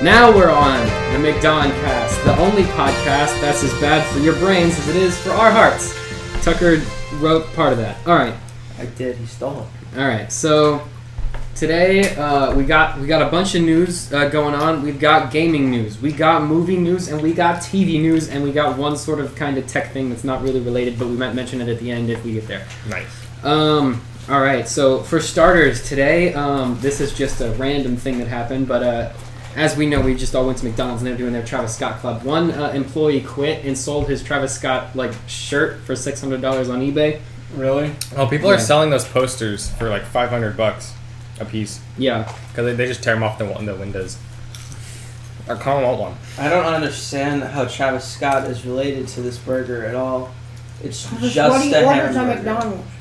Now we're on the McDonCast, the only podcast that's as bad for your brains as it is for our hearts. Tucker wrote part of that. All right. I did. He stole it. All right. So today we got a bunch of news going on. We've got gaming news, we got movie news, and we got TV news, and we got one sort of kind of tech thing that's not really related, but we might mention it at the end if we get there. Nice. All right, so for starters, today, this is just a random thing that happened, but as we know, we just all went to McDonald's and they're doing their Travis Scott Club. One employee quit and sold his Travis Scott shirt for $600 on eBay. Really? Oh, people are selling those posters for like $500 a piece. Yeah. Because they just tear them off the windows. Or Colin want one. I don't understand how Travis Scott is related to this burger at all. It's That's just what he a orders hamburger. on McDonald's.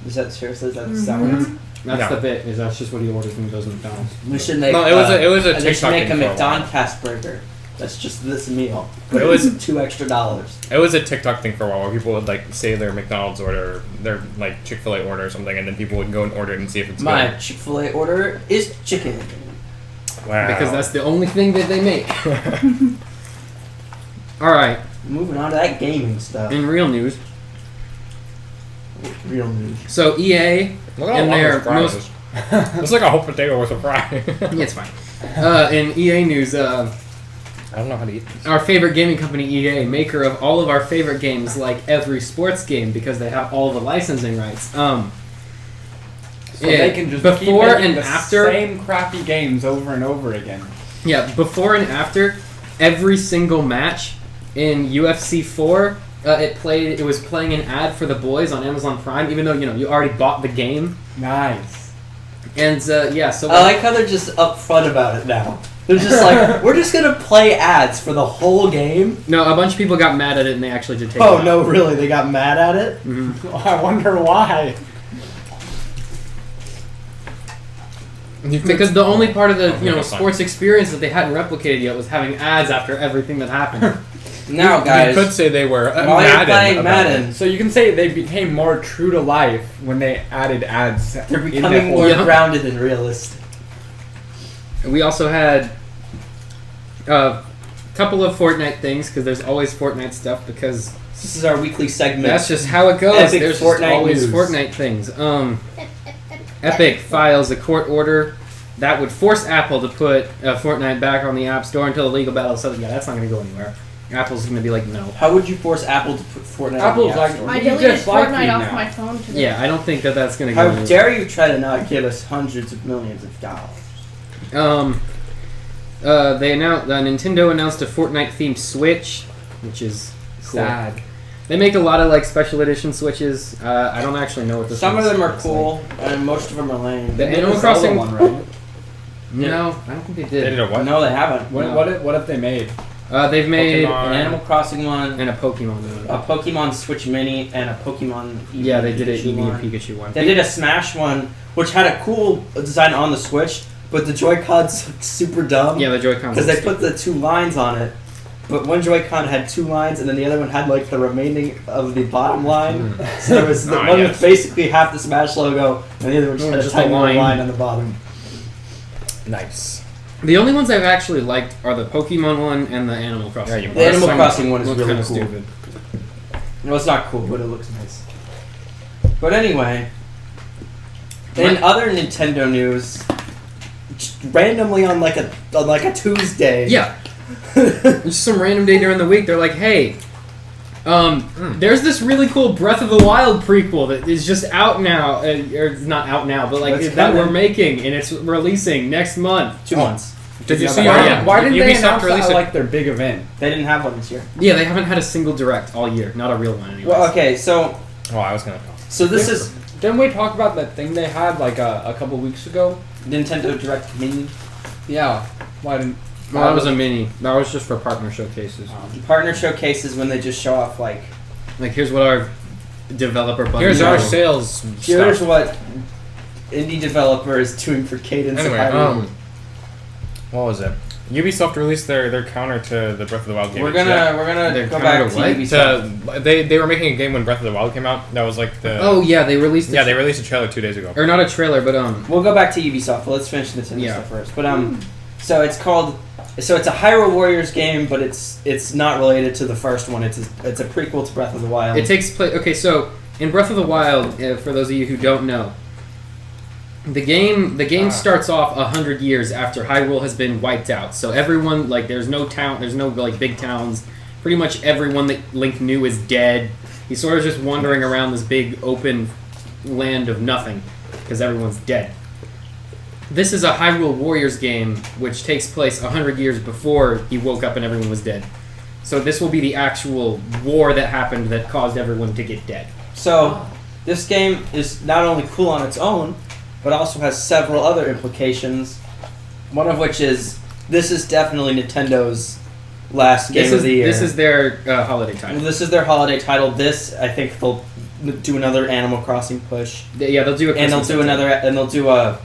Is that seriously? That's Mm-hmm. That's No. the bit, is that's just what he orders when he goes to McDonald's. We should make. No, it was a they should TikTok make a thing for a while. McDonCast burger. That's just this meal. But It it was- was $2 extra. It was a TikTok thing for a while where people would like say their McDonald's order, their like Chick-fil-A order or something, and then people would go and order it and see if it's My good. Chick-fil-A order is chicken. Wow. Because that's the only thing that they make. All right, Moving on to that gaming stuff. in real news, Real news. so EA, Look how and long their this fry is. It's like a whole potato with a fry. it's fine. In EA news, I don't know how to eat these. our favorite gaming company, EA, maker of all of our favorite games, like every sports game, because they have all the licensing rights. So Yeah, they can just before keep making and the after- same crappy games over and over again. Yeah, before and after every single match in UFC 4, it was playing an ad for the boys on Amazon Prime, even though you already bought the game. Nice. And yeah, so I like how they're just upfront about it now. They're just like, we're just gonna play ads for the whole game. no, a bunch of people got mad at it and they actually did take it Oh out. no, really? They got mad at it? Mhm. I wonder why. Because the only part of the Oh, that's fine. sports experience that they hadn't replicated yet was having ads after everything that happened. Now, You guys, could say they were while you're Madden playing about Madden, So you can say they became more true to life when they added ads. they're in becoming the- more Yeah. grounded and realistic. We also had a couple of Fortnite things, because there's always Fortnite stuff, because This is our weekly segment. that's just how it goes. Epic There's Fortnite just always news. Fortnite things. Epic files a court order that would force Apple to put Fortnite back on the App Store until a legal battle settles. Yeah, that's not going to go anywhere. Apple's going to be like, no. How would you force Apple to put Fortnite Apple's on the App like, Store? I You deleted just like me Fortnite off now. my phone today. Yeah, I don't think that that's going to go How anywhere. dare you try to not give us hundreds of millions of dollars? Nintendo announced a Fortnite-themed Switch, which is cool. Sad. They make a lot of special edition Switches. I don't actually know what this Some of one's them are like. cool, and most of them are lame. The They Animal did a Zelda Crossing one, right? No, I don't think they They did did. a what? No, they haven't. What if they made? They've made Pokemon. An Animal Crossing one, and a Pokemon one. a Pokemon Switch Mini, and a Pokemon Eevee Yeah, they did a Pikachu Eevee one. and Pikachu one. They did a Smash one, which had a cool design on the Switch, but the Joy-Cons looked super dumb. Yeah, the Joy-Cons. Because they put the two lines on it, but one Joy-Con had two lines, and then the other one had the remaining of the bottom line. So there was the Ah, one yes. with basically half the Smash logo, and the other one just had a Just a tiny little line. line on the bottom. Nice. The only ones I've actually liked are the Pokemon one and the Animal Crossing. Yeah, you- one. The Animal Some Crossing one is looks really kinda cool. stupid. Well, it's not cool, but it looks nice. But anyway, in other Nintendo news, just randomly on like a Tuesday. Yeah, just some random day during the week, they're like, "Hey, there's this really cool Breath of the Wild prequel that is just out now, or it's not out now, but It's that we're coming. making, and it's releasing next month." 2 months. Did you Yeah, see? but- Yeah. Why didn't they Ubisoft announce release that it? at, their big event? They didn't have one this year. Yeah, they haven't had a single direct all year, not a real one anyway. Well, okay, so Oh, I was gonna. this is Didn't we talk about that thing they had a couple weeks ago? Nintendo Direct Mini. Yeah. Why didn't? Well, that was a mini. That was just for partner showcases. Partner showcases when they just show off like, Here's what our developer buddies Here's do. our sales here's stuff. what indie developer is doing for Cadence. Anyway, of Hyrule. what was it? Ubisoft released their counter to the Breath of the Wild game. we're Yeah. gonna They're go counter back to to what? Ubisoft. They were making a game when Breath of the Wild came out. That was like the Oh yeah, they released. yeah they released a trailer 2 days ago. or not a trailer, but We'll go back to Ubisoft, but let's finish Nintendo Yeah. stuff first. But so it's called So it's a Hyrule Warriors game, but it's not related to the first one. It's a prequel to Breath of the Wild. It takes place. Okay, so in Breath of the Wild, for those of you who don't know, the game starts off 100 years after Hyrule has been wiped out. So everyone, like, there's no like big towns. Pretty much everyone that Link knew is dead. He's sort of just wandering around this big open land of nothing because everyone's dead. This is a Hyrule Warriors game which takes place 100 years before he woke up and everyone was dead. So this will be the actual war that happened that caused everyone to get dead. So this game is not only cool on its own, but also has several other implications. One of which is this is definitely Nintendo's last game of the year. This is their holiday title. This is their holiday title. This, I think, they'll do another Animal Crossing push. They'll do a Christmas they'll do a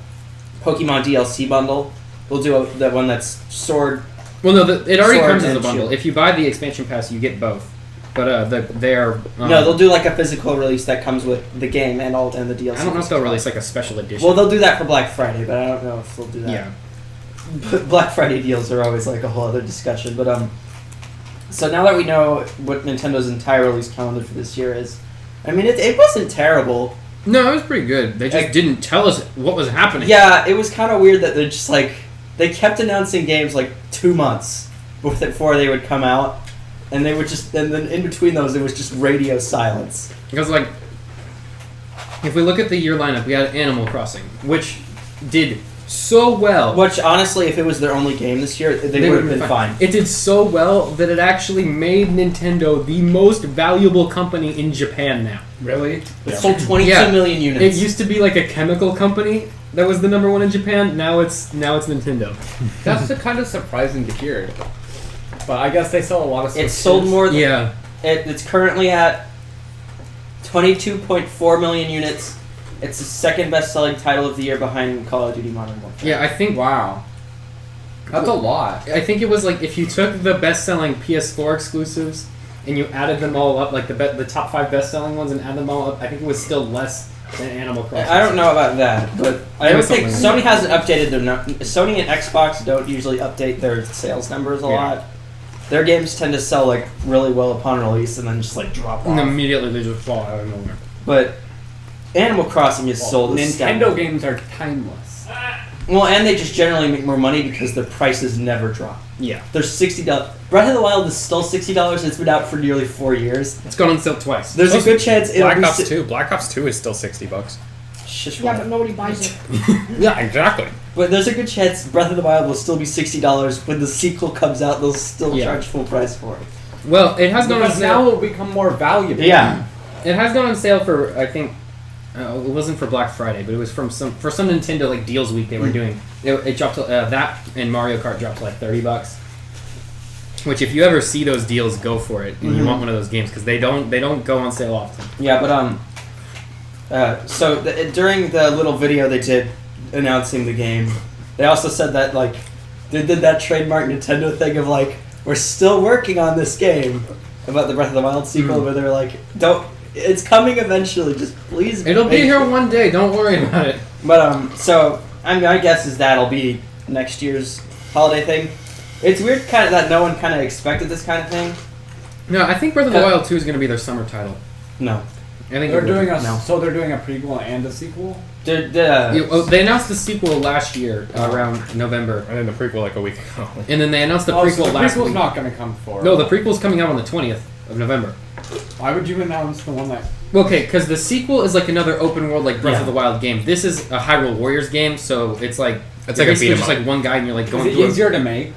Pokemon DLC bundle. They'll do the one that's Sword. Well, no, it already Sword comes as a and bundle. Shield. If you buy the expansion pass, you get both. But no, they'll do like a physical release that comes with the game and the DLC. I don't know if they'll release like a special edition. Well, they'll do that for Black Friday, but I don't know if they'll do that. Yeah. But Black Friday deals are always like a whole other discussion. But so now that we know what Nintendo's entire release calendar for this year is, I mean, it wasn't terrible. No, it was pretty good. They just didn't tell us what was happening. Yeah, it was kind of weird that they're just like they kept announcing games like 2 months before they would come out, and they would just and then in between those it was just radio silence. Because like, if we look at the year lineup, we had Animal Crossing, which did so well. Which honestly, if it was their only game this year, they would have been fine. It did so well that it actually made Nintendo the most valuable company in Japan now. Really? It sold 22 million units. It used to be like a chemical company that was the number one in Japan. Now it's Nintendo. That's kind of surprising to hear. But I guess they sell a lot of stuff. It sold more than... Yeah. It's currently at 22.4 million units. It's the second best-selling title of the year behind Call of Duty Modern Warfare. Yeah, I think... Wow. That's a lot. I think it was like if you took the best-selling PS4 exclusives and you added them all up, like the top 5 best-selling ones and add them all up, I think it was still less than Animal Crossing. I don't know about that, but I don't think Sony hasn't updated their... Sony and Xbox don't usually update their sales numbers a lot. Their games tend to sell like really well upon release and then just like drop off. And immediately they just fall out of nowhere. But Animal Crossing is sold. Nintendo games are timeless. Well, and they just generally make more money because their prices never drop. Yeah. They're $60. Breath of the Wild is still $60. It's been out for nearly 4 years. It's gone on sale twice. There's a good chance it'll Black be... Ops 2. Black Ops 2 is still $60. Yeah, but nobody buys it. Yeah, exactly. But there's a good chance Breath of the Wild will still be $60. When the sequel comes out, they'll still charge full price for it. Well, it has gone on Because sale. now it will become more valuable. Yeah. It has gone on sale for, I think, it wasn't for Black Friday, but it was for some Nintendo like deals week they were doing. It dropped to, that and Mario Kart dropped to like $30. Which, if you ever see those deals, go for it, and you want one of those games because they don't go on sale often. Yeah, but during the little video they did announcing the game, they also said that like they did that trademark Nintendo thing of like we're still working on this game about the Breath of the Wild sequel, where they're like, it's coming eventually, just please. It'll be here one day. Don't worry about it. But so I mean, my guess is that'll be next year's holiday thing. It's weird, kind of that no one kind of expected this kind of thing. No, I think Breath of the Wild 2 is going to be their summer title. No. I think They're doing so they're doing a prequel and a sequel? They announced the sequel last year, around November. And then the prequel like a week ago. And then they announced the prequel so the last prequel's week. not going to come forward. No, the prequel's coming out on the 20th of November. Why would you announce the one that... Okay, because the sequel is like another open world like Breath of the Wild game. This is a Hyrule Warriors game, so it's like... It's like a beat 'em just up. like one guy and you're like going Is it through easier to make?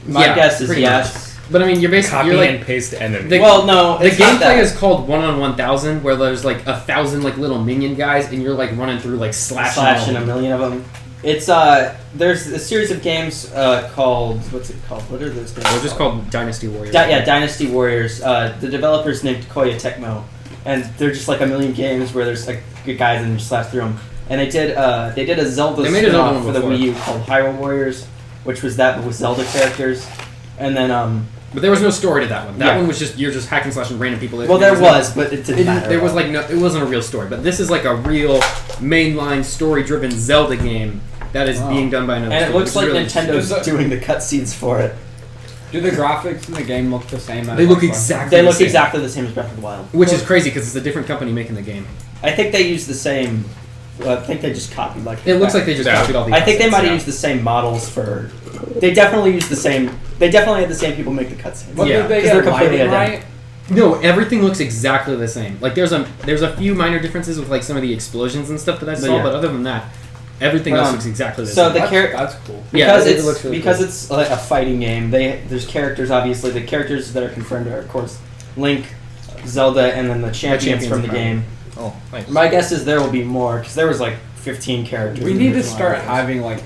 My guess is pretty yes. much. But I mean, you're basically... Copy you're like, and paste and then... The no, it's not gameplay that. is called 1-on-1000, where there's like 1,000 like little minion guys, and you're like running through like slashing a million of them. It's there's a series of games called what's it called? What are those games? They're just called Dynasty Warriors. Dynasty Warriors. The developers named Koei Tecmo, and they're just like a million games where there's like good guys and you just slash through them. And they did a Zelda spin-off for the Wii U called Hyrule Warriors, which was that but with Zelda characters, and then But there was no story to that one. That one was just you're just hacking slashing random people. Well, there was, but it didn't matter. There was like no, it wasn't a real story. But this is like a real mainline story-driven Zelda game that is being done by another. And it studio, looks which like is really Nintendo's doing the cutscenes for it. Do the graphics in the game look the same? As They look Xbox? exactly. They look the same. exactly the same as Breath of the Wild. Which is crazy because it's a different company making the game. I think they use the same. I think they just copied like. It looks like they just copied all the. I think they assets, might have yeah. used the same models for. They definitely used the same. They definitely had the same people make the cutscenes. But Yeah, did they 'cause they're get completely lighting identical. right? No, everything looks exactly the same. Like there's a few minor differences with like some of the explosions and stuff that I saw, yeah. but other than that, everything else looks exactly the so same. the That's cool. Yeah, Because it looks really because cool. it's like a fighting game. There's characters obviously. The characters that are confirmed are of course Link, Zelda, and then the champions from the game. Oh, nice. My guess is there will be more because there was like 15 characters. We in need the to original start Items. having like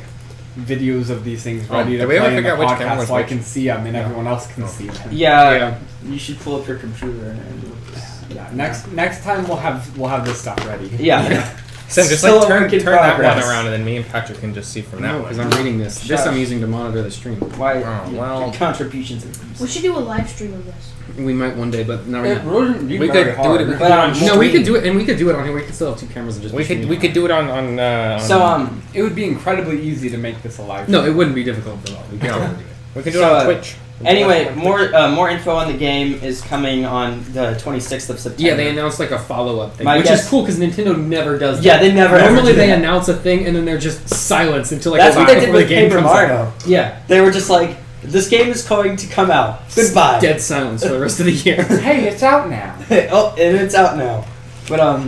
videos of these things Oh, ready did to we ever play in the figure out which camera podcast was so I which? can see them and everyone else can see them. Yeah, you should pull up your computer and do this. Yeah, next time we'll have this stuff ready. Yeah. Sam, just Still like a turn work in that one progress. around, and then me and Patrick can just see from that No, one. because I'm reading this. This Shut I'm up. using to monitor the stream. Why? Oh, well. Your contributions. We should do a live stream of this. We might one day, but not right It now. wouldn't be We very could do hard. it- we could But on No, we stream. could do it, and we could do it on here. We could still have two cameras and just. We be could streaming. do it on So It would be incredibly easy to make this a live. No, stream. it wouldn't be difficult at all. We could No. totally do it. we could do So, it on Twitch. anyway, more info on the game is coming on the 26th of September. Yeah, they announced like a follow-up thing, My which guess- is cool because Nintendo never does. Yeah, that. they never. ever Normally do they that. announce a thing and then they're just silence until like That's a what while they did before with the game Paper comes Mario. out. Yeah, They were just like, this game is going to come out. Goodbye. dead silence for the rest of the year. Hey, it's out now. Oh, and it's out now. But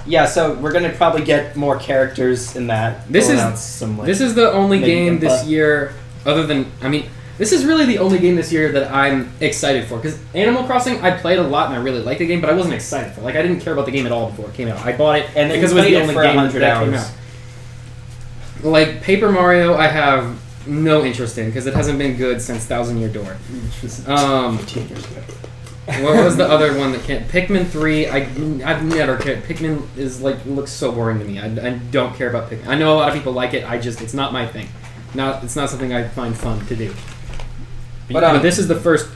yeah. So we're gonna probably get more characters in that. This They'll is- announce some, like, This is the only Maybe game this Impa. year, other than this is really the only game this year that I'm excited for. Because Animal Crossing, I played a lot and I really liked the game, but I wasn't excited for it. Like, I didn't care about the game at all before it came out. I bought it And then because it you was the played it only for game 100 that came hours. out. Like, Paper Mario, I have no interest in because it hasn't been good since Thousand Year Door. 15 years ago. What was the other one that can't? Pikmin 3, I've never cared. Pikmin is looks so boring to me. I don't care about Pikmin. I know a lot of people like it, it's not my thing. It's not something I find fun to do. But this is the first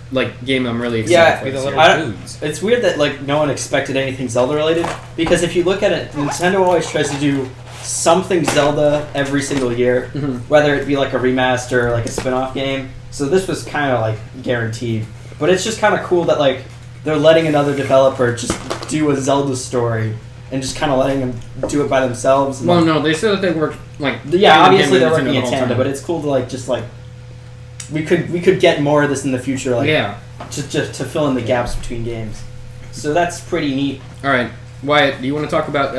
game I'm really excited Yeah, for. Be the this little year. I- dudes. It's weird that no one expected anything Zelda related because if you look at it, Nintendo always tries to do something Zelda every single year, Mhm. whether it be like a remaster or like a spin-off game. So this was kind of like guaranteed, but it's just kind of cool that they're letting another developer just do a Zelda story and just kind of letting them do it by themselves. And, Well, no, they said that they worked yeah, hand in obviously hand with they're working Nintendo in the whole tandem, time. but it's cool to we could get more of this in the future, yeah. just to fill in the gaps between games. So that's pretty neat. All right, Wyatt, do you want to talk about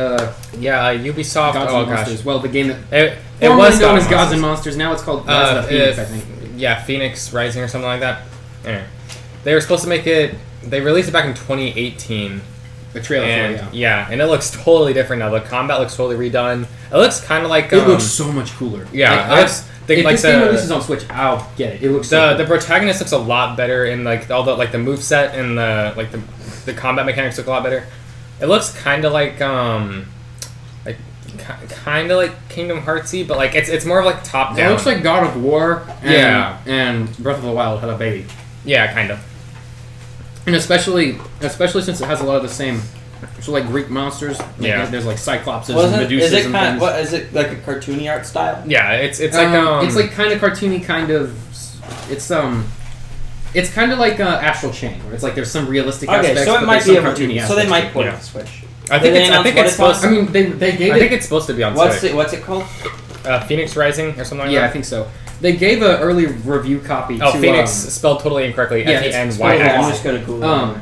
Yeah, Ubisoft. Gods Oh and gosh, Monsters? Well, the game that it formerly was known as Gods and Monsters. Now it's called Rise of the Phoenix, I think. Yeah, Phoenix Rising or something like that. Anyway, they were supposed to make it. They released it back in 2018. The trailer And for it, yeah, and it looks totally different now. The combat looks totally redone. It looks kind of like It looks so much cooler. yeah. Like, it looks if like this game releases on Switch, I'll get it. It looks so the cool. protagonist looks a lot better, and all the the moveset and the combat mechanics look a lot better. It looks kind of like kind of like Kingdom Heartsy, but it's more of top It down. looks like God of War Yeah. and Breath of the Wild had a baby. yeah, kind of. And especially since it has a lot of the same, so Greek monsters. Yeah. There's Cyclopses Well, and Medusas is it and kind things. what is it like a cartoony art style? Yeah, it's it's like kind of cartoony, kind of. It's kind of like Astral Chain, where it's there's some realistic Okay, aspects, so but it might there's be some able cartoony to. So they aspects might to it. put it Yeah. on Switch. I think Did they it's announce what it's supposed. I mean, they gave I think it. it's supposed to be on What's Switch. it called? Phoenix Rising or something like Yeah, I that. think so. They gave an early review copy Oh, to Phoenix spelled totally incorrectly. yeah, F-E-N-Y-X. it's spelled I'm wrong. just gonna Google it.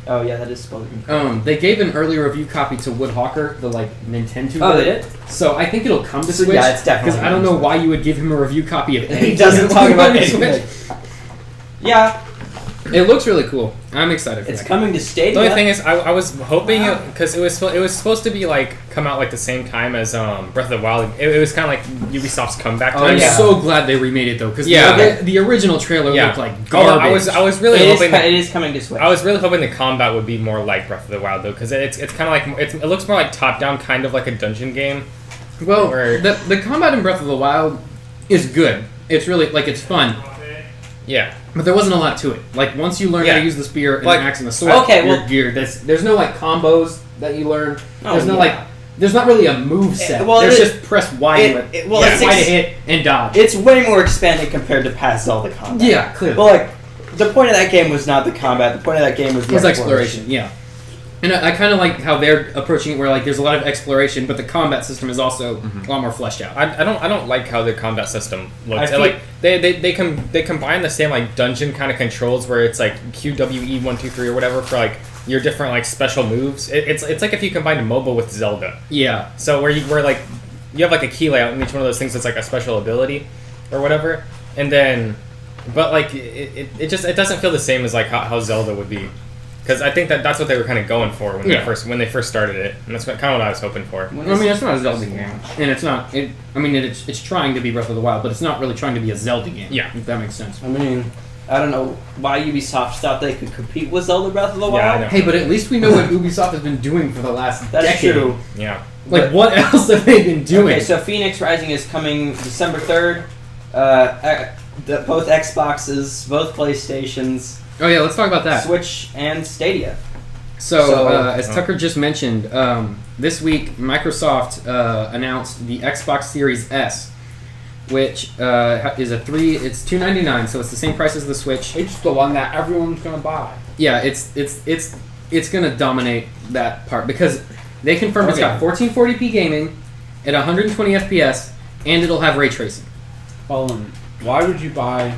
Oh yeah, that is spelled incorrectly. They gave an early review copy to Woodhawker, the Nintendo. Oh, they did? So I think it'll come to So, Switch. yeah, it's definitely because I don't know why you would give him a review copy of anything. He doesn't that talk will about come to anything. Switch. Yeah, It looks really cool. I'm excited for it's that. coming to Stadia. The only thing is, I was hoping because it was supposed to be come out the same time as Breath of the Wild. It was kind of like Ubisoft's comeback. Oh, I'm yeah. so glad they remade it though, because Yeah. the original trailer Yeah. looked like Although garbage. I was really hoping. it is coming to Switch. I was really hoping the combat would be more like Breath of the Wild though, because it's kind of it looks more like top down, kind of like a dungeon game. Well, Where- the combat in Breath of the Wild is good. It's really it's fun, Yeah. but there wasn't a lot to it. Once you learn how Yeah. to use the spear and Like- the axe and the sword, Okay, you're well- geared. There's no combos that you learn. Oh, There's no yeah. there's not really a move set. Well, there's it- just press Y it's Y to ex- hit and dodge. It's way more expanded compared to past Zelda combat. Yeah, clearly. But like, the point of that game was not the combat. The point of that game was It the was exploration, yeah. And I kind of like how they're approaching it, where like there's a lot of exploration, but the combat system is also a lot more fleshed out. I don't like how the combat system looks. I Like they combine the same like dungeon kind of controls where it's like QWE 1 2 3 or whatever for like your different like special moves. It's like if you combined MOBA with Zelda. Yeah, So where like you have like a key layout and each one of those things is like a special ability or whatever, and then but like it just it doesn't feel the same as like how Zelda would be. Because I think that's what they were kind of going for when they first started it, and that's kind of what I was hoping for. I mean it's not a Zelda game, and it's not. It's trying to be Breath of the Wild, but it's not really trying to be a Zelda game. Yeah. if that makes sense. I mean, I don't know why Ubisoft thought they could compete with Zelda Breath of the Wild. Yeah, I know. Hey, but at least we know what Ubisoft has been doing for the last That's decade. true. Yeah. Like, what else have they been doing? Okay, so Phoenix Rising is coming December 3rd. Both Xboxes, both PlayStations, Oh yeah, let's talk about that. Switch, and Stadia. So, as Tucker just mentioned, this week Microsoft announced the Xbox Series S, which is it's $299, so it's the same price as the Switch. It's the one that everyone's gonna buy. Yeah, it's gonna dominate that part because they confirmed it's got 1440p gaming at 120 FPS, and it'll have ray tracing. Well, why would you buy?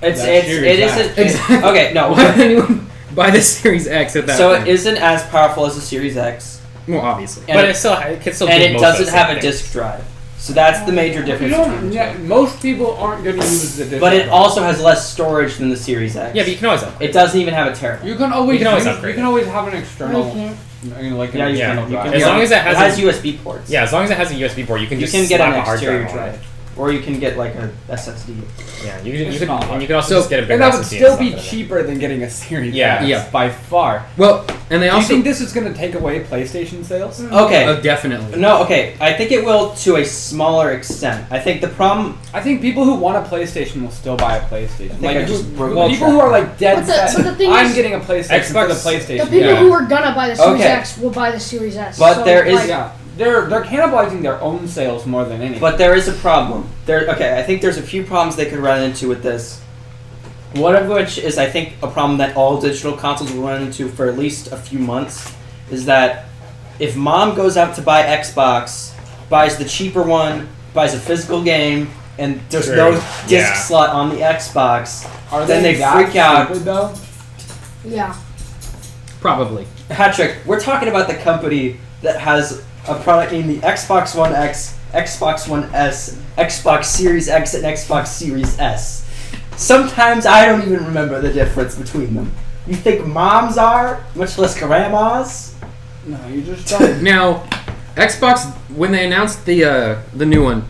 It Series X? isn't Exactly. okay. No, Why would anyone buy the Series X at that so point? it isn't as powerful as the Series X, Well, obviously. and But it, it can still and do it most doesn't of the have same a things. disk drive. So that's the major You difference. don't. between the Yeah, two. most people aren't gonna use the disc But it drive. also has less storage than the Series X. Yeah, but you can always upgrade. it doesn't even have a terabyte. You can always. You can always use- upgrade You can it. always have an No, external. you can't. Like an Yeah, you external can. You drive. can. As long as it has a- USB ports. Yeah, as long as it has a USB port, you can You just can get slap an a hard exterior drive on it. drive, or you can get like a SSD. Yeah, you can It's not hard. and you can also So- just get a bigger And that would SSD and still stuff be in it. cheaper than getting a Series Yeah. X Yeah. by far. Well, and they Do you also think this is going to take away PlayStation sales? Okay. definitely. No, okay. I think it will to a smaller extent. I think the problem. I think people who want a PlayStation will still buy a PlayStation. I think I just broke the people who are like dead But the- set. but the thing I'm is- getting a PlayStation for the PlayStation. The people Yeah. who are gonna buy the Series Okay. X will buy the Series S. But so, there is- like, Yeah, they're cannibalizing their own sales more than anything. But there is a problem. I think there's a few problems they could run into with this. One of which is, I think, a problem that all digital consoles will run into for at least a few months, is that if mom goes out to buy Xbox, buys the cheaper one, buys a physical game, and there's True. no disc Yeah. slot on the Xbox, are then they that freak out. stupid, though? yeah. Probably. Patrick, we're talking about the company that has a product named the Xbox One X, Xbox One S, Xbox Series X, and Xbox Series S. Sometimes I don't even remember the difference between them. You think moms are, much less grandmas? No, you just don't. Now, Xbox, when they announced the new one,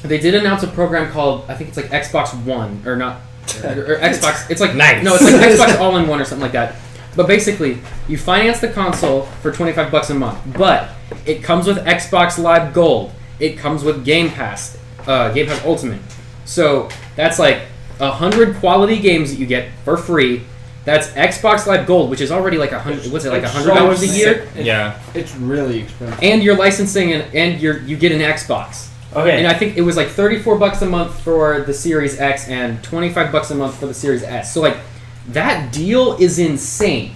they did announce a program called, I think it's like Xbox One, or not, or Xbox. It's like Nice. No, it's like Xbox All in One or something like that. But basically, you finance the console for $25 a month, but it comes with Xbox Live Gold. It comes with Game Pass Ultimate. So that's like 100 quality games that you get for free. That's Xbox Live Gold, which is already like what's it, like It's $100 so a year? Yeah. It's really expensive. And you're licensing and you get an Xbox. Okay. And I think it was like $34 a month for the Series X and $25 a month for the Series S. So like that deal is insane.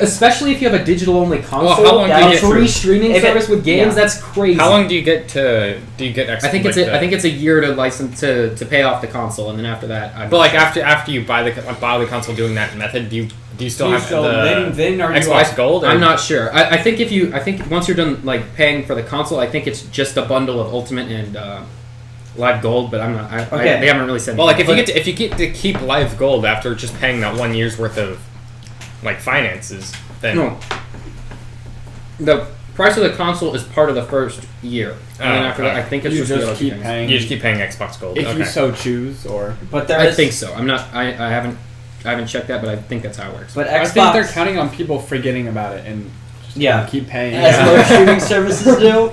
Especially if you have a digital only console, how long do you a get free free? streaming If it- service with games, yeah. that's crazy. How long do you get Xbox? I think it's a year to license to pay off the console, and then after that. But like after you buy the console doing that method, do you still have the then are you Xbox Gold? Or? I'm not sure. I think I think once you're done like paying for the console, I think it's just a bundle of Ultimate and Live Gold. But I'm not. Okay. They haven't really said. Well, like if anything. you get to keep Live Gold after just paying that 1 year's worth of like finances, then No. The price of the console is part of the first year, and then after that, I think it's You just just the other keep things. paying. you just keep paying Xbox Gold. if okay. you so choose, or but there I is- think so. I'm not. I haven't checked that, but I think that's how it works. But I Xbox, think they're counting on people forgetting about it and just Yeah. keep paying. as most streaming services do.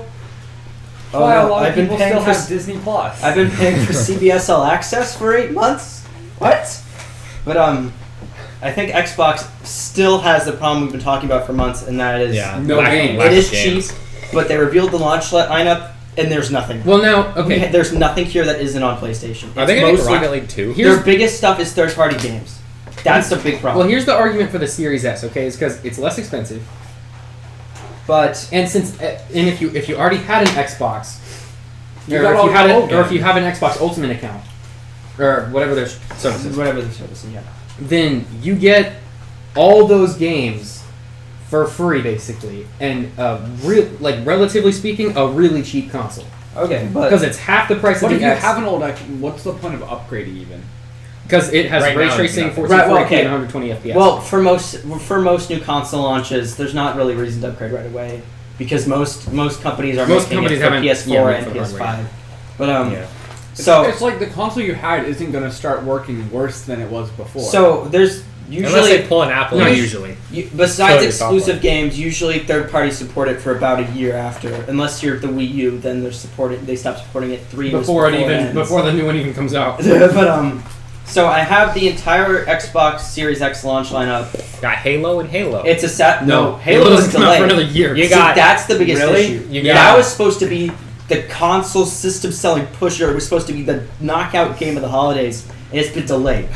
That's why a lot I've of been people paying still for have Disney Plus. I've been paying for CBS All Access for 8 months. What? But I think Xbox still has the problem we've been talking about for months, and that is yeah, No lack- game. lack it of is games. cheap. but they revealed the launch lineup, and there's nothing. Well, now, okay. There's nothing here that isn't on PlayStation. Are they going to make Rocket League 2? Their biggest stuff is third-party games. That's the big problem. Well, here's the argument for the Series S. Okay, is because it's less expensive, but if you already had an Xbox, You or got if all you had the it, old or if games. you have an Xbox Ultimate account, or whatever their service is, whatever the service is, yeah. then you get all those games for free, basically, and relatively speaking, a really cheap console. Okay, but Because it's half the price of What the if you X. have an old? What's the point of upgrading even? Because it has Right ray now, tracing, it's 1440p, Right, well, okay. and 120 FPS. well, for most new console launches, there's not really reason to upgrade right away because most companies are Most making companies it for haven't- PS4 yeah, and for the PS5. hardware. But Yeah. so It's like the console you had isn't going to start working worse than it was before. there's Unless they usually pull an Apple. not and- usually. besides Totally exclusive software. games, usually third parties support it for about a year after. Unless you're the Wii U, then they stop supporting it 3 years Before ends. the new one even comes out. But so I have the entire Xbox Series X launch lineup. Got Halo and Halo. It's a set. No, Halo is doesn't come out for delayed. another year. You So got- that's the biggest Really? issue. You that got- was supposed to be the console system selling pusher. It was supposed to be the knockout game of the holidays, and it's been delayed.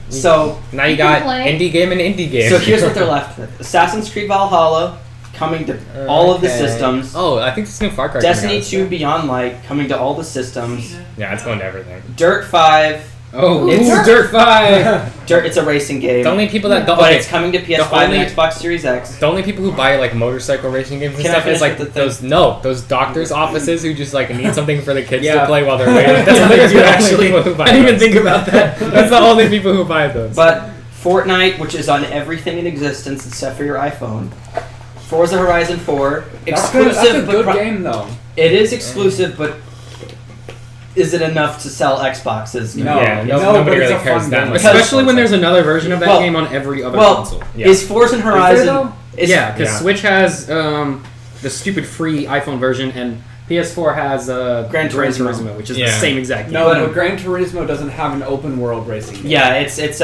So now you You can got play. indie game and indie game. so here's what they're left with: Assassin's Creed Valhalla coming to all of the Okay. systems. Oh, I think this new Far Cry. Destiny coming out 2 Beyond Light coming to all the systems. Yeah, it's going to everything. Dirt 5. Oh, It's- it's Dirt 5! It's a racing game. The only people that don't, but okay, it's coming to PS5 only- and Xbox Series X. the only people who buy like motorcycle racing games and Can I stuff is finish like with the thing? those doctors' offices who just like need something for the kids Yeah. to play while they're waiting. That's what they do, the only actually. people who buy I didn't even those. think about that. That's the only people who buy those. But Fortnite, which is on everything in existence except for your iPhone. Forza Horizon 4, exclusive. That's a but good game though. It is exclusive, but is it enough to sell Xboxes? No. yeah, No, nobody but it's really a cares fun that game. much. Especially when there's another version of that Well- game on every other well, console. Yeah. Is Forza Horizon? though? Yeah, because Yeah. Switch has the stupid free iPhone version, and PS4 has Gran Turismo. which is Yeah. the same exact game. No, But- but Gran Turismo doesn't have an open world racing game. Yeah, it's a It's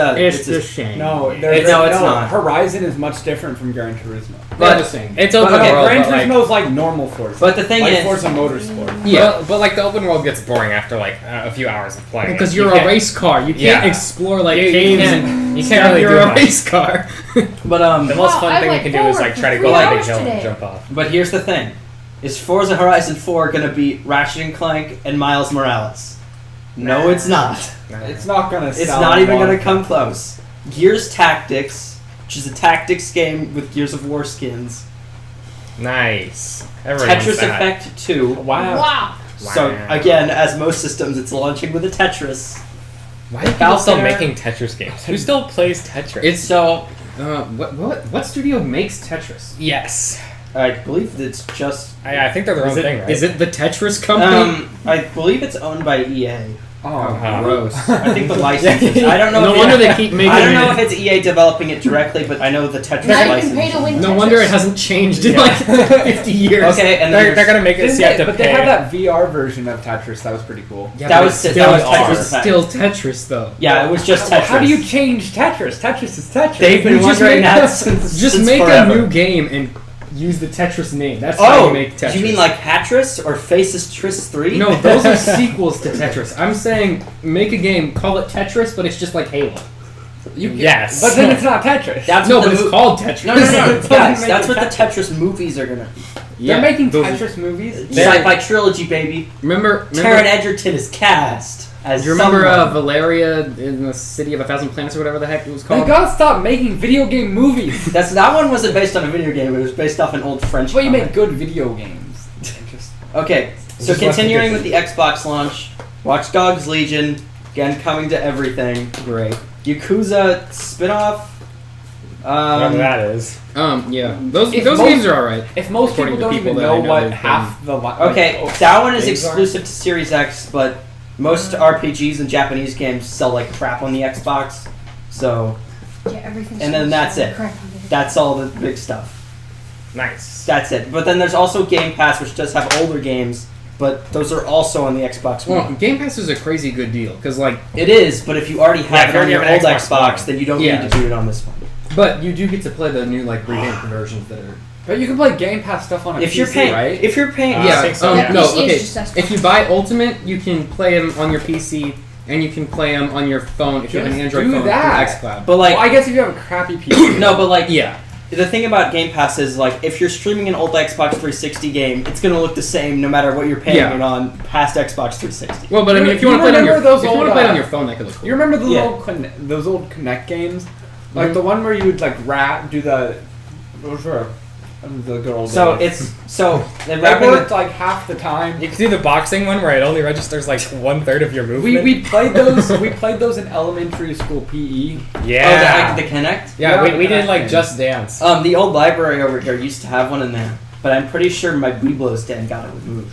a shame. No, It's not. Horizon is much different from Gran Turismo. They're but- the same. It's But open okay, world, Gran but like, Turismo is like normal Forza. But the thing like is- Forza Motorsport. Yeah. but like the open world gets boring after like a few hours of playing. Because it. you're You a can't- race car. You can't Yeah. explore like You caves can't- and you can't stuff. really You're do a much. race car. But The most Wow, fun I thing we went can do is forward like for try to 3 go up a big hours hill and today. jump off. But here's the thing: is Forza Horizon 4 gonna beat Ratchet and Clank and Miles Morales? No, it's not. It's not gonna. It's sell not even one. gonna come close. Gears Tactics, which is a tactics game with Gears of War skins. Nice. Everyone wants Tetris that. Effect 2. Wow. Wow. So Wow. again, as most systems, it's launching with a Tetris. Why are people still Falconer- making Tetris games? Who still plays Tetris? It's So what studio makes Tetris? yes. I believe it's just. I think they're their own Is it, thing, right? is it the Tetris company? I believe it's owned by EA. Oh, Gross. I think the license. I don't know. No if wonder it, they keep making I don't know it. if it's EA developing it directly, but I know the Tetris Now you license. can pay to win No Tetris. wonder it hasn't changed in Yeah. like 50 years. Okay, and then they're there's- gonna make it so you have to but pay. they had that VR version of Tetris that was pretty cool. Yeah, That but was it's that still, was VR. Tetris Effect. still Tetris though. Yeah, it was just Tetris. How do you change Tetris? Tetris is Tetris. They've been You just wondering make- that since Just since make forever. a new game and use the Tetris name. That's how Oh, you make Tetris. you mean like Hatris or Faces Tris 3? No, those are sequels to Tetris. I'm saying make a game, call it Tetris, but it's just like Halo. Yes. But then it's not Tetris. That's No, what but the it's mo- called Tetris. No, no, no, Doesn't guys, make that's it what the Tetris movies are gonna be. Yeah, They're making those- Tetris movies. Sci-fi trilogy, baby. Remember Taron Egerton is cast as do you remember someone. Valeria in the City of a Thousand Planets or whatever the heck it was They called? gotta stop making video game movies. That one wasn't based on a video game. It was based off an old French. But you comic. make good video games. Just Okay, so Just left continuing it with the Xbox launch, Watch Dogs Legion, again coming to everything. Great. Yakuza spin-off. Whatever that is. Yeah, those If those most- games are alright. if most According people to don't people even that I know know what they've half the Okay, that one is games are. exclusive to Series X, but most RPGs and Japanese games sell like crap on the Xbox. So Yeah, everything's And then so that's sad. it. Crap on it. that's all the big stuff. Nice. That's it. But then there's also Game Pass, which does have older games, but those are also on the Xbox One. Well, Game Pass is a crazy good deal because like, It is, but if you already Yeah, have if it you on your already old have an Xbox, Xbox then you don't Yeah. need to do it on this one. but you do get to play the new like revamped versions that are But you can play Game Pass stuff on a If PC, you're paying, right? if you're paying, I think so, yeah. no, PC is okay. just that If you buy Ultimate, you can play them on your PC, and you can play them on your phone if you have an Just Android do phone that. through xCloud. but like Well, I guess if you have a crappy PC. no, but like Yeah. the thing about Game Pass is like if you're streaming an old Xbox 360 game, it's gonna look the same no matter what you're paying Yeah. it on past Xbox 360. Well, but I mean, if you You want to play it on your remember those if you want to old, play it on your phone, that could look cool. You remember the Yeah. those old Kinect games? Like Mhm. the one where you would like do the those were the good old So days. it's so the It wrapping worked like half the time. You can do the boxing one where it only registers like 1/3 of your movement. We played those in elementary school PE. yeah. the Kinect. Yeah, Yeah, we did like Kinect Just Dance. The old library over here used to have one in there, but I'm pretty sure my Weeblo's den got it removed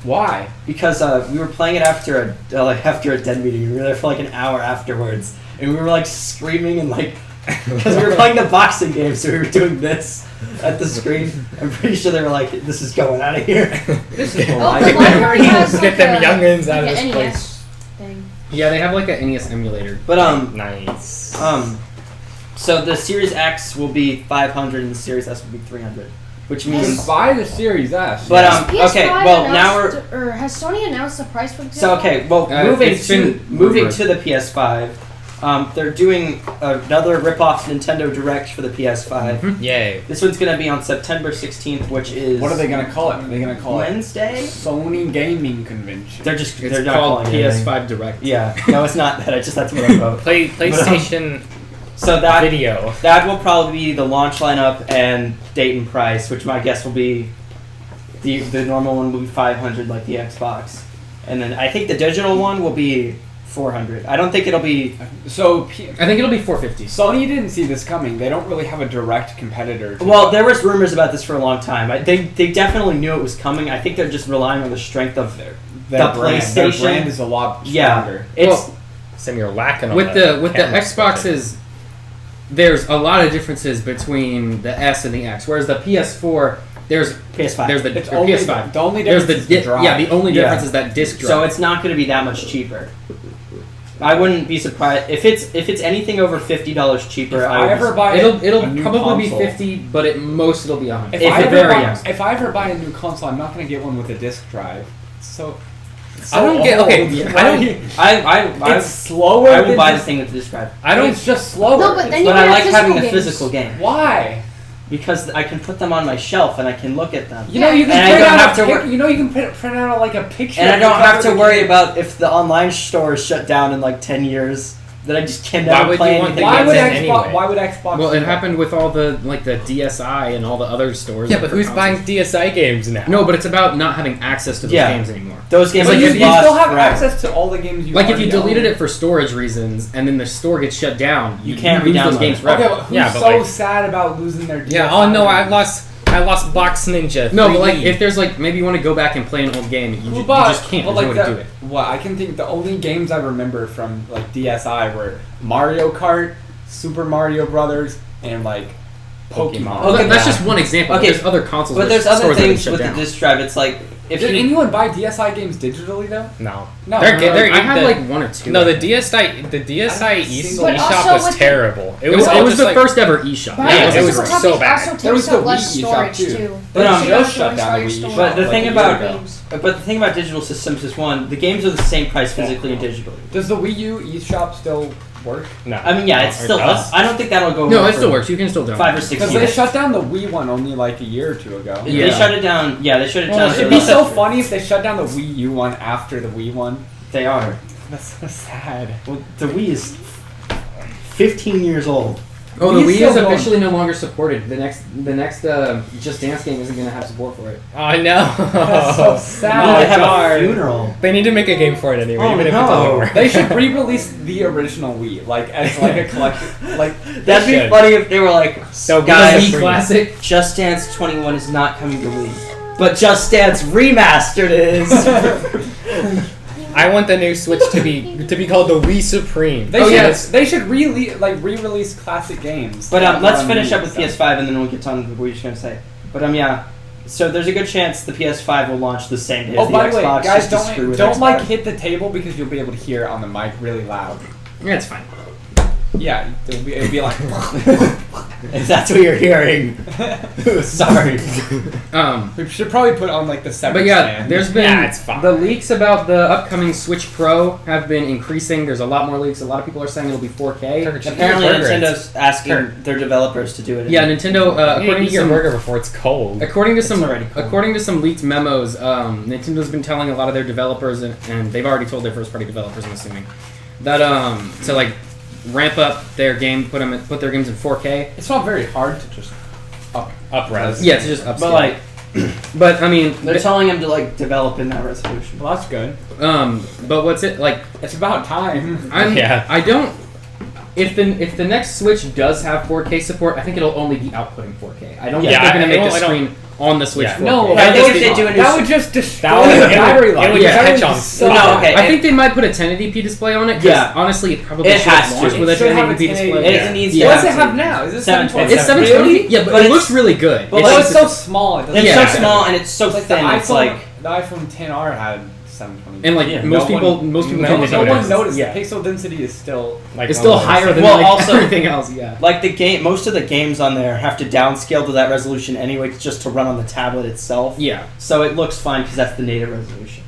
Why? because we were playing it after a dead meeting. We were there for like an hour afterwards, and we were like screaming and like because we were playing the boxing game, so we were doing this at the screen. I'm pretty sure they were like, "This is going out of here." This is the Oh, the library. library has Get like them a, youngins out of like this an place. NES thing. Yeah, they have like an NES emulator. But Nice. so the Series X will be 500 and the Series S will be 300, which You means. can buy the Series S. But Has PS5 okay, well now we're announced- or has Sony announced the price for the PS5? so okay. Well, moving it's been rumored. to the PS5, they're doing another rip-off Nintendo Direct for the PS5. Mhm. Yay. This one's gonna be on September 16th, which is What are they gonna call it? Are they gonna call it Wednesday? Sony Gaming Convention? They're It's not called calling it anything. PS5 Direct. Yeah, no, it's not that. That's what I wrote. PlayStation So that video. that will probably be the launch lineup and date and price, which my guess will be the normal one will be 500 like the Xbox, and then I think the digital one will be 400. I don't think it'll be. So I think it'll be 450. Sony didn't see this coming. They don't really have a direct competitor. Well, there was rumors about this for a long time. They definitely knew it was coming. I think they're just relying on the strength of their the brand. Their PlayStation. brand is a lot Yeah, stronger. it's Well, Sam, you're lacking on with the camera Xboxes, there's a lot of differences between the S and the X. Whereas the PS4, there's PS5. there's the It's or only PS5. the only There's difference the is the drive. yeah. The only Yeah. difference is that disc drive. so it's not going to be that much cheaper. I wouldn't be surprised if it's anything over $50 cheaper. If I would I ever buy it'll a new probably console, be 50, but at most it'll be 100. If, If I it ever very buy, young. if I ever buy a new console, I'm not going to get one with a disc drive. So I don't get. Okay, I don't. I It's slower. I will than buy the just- thing with the disc drive. I don't. It's just slower. No, but then you But I get like having the games. physical game Why? because I can put them on my shelf and I can look at them. You know you can And I print don't out have a to pic- wor- You know you can print out like a picture. And I of the don't have cover to of the worry game. about if the online store is shut down in like 10 years. That I just can Why never would play you want anything. Why games would in Xbox? anyway. Why would Xbox? Well, do it that? happened with all the the DSi and all the other stores. Yeah, but for who's consoles. buying DSi games now? No, but it's about not having access to those Yeah. games anymore. Those games But are But you, just you lost still have forever. access to all the games you Like if you already deleted own. it for storage reasons and then the store gets shut down, You can't lose those re-download games it. forever. Okay, but who's Yeah, but so like- sad about losing their? Yeah. DSi Oh no, I games? lost Box Ninja. No, but like 3D. if there's like maybe you want to go back and play an old game, you, Well, you but- just can't. well, There's no way to the- do it. Well, I can think the only games I remember from like DSi were Mario Kart, Super Mario Brothers, and like Pokemon. Pokemon. Okay, That's yeah. just one example. Okay, There's other consoles. But where there's other stores that have things shut with down. the disc drive. It's like if Did you anyone buy DSi games digitally though? no. No, They're I had the- like one or two. No, I the think. DSi But eShop also was with the- terrible. It was all the just, like- first ever eShop. But Yeah, I it was also so bad. Also There was takes the up less Wii eShop, storage too. too. But, They just take up shut down the storage Wii storage eShop. But the like thing a about- year games. But the thing about digital systems is one, the games are the same price physically and digitally. Does the Wii U eShop still work? No. I mean, yeah, it Or still does? does. I don't think that'll go. No, away it still for works. You can still download 5 or it. 6 Because years. they shut down the Wii one only like a year or two ago. They Yeah. shut it down. Yeah, they shut it Well, down. it'd be so funny if they shut down the Wii U one after the Wii one. They are. That's so sad. Well, the Wii is 15 years old. Oh, the Wii is Wii still is going. officially no longer supported. The next Just Dance game isn't going to have support for it. I know. That's so sad. No, they have God. a funeral. They need to make a game for it anyway, Oh, even if it no. doesn't work. They should re-release the original Wii, like as like a collection. Like That'd be should. funny if they were like, So guys, The Wii Classic. Just Dance 21 is not coming to Wii, but Just Dance Remastered is. I want the new Switch to be called the Wii Supreme. they Oh, should yes. they should re-release classic games. But let's On finish Wii up with stuff. PS5 and then we'll get on to what we're just gonna say. But yeah. So there's a good chance the PS5 will launch the same day as Oh, the by the way, Xbox. guys, just to screw with don't like Xbox. hit the table because you'll be able to hear it on the mic really loud. Yeah, it's fine. Yeah, it'd be like. If that's what you're hearing. Sorry. We should probably put on like the separate. But yeah, stand. there's been Yeah, it's fine. the leaks about the upcoming Switch Pro have been increasing. There's a lot more leaks. A lot of people are saying it'll be 4K. Apparently, Nintendo's asking their developers to do it. Yeah, Nintendo. According to your some burger before it's cold. According to some already cold. according to some leaked memos, Nintendo's been telling a lot of their developers, and they've already told their first party developers, I'm assuming, that to like ramp up their game, put their games in 4K. It's not very hard to just Up-res. Yeah, to just upscale. But like, but I mean, they're telling them to like develop in that resolution. Well, that's good. but what's it like? It's about time. I don't. If the next Switch does have 4K support, I think it'll only be outputting 4K. I don't think they're gonna make the screen on the Switch 4K. No, I think if they do it, that would just destroy would- the battery it life. would just catch on. So, No, okay. I think they might put a 1080p display on it. 'Cause Yeah. honestly, it probably It should has launch to. with a It should have a 1080p display. 1080p. It needs Yeah. to What does it have have to. now? Is it 720? 720? It's 720. Really? Yeah, but But it it's- looks really good. but It's Well, like- it's just- so small. It doesn't It's Yeah. so small and it's so It's like thin. the It's iPhone. like The iPhone 10R had 720. and like Yeah. most No people, one- most people no don't one no notice. one noticed. Yeah. The pixel density is still. Like, It's still almost. higher than Well, like also- everything else. Yeah. like the game. Most of the games on there have to downscale to that resolution anyway, just to run on the tablet itself. Yeah. So it looks fine because that's the native resolution.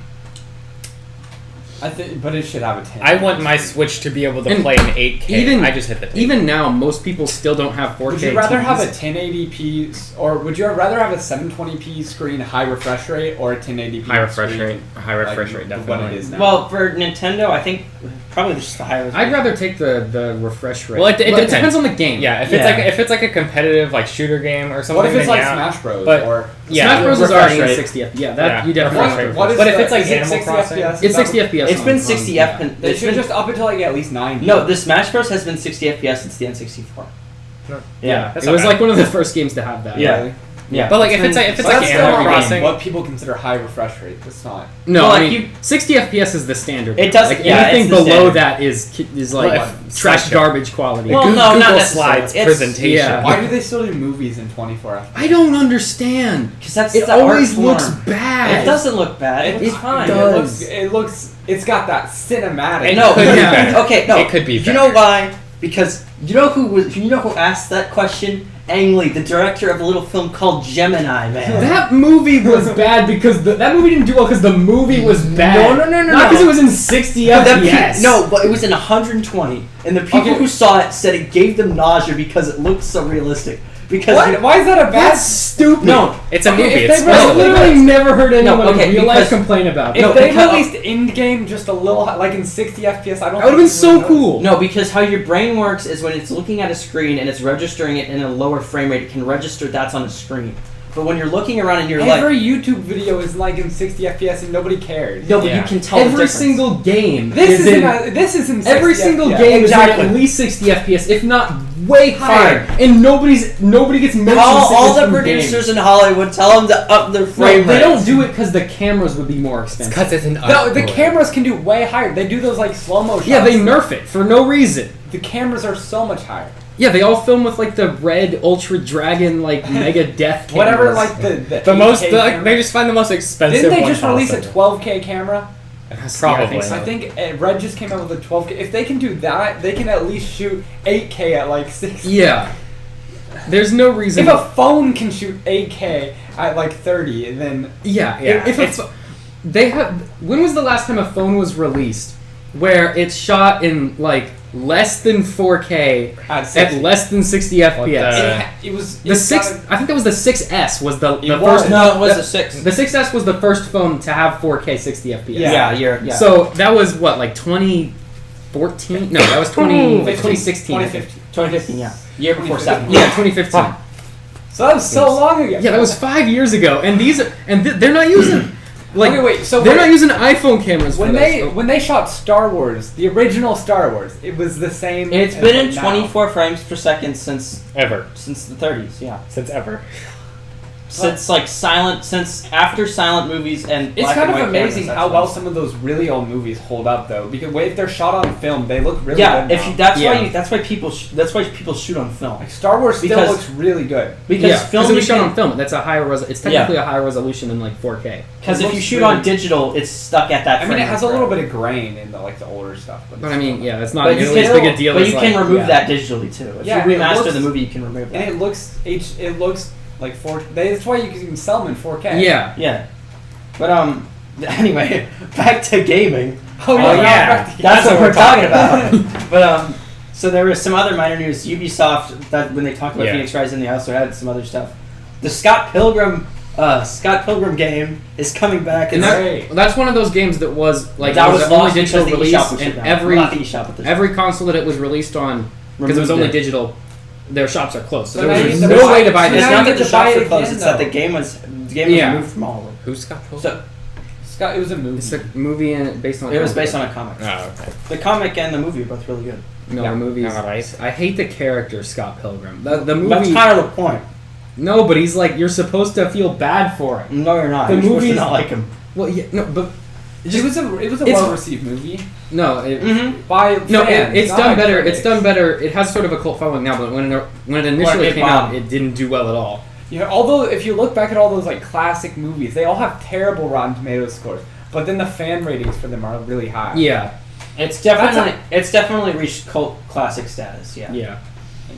I think, but it should have a 10. I want my Switch to be able to And play in 8K. even- I just hit the table. Even now, most people still don't have 4K. Would you rather have a TVs. 1080p or would you rather have a 720p screen high refresh rate or a 1080p high refresh screen, rate. High refresh like rate, what definitely. it is now? Well, for Nintendo, I think probably just the higher. I'd rather take the refresh rate. Well, it depends. depends on the game. Yeah, if Yeah. it's like a competitive like shooter game or something. what if it's then like yeah. Smash Bros But- or Yeah, Smash Bros is refresh already rate. in 60 FPS. Yeah, that Yeah, you definitely. refresh want rate. to what is But if the- it's like is it Animal 60 Crossing- FPS? It's 60 FPS. It's been on- 60 yeah. FPS. They should just up it to like at least 90. No, the Smash Bros has been 60 FPS since the N64. Yeah, That's it not was bad. like one of the first games to have that. Yeah. Yeah, But like if it's like But Animal that's still not Crossing, what people consider high refresh rate. That's not. No, Well, I like mean, you- 60 FPS is the standard. It does- Like yeah, anything it's the below standard. that is like Well, trash slideshow. garbage quality. Well, no, not Google necessarily. Slides It's- presentation. yeah. Why do they still do movies in 24 FPS? I don't understand. Because that's It the art always form. looks bad. It doesn't look bad. It It's looks fine. does. It looks. It's got that cinematic. No, could be Yeah. better. Okay, no. It could be You know better. why? Because you know who asked that question? Ang Lee, the director of a little film called Gemini Man. That movie was bad because that movie didn't do well because the movie was bad. No, Not no. because it was in 60 FPS. No, but it was in 120, and the people Okay. who saw it said it gave them nausea because it looked so realistic. Because What? Why is that a bad? That's stupid. no, it's a Okay, movie. if It's they I No, literally never heard anyone okay, in real life because- complain about If it. No, they because- released in game just a little, like in 60 FPS, I don't. That would have been think so people would cool. no, because how your brain works is when it's looking at a screen and it's registering it in a lower frame rate, it can register that's on a screen. But when you're looking around and you're notice. like, Every YouTube video is like in 60 FPS and nobody cares. no, but Yeah. you can tell the Every difference. single game This is is in. this is in 60 Every single FPS. game Exactly. is at least 60 FPS, if not way higher. Higher. And nobody gets mentioned. Call all the in producers games. in Hollywood, tell them to up their No, frame they rate. don't do it because the cameras would be more expensive. because it's an No, art the form. cameras can do way higher. They do those like slow mo shots. Yeah, they nerf it for no reason. The cameras are so much higher. Yeah, they all film with like the red Ultra Dragon like Mega Death cameras. Whatever, like the The most, 8K like, camera. they just find the most expensive. Didn't they one just release a possible. 12K camera? Probably. Yeah, I think so. I think Red just came out with a 12K. If they can do that, they can at least shoot 8K at like 60. Yeah. There's no reason. If a phone can shoot 8K at like 30, then Yeah, Yeah, If it's- they have. When was the last time a phone was released where it's shot in like less than 4K at at 60. less than 60 FPS? It was The it's six. gotta- I think that was the 6S. Was the It first? was. No, it was the- a 6. The 6S was the first phone to have 4K 60 FPS. Yeah. So that was what, like 2014? No, that was 2016. 2015. 2015, yeah. Year before 7. Yeah, 2015. So that was so long ago. Yeah, that was 5 years ago, and they're not using like okay, wait. So they're wait, not using iPhone cameras for when this. they when they shot Star Wars, the original Star Wars, it was the same. It's as been in now. 24 frames per second since Ever. the 30s, yeah. Since ever. since after silent movies and It's black kind and of white amazing cameras, how that's well when- some of those really old movies hold up, though. Because if they're shot on film, they look really Yeah, good. if now. you, that's Yeah. why people shoot on film Like Star Wars still Because- looks really good. because Yeah, film it you was shot can- on film. That's a higher it's technically a higher resolution than like 4K. Because It if you looks shoot really- on digital, it's stuck at that. I mean, frame it has rate. a little bit of grain in the older stuff. But I mean, yeah, it's not But you nearly as can, big a deal but as you like, can remove yeah. that digitally too. If Yeah, you it remaster looks- the movie, you can remove that. And it looks like 4. That's why you can sell them in 4K. Yeah. Yeah, but anyway, back to gaming. Oh yeah. That's what we're talking about. But so there was some other minor news. Ubisoft, that when they talked about Yeah. Phoenix Rising, they also had some other stuff. The Scott Pilgrim game is coming back. And Great. that's one of those games that was like that it was the only lost digital because the release, eShop was shut and down. every Not the eShop, but the every console that it was released on, because it was only Removed it. digital, their shops are closed. So So there now you was need to no buy- way to buy so this. It's now not you that the need to buy shops it are closed. again, It's that though. the game was Yeah. removed from all of them. Who's Scott Pilgrim? So Scott, it was a movie. It's a movie and based on. it was based on a comic. Oh, okay. The comic and the movie are both really good. No, Yeah. the movie. Alright. I hate the character Scott Pilgrim. The movie. That's kind of the point. No, but he's like you're supposed to feel bad for him. No, you're not. The You're supposed to movie's- not like him. Well, yeah, no, but It was a it's- well received movie no, it, by no, fans, it's not done by better. critics. It's done better. It has sort of a cult following now, but when it initially it came out, bombed. it didn't do well at all. You know, although if you look back at all those like classic movies, they all have terrible Rotten Tomatoes scores, but then the fan ratings for them are really high. Yeah, It's definitely reached cult classic status. Yeah. yeah.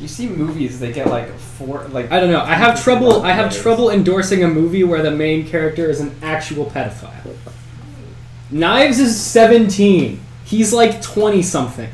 You see movies, they get like 4 like. I don't know. I have trouble Ratings. endorsing a movie where the main character is an actual pedophile. Knives is 17. He's like 20 something.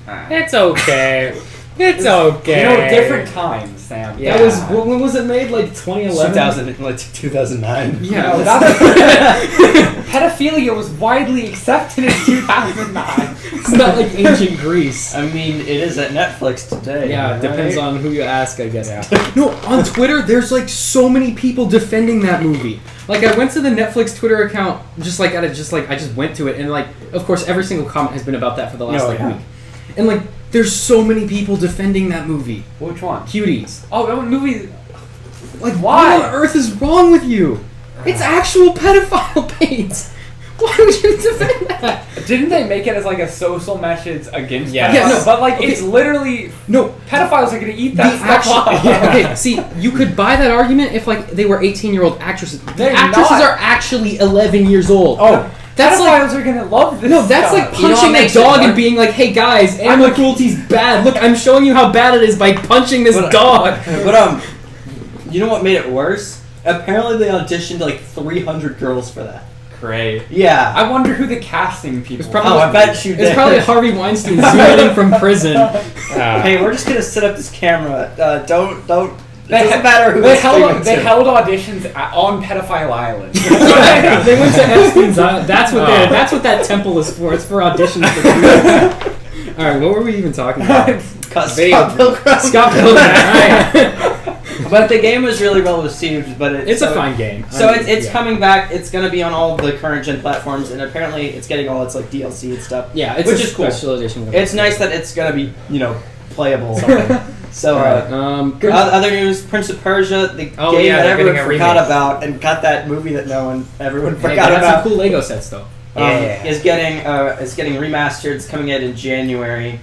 It's okay. It's okay. You know, different times, Sam. That was when was it made? Like 2011. 2009. You Yeah. know, that- pedophilia was widely accepted in 2009. It's not like ancient Greece. I mean, it is at Netflix today. Yeah, it depends right? on who you ask, I guess. No, on Twitter, there's like so many people defending that movie. Like, I went to the Netflix Twitter account, I just went to it, and like, of course, every single comment has been about that for the last week. And like, there's so many people defending that movie. Which one? Cuties. Oh, that movie. Like, Why? what on earth is wrong with you? It's actual pedophile paint. Why would you defend that? Didn't they make it as like a social message against? Yeah. pedophiles? Yeah, no, but like okay. it's literally No, pedophiles are gonna eat the that stuff actual. up. Okay, see, you could buy that argument if like they were 18-year-old actresses. The They're actresses not. are actually 11 years old. Oh, that's like. pedophiles are gonna love this. No, that's stuff. like You know what punching a makes it dog and work? being like, "Hey guys, animal cruelty's bad. Look, I'm showing you how bad it is by punching this But- dog." But you know what made it worse? Apparently, they auditioned like 300 girls for that. great. Yeah. I wonder who the casting people. It's probably- Oh, I bet you It's did. probably Harvey Weinstein zooming in from prison. Hey, we're just gonna set up this camera. Don't. It They doesn't ha- matter who they it's held streaming they to. held auditions on Pedophile Island. They went to Epstein's Island. That's what Oh. that's what that temple is for. It's for auditions for people. All right, what were we even talking about? Scott Pilgrim. Scott Pilgrim. Right. But the game was really well received. But It's a fine game. So I mean, it's yeah. coming back. It's gonna be on all of the current gen platforms, and apparently it's getting all its like DLC and stuff. Yeah, it's which a is cool. special edition. It's nice that it's gonna be playable. So. Good. Other news: Prince of Persia, the Oh, game yeah, that they're everyone getting a forgot remake. about, and got that movie that everyone Hey, forgot they have about. some cool Lego sets though. Is getting remastered. It's coming out in January.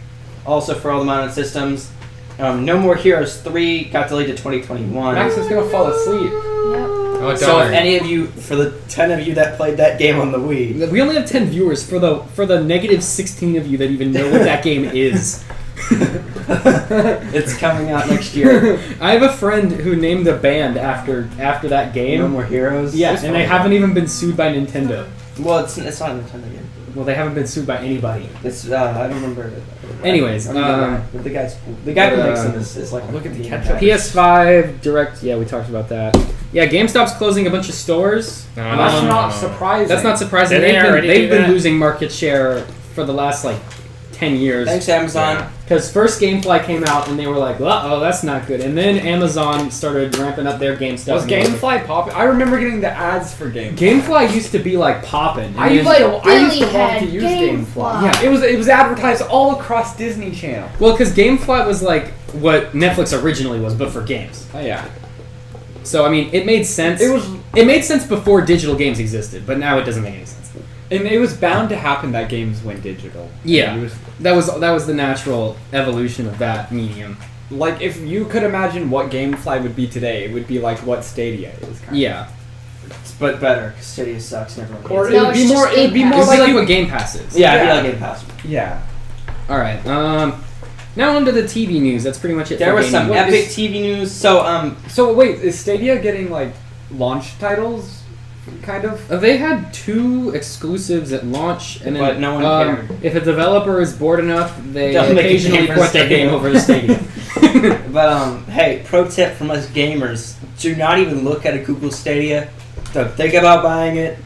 Also for all the mounted systems. No More Heroes 3 got delayed to 2021. Max is gonna fall asleep. Yep. Oh, So darn. if any of you, for the 10 of you that played that game on the Wii, We only have 10 viewers for the negative 16 of you that even know what that game is. it's coming out next year. I have a friend who named a band after that game. No More Heroes. Yeah, It's and they fun. haven't even been sued by Nintendo. Well, it's not a Nintendo game. Well, they haven't been sued by anybody. It's I don't remember. Anyways, I don't know why, but the guy's cool. The guy who but, makes them is like look at the game ketchup. guy. PS5 Direct. Yeah, we talked about that. Yeah, GameStop's closing a bunch of stores. No, That's no, not no. surprising. That's not surprising. Did they already They've do been that? losing market share for the last like 10 years. Thanks, Amazon. Yeah. Because first GameFly came out and they were like, "Oh, that's not good." And then Amazon started ramping up their GameStop. Was GameFly popping? I remember getting the ads for GameFly. GameFly used to be like popping. I used to want Billy to had use GameFly. GameFly. Yeah, it was advertised all across Disney Channel. Well, because GameFly was like what Netflix originally was, but for games. Oh yeah. So I mean, it made sense. It made sense before digital games existed, but now it doesn't make any sense. And it was bound to happen that games went digital. Yeah, It was, that was the natural evolution of that medium. like, if you could imagine what GameFly would be today, it would be like what Stadia is. Yeah, But better, because Stadia sucks and everyone Or hates it No, would be it's more. just It would be Game more it's Pass. like like what Game Pass is. Yeah, Yeah. I feel like Game Pass. yeah. All right. Now onto the TV news. That's pretty much it. There for was some gaming. epic TV news. So, So wait, is Stadia getting like launch titles? Kind of. They had 2 exclusives at launch, and then But no one cared. if a developer is bored enough, they They'll make a occasionally game for port their Stadia. game over to Stadia. but hey, pro tip from us gamers: do not even look at a Google Stadia. Don't think about buying it.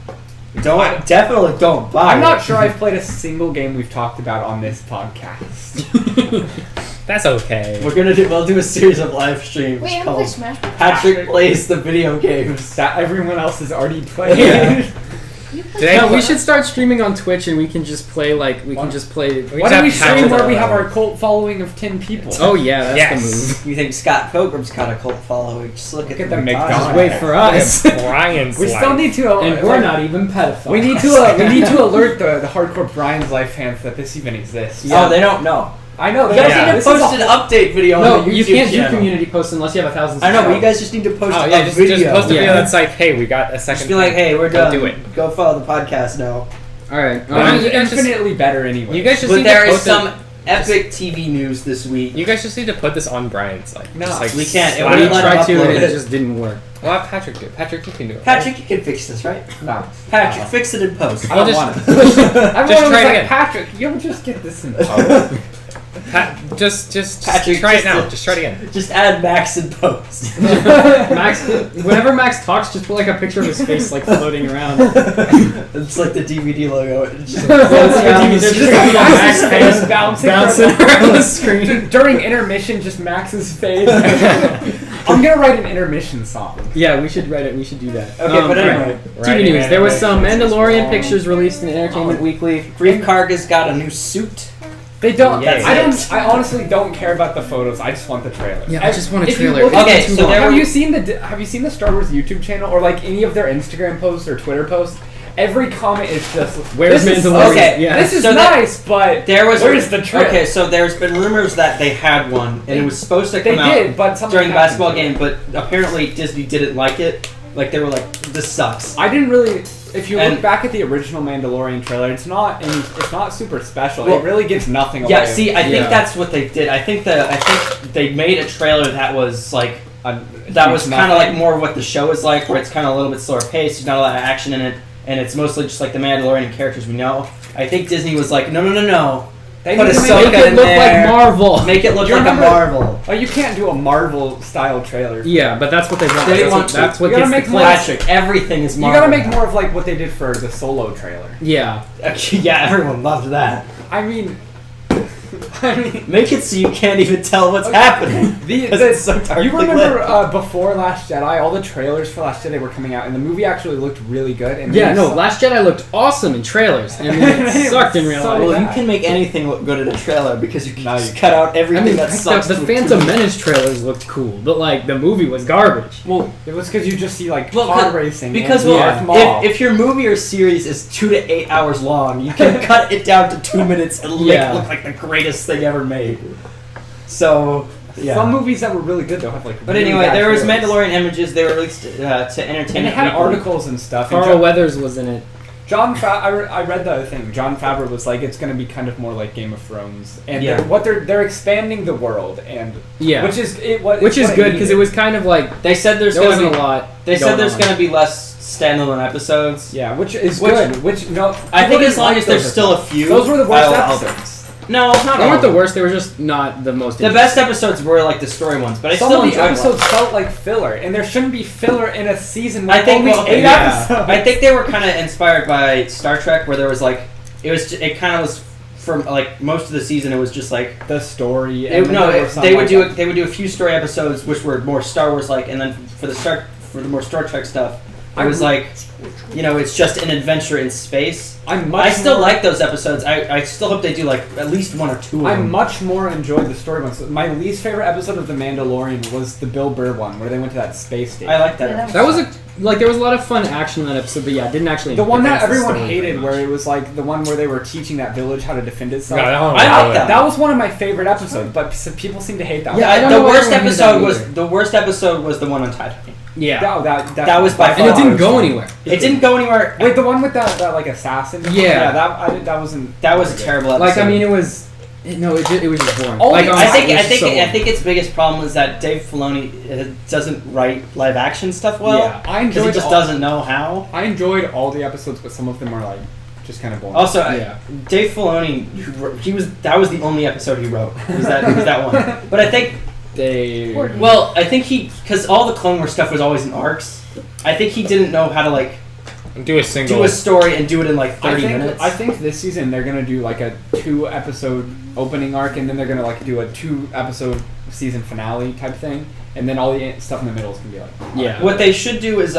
Definitely don't buy it. I'm not sure I've played a single game we've talked about on this podcast. That's okay. We'll do a series of live streams Wait, I haven't played called Smash Bros. Patrick Plays the Video Games. That everyone else has already played. Yeah. You played Did I- No, we should start streaming on Twitch, and we can just play Why Why don't don't we have stream Patrick where we have around. our cult following of 10 people? Oh yeah, that's Yes. the move. You think Scott Pilgrim's got a cult following? Just look at at the the McDonald's. McDonald's. Wait for us. Brian's We life. still need to. And we're not even pedophiles. We need to alert the hardcore Brian's Life fans that this even exists. Yeah. Oh, they don't know. I know. You They guys Yeah. need to This is post a- an update video No, on the YouTube you can't do channel. community posts unless you have 1,000. I know, but you guys just need to post Oh a yeah, just video. post a video Yeah. that's like, hey, we got a second. Just be like, thing. hey, we're Go done. do it. Go follow the podcast now. All right. But It's you guys just- infinitely better anyway. You guys just But need there to is post some it. epic TV news this week. You guys just need to put this on Brian's like. No, just, like we can't. It slap wouldn't it. let tried to, upload and it it. just didn't work. We'll have Patrick do it. Patrick, you can do it. Patrick, you can fix this, right? No. Patrick, fix it in post. I don't just- want it. Just Everyone was try it like, again. Patrick, you'll just get this in post. Just Patrick, try it just now. to- Just try it again. Just add Max in post. Max, whenever Max talks, just put like a picture of his face like floating around. It's like the DVD logo. It's just There's just a little Max Max's face bouncing around the screen. During intermission, just Max's face. I'm gonna write an intermission song. Yeah, we should write it. We should do that. Okay, but anyway. TV Writing news. There was some animations is Mandalorian wrong. pictures released in Entertainment Weekly. Grief Karga's got a new suit. They don't. Yes. I honestly don't care about the photos. I just want the trailer. Yeah, I just want a If you trailer. look at- Okay, Too so long. there Have were- you seen the Star Wars YouTube channel or like any of their Instagram posts or Twitter posts? Every comment is just Where's this is- Mandalorian? Okay, Yeah. This is So that- nice, but There was where's the trip? Okay, so there's been rumors that they had one, and it was supposed to They come out did, but something during the happened basketball to it. game, but apparently Disney didn't like it. Like they were like, "This sucks." I didn't really. If you And- look back at the original Mandalorian trailer, it's not super special. Well, it really gives nothing away. Yeah, see, I think Yeah. that's what they did. I think they made a trailer that was like A that huge was kind nothing. of like more of what the show is like, where it's kind of a little bit slower paced. There's not a lot of action in it, and it's mostly just like the Mandalorian characters we know. I think Disney was like, no. They Put need to Ahsoka Make it in look there. like Marvel. Make it look You like remember- a Marvel. Oh, you can't do a Marvel style trailer. Yeah, but that's what they want. They That's want what, to. that's what You gotta gets make the more- clicks. Patrick, everything is You Marvel. gotta make more of like what they did for the Solo trailer. Yeah. Yeah, everyone loved that. I mean, Make it so you can't even tell what's Okay. happening. Because it's so you darkly remember lit. before Last Jedi, all the trailers for Last Jedi were coming out, and the movie actually looked really good. And Yeah, then no, Last Jedi looked awesome in trailers, and then it It sucked in was real so life. Well, you bad. can make anything look good in a trailer because you can No, just you cut out I everything mean, that heck, sucks. the with Phantom two- Menace trailers looked cool, but like the movie was garbage. Well, it was because you just see like Well, pod racing. Because and well, Darth Maul. if your movie or series is 2 to 8 hours long, you can cut it down to 2 minutes and make Yeah. it look like the greatest thing ever made. So yeah. Some movies that were really good though have like. But really anyway, bad there was trailers. Mandalorian images. They were released to Entertainment and it had Weekly. articles and stuff. and Carl Weathers was in it. I read the other thing. John Favreau was like, it's going to be kind of more like Game of Thrones, and Yeah. they're expanding the world, and Yeah. which is Which it's is what good because it needed. was kind of like They said there's there going wasn't to a be. lot. They said there's going going to be less standalone episodes. yeah, which is Which- good. Which no, I people think as didn't long like as there's those still a episodes. few. Those were the worst I'll- episodes. No, not They all. weren't the worst. They were just not the most. The best episodes were like the story ones, but I Some still of the enjoyed episodes one. felt like filler, and there shouldn't be filler in a season with I think only well, 8 yeah. episodes. I think they were kind of inspired by Star Trek, where there was like it kind of was from like most of the season. It was just like the story. It, And then no, there were it, some they would like do that. a few story episodes which were more Star Wars like, and then for the more Star Trek stuff, It was like, it's just an adventure in space. I still like those episodes. I still hope they do like at least one or two of I them. much more enjoyed the story ones. My least favorite episode of The Mandalorian was the Bill Burr one, where they went to that space station. I like that. Yeah, That was there was a lot of fun action in that episode, but yeah, I didn't actually. The one that advance the everyone story hated, very where much. it was like the one where they were teaching that village how to defend itself. Yeah, that one I was like good. that. That was one of my favorite episodes, but people seem to hate that. Yeah, one. I don't the know why worst everyone hated episode that was either. the worst episode was the one on Tatooine. Yeah, That was by and it far didn't the go worst one. anywhere. It didn't go anywhere. Wait, the one with that like assassin. Yeah. That wasn't. That was a terrible episode. Like I mean, it was just boring. Oh, like, I I honestly, think it I was think so I boring. think its biggest problem is that Dave Filoni doesn't write live action stuff well. Yeah, I Because he enjoyed. just doesn't know how. I enjoyed all the episodes, but some of them are like just kind of boring. Also, Yeah. Dave Filoni, that was the only episode he wrote. Was that one? But I think I think because all the Clone Wars stuff was always in arcs. I think he didn't know how to like Do a single. do a story and do it in like 30 minutes. I think this season they're gonna do like a 2-episode opening arc, and then they're gonna like do a 2-episode season finale type thing, and then all the stuff in the middle is gonna be like. Yeah. What they should do is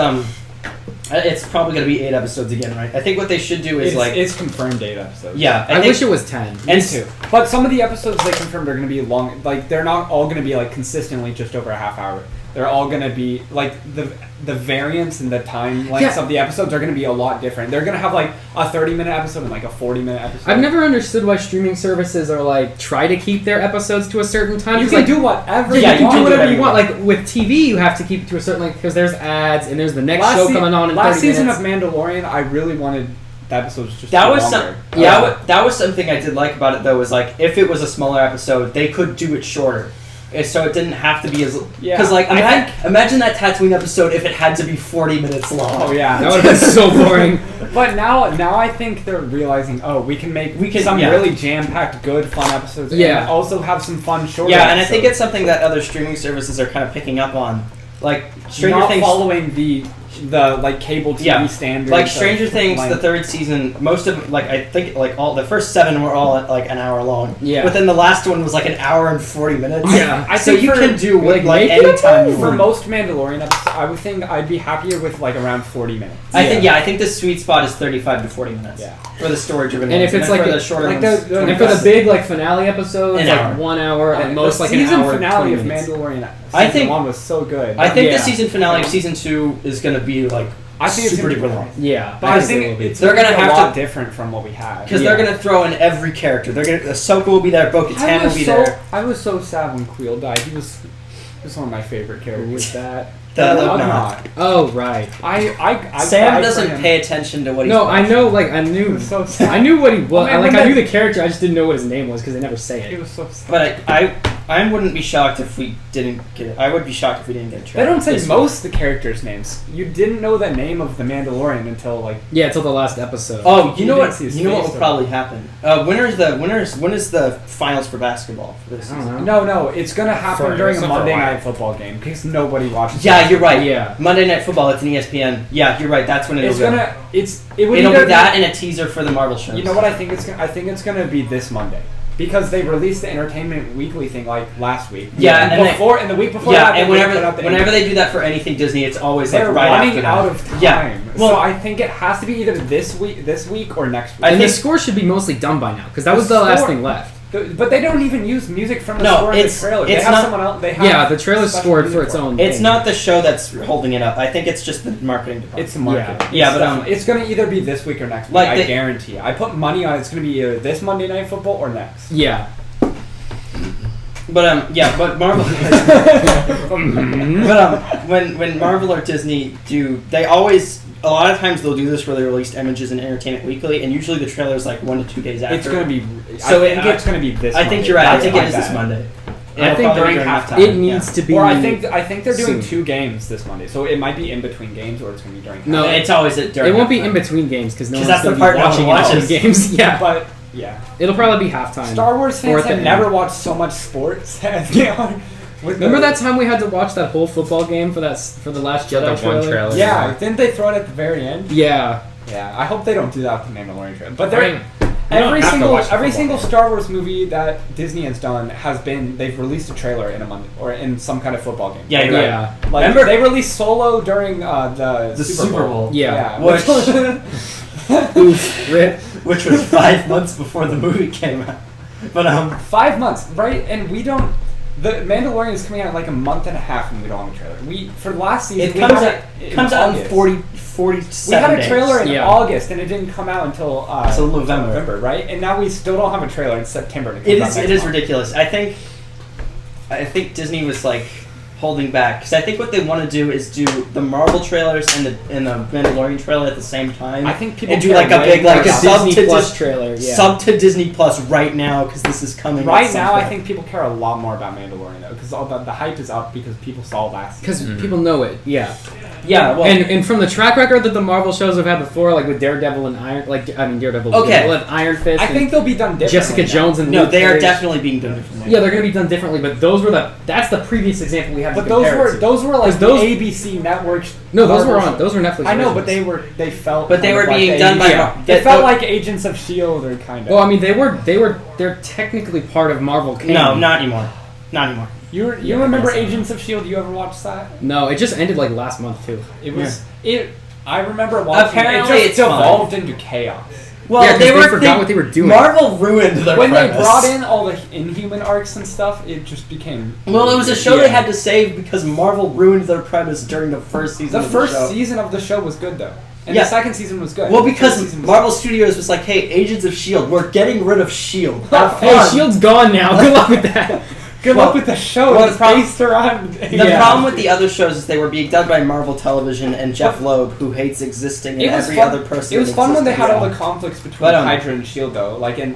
it's probably gonna be 8 episodes again, right? I think what they should do is It's confirmed 8 episodes. yeah. I wish it was 10. And Me too. But some of the episodes they confirmed are going to be long. Like they're not all going to be like consistently just over a half hour. They're all going to be like the variance and the time lengths of the episodes are going to be a lot different. They're going to have like a 30-minute episode and like a 40-minute episode. I've never understood why streaming services are like try to keep their episodes to a certain time. You 'cause, can like, do whatever. Yeah, you want. can do whatever you want. Like with TV, you have to keep it to a certain length because there's ads and there's the next show coming on in 30 last season minutes. of Mandalorian, I really wanted the episodes just that to be was longer. that was something I did like about it though. Was like if it was a smaller episode, they could do it shorter. So it didn't have to be as because like imagine that Tatooine episode if it had to be 40 minutes long. Oh yeah, That would have been so boring. But now I think they're realizing, we can make some really jam-packed, good, fun episodes. Yeah. And also have some fun short. Yeah, and I episodes. think it's something that other streaming services are kind of picking up on, like Stranger not Things. following the like cable TV standards. Like Stranger of Things, the length. 3rd season, most of I think like all the first 7 were all at like an hour long. Yeah. But then the last one was like an hour and 40 minutes. Yeah. I So think you for- can do like, like make it any a time you For want. most Mandalorian episodes, I would think I'd be happier with like around 40 minutes. I think the sweet spot is 35 to 40 minutes. Yeah. For the story-driven And ones. if it's then like for a- the shorter like ones, the- And for the big like finale episodes, An like hour. 1 hour at most, the like an season hour. finale 20 of minutes. Mandalorian. I Season think- 1 was so good. I think Yeah. the season finale of season 2 is going to be like I think it's super gonna be duper long. Yeah, But I it will think be. it's They're gonna gonna be have a to- lot different from what we had. Because Yeah. they're going to throw in every character. They're going to Ahsoka will be there, Bo-Katan will be there. I was so sad when Queel died. He was one of my favorite characters. That The- I'm no. not. Oh right. I Sam cried for doesn't him. pay attention to what he's No, I watching. know. Like I It knew. was so sad. I knew what he was. I mean, Like when I knew they- the character. I just didn't know what his name was because they never say It it. was so sad. But I wouldn't be shocked if we didn't get it. I would be shocked if we didn't get a They trailer. don't say this most of the characters' names. You didn't know the name of the Mandalorian until like Yeah, until the last episode. Oh, you You know didn't what? see his You know what face, will though. probably happen? When is the finals for basketball for this I don't season? know. no, it's gonna happen For- during a for a Monday while. night football game because nobody watches. Yeah, it. you're right. Yeah. Monday Night Football. It's an ESPN. Yeah, you're right. That's when it'll It's go. gonna. It would It'll either be that and a teaser for the Marvel shows. You know what I think it's gonna? I think it's gonna be this Monday because they released the Entertainment Weekly thing like last week. Yeah, and and the week before Yeah, that. and they put out whenever the they do that for anything Disney, it's always they're like right running after that. out of time. Yeah. Well, so I think it has to be either this week or next week. I And think- the score should be mostly done by now because that The was the last score- thing left. But they don't even use music from the No, score in the it's- trailer. it's they have not- someone else. They have Yeah, the trailer's special scored for music its own. It's thing. not the show that's holding it up. I think it's just the marketing department. It's a market. Yeah, but, it's gonna either be this week or next week. Like I the- guarantee. I put money on it's gonna be either this Monday Night Football or next. Yeah. But Marvel. when Marvel or Disney do, they always a lot of times they'll do this where they release images in Entertainment Weekly, and usually the trailer is like 1 to 2 days after. It's gonna be. So I think it's gonna be this. I think Monday. you're right. I That's think my it is this bet. Monday. I It'll think probably be during halftime. It needs to be. Or I think they're doing soon. 2 games this Monday, so it might be in between games or it's gonna be during. No, halftime. It's always at during. It won't be halftime. in between games because no 'Cause one's that's the gonna part be no one watching it watches. between games. Yeah, but yeah, it'll probably be halftime. Star Wars Or fans at the have end. never watched so much sports as they are. Remember that time we had to watch that whole football game for the Last Jedi That one trailer. Yeah, didn't they throw it at the very end? Yeah. Yeah, I hope they don't do that with the Mandalorian trailer. But they're Every have to single watch the every football single game. Star Wars movie that Disney has done they've released a trailer in a month or in some kind of football game. Yeah, you're right. Yeah. Like Remember- they released Solo during the Super Bowl. Yeah. Which- Oof, rip. Which was 5 months before the movie came out. But 5 months, right? And we don't. The Mandalorian is coming out in like a month and a half, and we don't have a trailer. For last season, it we comes had out. it Comes out in August. 47 We had a days. trailer in Yeah. August, and it didn't come out until November. right? And now we still don't have a trailer in September. And It comes out is. next It is month. ridiculous. I think Disney was like holding back because I think what they want to do is do the Marvel trailers and the Mandalorian trailer at the same time. I think people and do care like a way big more like Like a about sub Disney to Plus Dis- trailer. Yeah. sub to Disney Plus right now because this is coming. Right at some now, I point. think people care a lot more about Mandalorian though, because all the hype is up because people saw last. Because people know it. Yeah. Yeah. Well, And from the track record that the Marvel shows have had before, like with Daredevil and Daredevil. Okay. Daredevil and Iron Fist. I and think they'll be done differently. Jessica now. Jones and no, Luke they are Cage. definitely being done differently. Yeah, they're going to be done differently, but that's the previous example we have. But to compare it to. those were like 'Cause those- the ABC network. No, those were Netflix. I know, but originals. they felt. But they kind were of like being the done by. ABC Yeah. It felt like Agents of Shield or kind of. Well, I mean, they're technically part of Marvel canon. No, not anymore. Not anymore. you Yeah, I remember guess so. Agents of Shield? You ever watched that? No, it just ended like last month too. It was I remember watching. Apparently it it's just fine. devolved into chaos. Well, Yeah, 'cause they forgot what they were doing. Marvel ruined their When premise. they brought in all the Inhuman arcs and stuff, it just became. Well, it was a show Yeah. they had to save because Marvel ruined their premise during the first season. The of first the show. season of the show was good though, and Yeah. the second season was good. Well, The first because season was Marvel Studios was like, "Hey, Agents of Shield, we're getting rid of Shield. Have Hey, fun." Shield's gone now. Good luck with that. Good Well- luck with the show. well, It's the problem- based around. The Yeah. problem with the other shows is they were being done by Marvel Television and Jeff Loeb, who hates existing, and It was every fun. other person. It was that fun when they exists had all now. the conflicts between But, Hydra and Shield, though. Like in